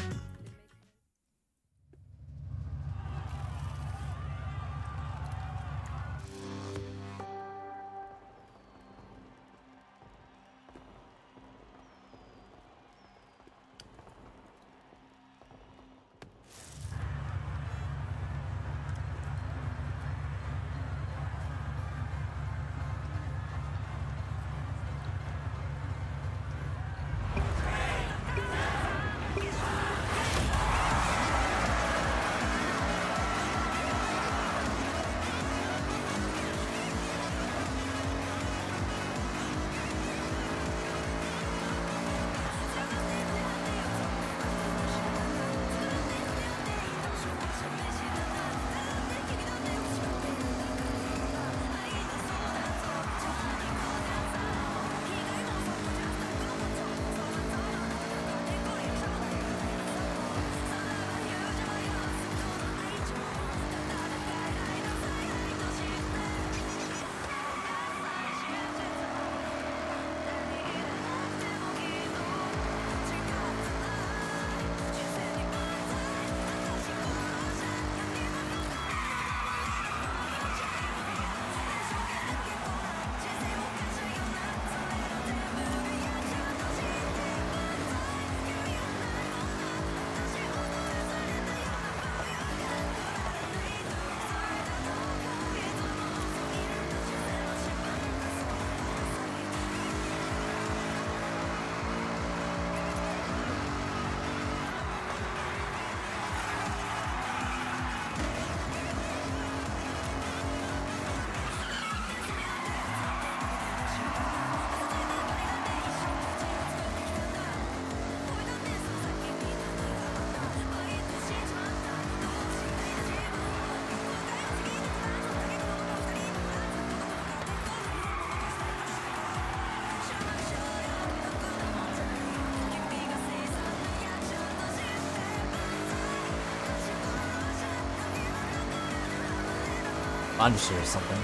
Understood or something.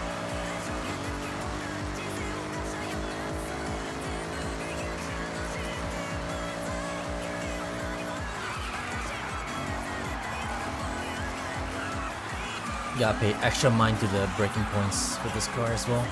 Gotta pay extra mind to the braking points with this car as well.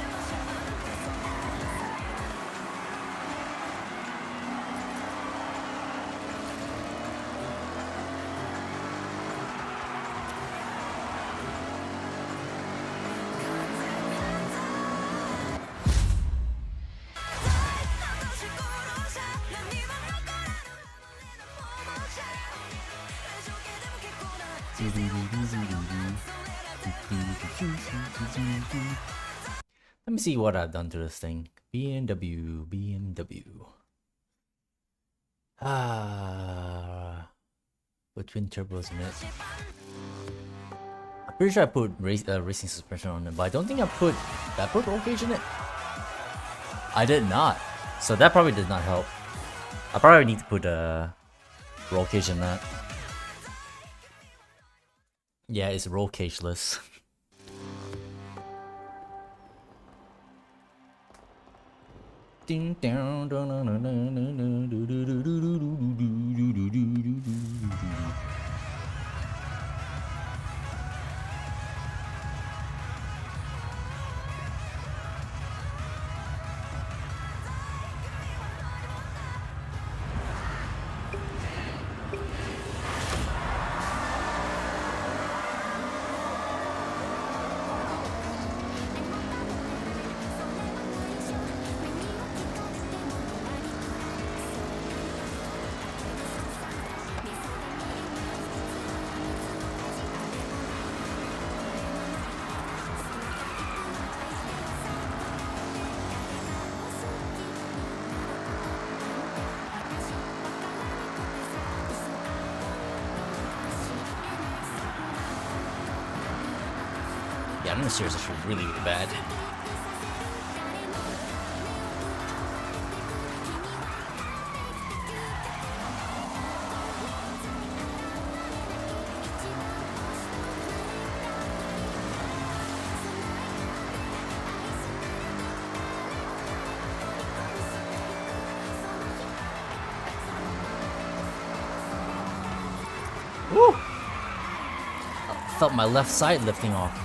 Let me see what I've done to this thing. BMW. Put twin turbos in it. I'm pretty sure I put racing suspension on it, but I don't think I put roll cage in it. I did not, so that probably did not help. I probably need to put a roll cage in that. Yeah, it's roll cageless. Ding down. Yeah, I'm serious, actually really, really bad. Woo! I felt my left side lifting off.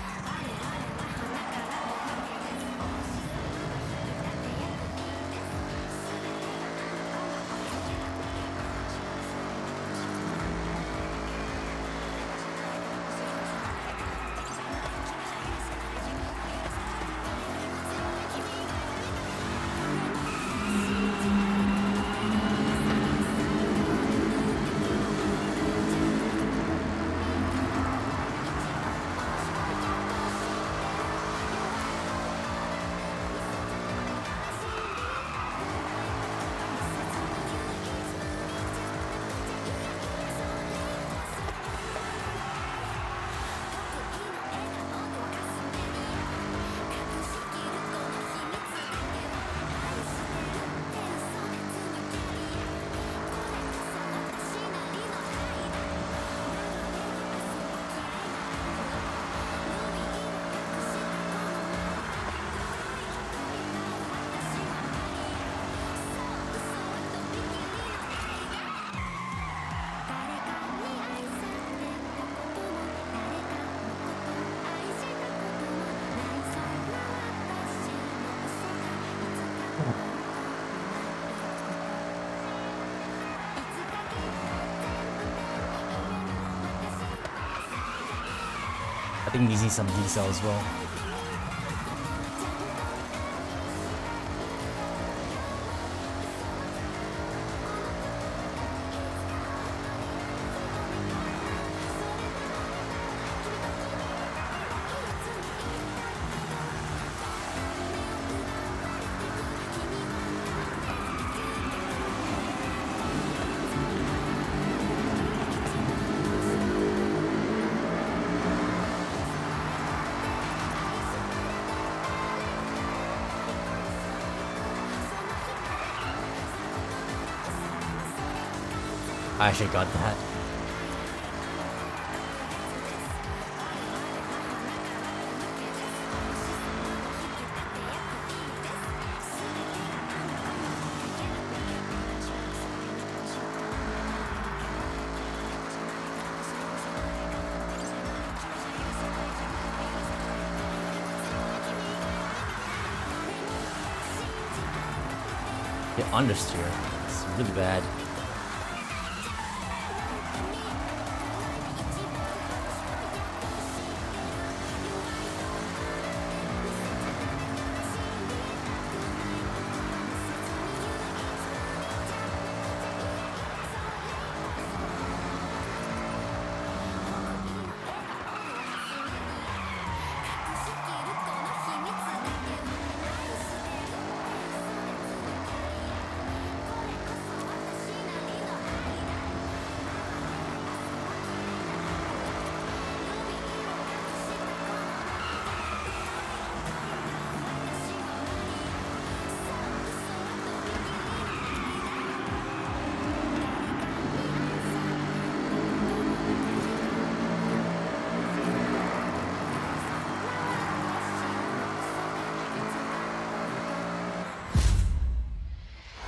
I think these need some decel as well. I actually got that. understeer. It's really bad.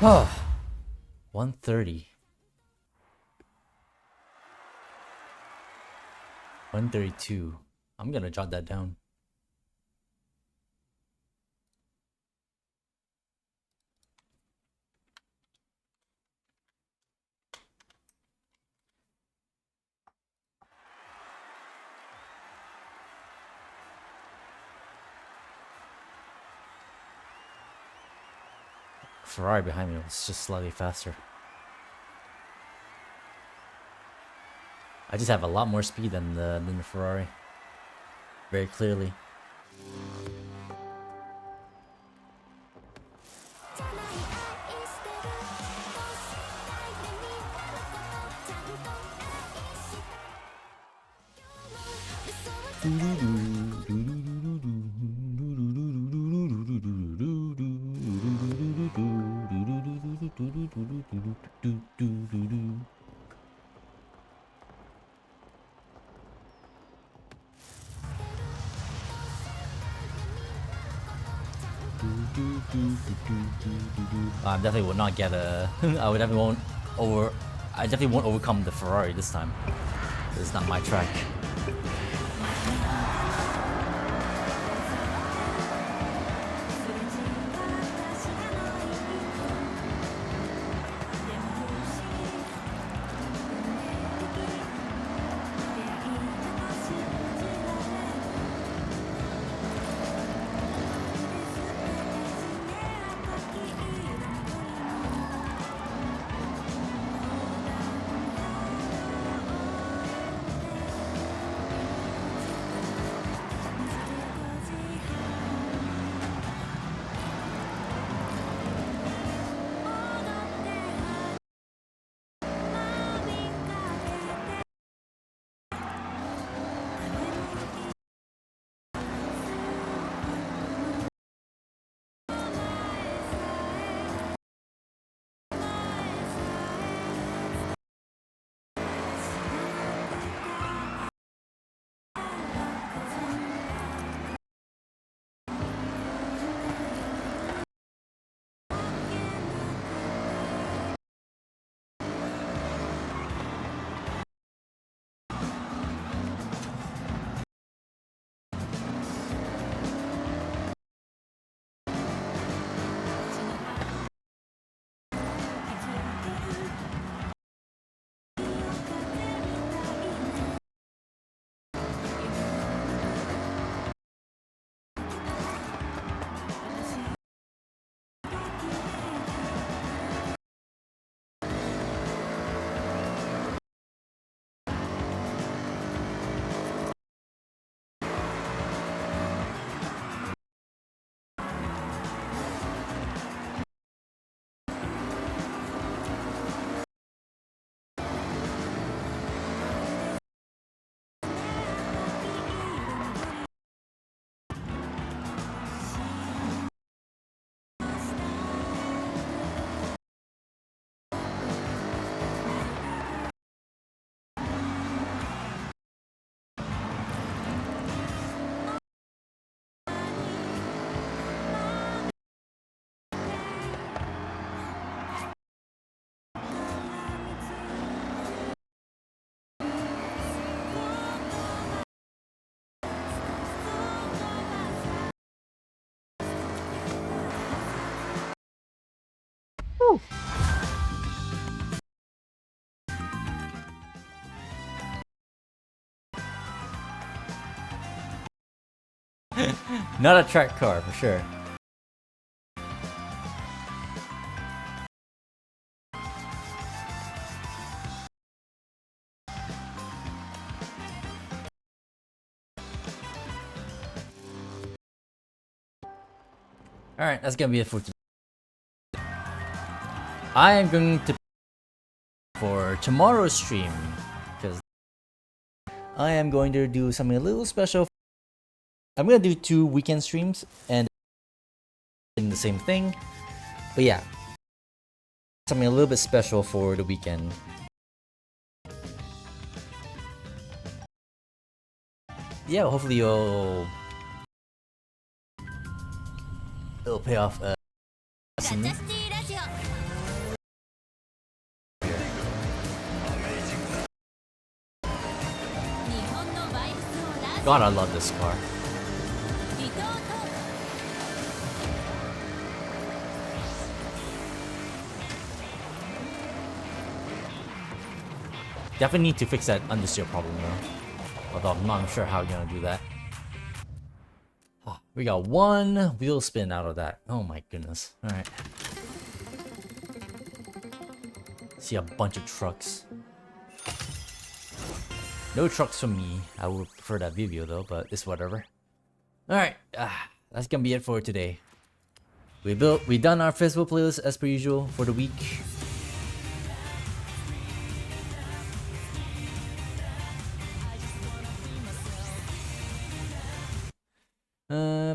Oh, 130. 132. I'm gonna jot that down. Ferrari behind me was just slightly faster. I just have a lot more speed than the Ferrari. Very clearly. I definitely would not get a. I definitely won't overcome the Ferrari this time. It's not my track. Not a track car for sure. Alright, that's gonna be it for today. I am going to for tomorrow's stream because I am going to do something a little special. I'm gonna do 2 weekend streams and the same thing, but yeah, something a little bit special for the weekend. Yeah, hopefully it'll pay off. Soon. God, I love this car. Definitely need to fix that understeer problem though. Although I'm not sure how you're gonna do that. Oh, we got 1 wheel spin out of that. Oh my goodness. Alright. See a bunch of trucks. No trucks for me. I would prefer that video though, but it's whatever. Alright, that's gonna be it for today. We done our festival playlist as per usual for the week.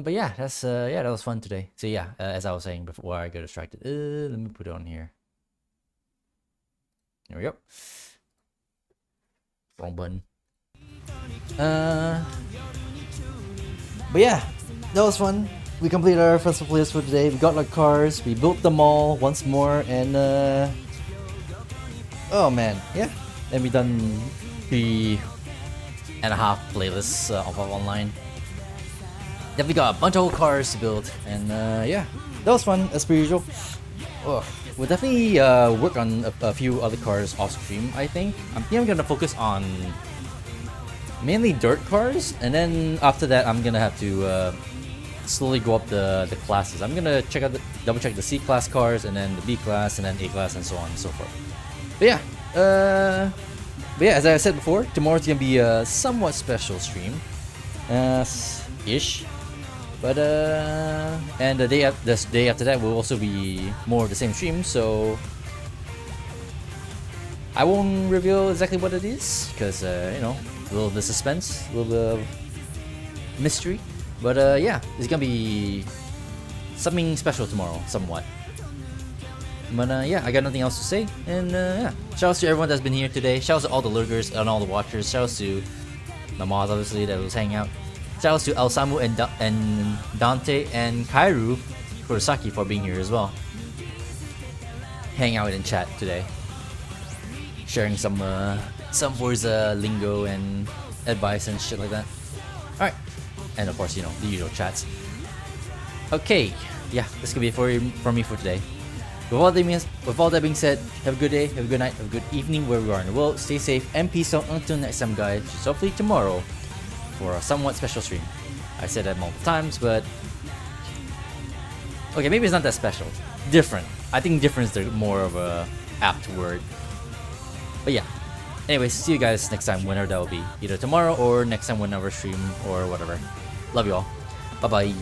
But yeah, that's that was fun today. So yeah, as I was saying before I got distracted, let me put it on here. There we go. Wrong button. But yeah, that was fun. We completed our festival playlist for today. We got our cars, we built them all once more, and oh man, yeah. And we done 3.5 playlists of online. Definitely got a bunch of old cars to build, and yeah, that was fun as per usual. Oh, we'll definitely work on a few other cars off stream. I think I'm gonna focus on mainly dirt cars, and then after that, I'm gonna have to slowly go up the classes. I'm gonna double check the C class cars, and then the B class, and then A class, and so on and so forth. But yeah, as I said before, tomorrow's gonna be a somewhat special stream, ish. But and the day after that will also be more of the same stream, so I won't reveal exactly what it is because you know, a little bit of suspense, a little bit of mystery. But yeah, it's gonna be something special tomorrow, somewhat. But yeah, I got nothing else to say, and yeah, shout out to everyone that's been here today. Shout out to all the lurkers and all the watchers. Shout out to my mods, obviously, that was hanging out. Shout out to El Samu and Dante and Kairu Kurosaki for being here as well. Hang out in chat today, sharing some Forza lingo and advice and shit like that. All right, and of course, you know, the usual chats. Okay, yeah, this could be it for me for today. With all that being said, have a good day, have a good night, have a good evening wherever you are in the world. Stay safe and peace out until next time, guys. Hopefully tomorrow for a somewhat special stream. I said that multiple times, but okay, maybe it's not that special. Different. I think different is the more of a apt word. But yeah. Anyways, see you guys next time, whenever that will be. Either tomorrow or next time whenever stream or whatever. Love you all. Bye bye.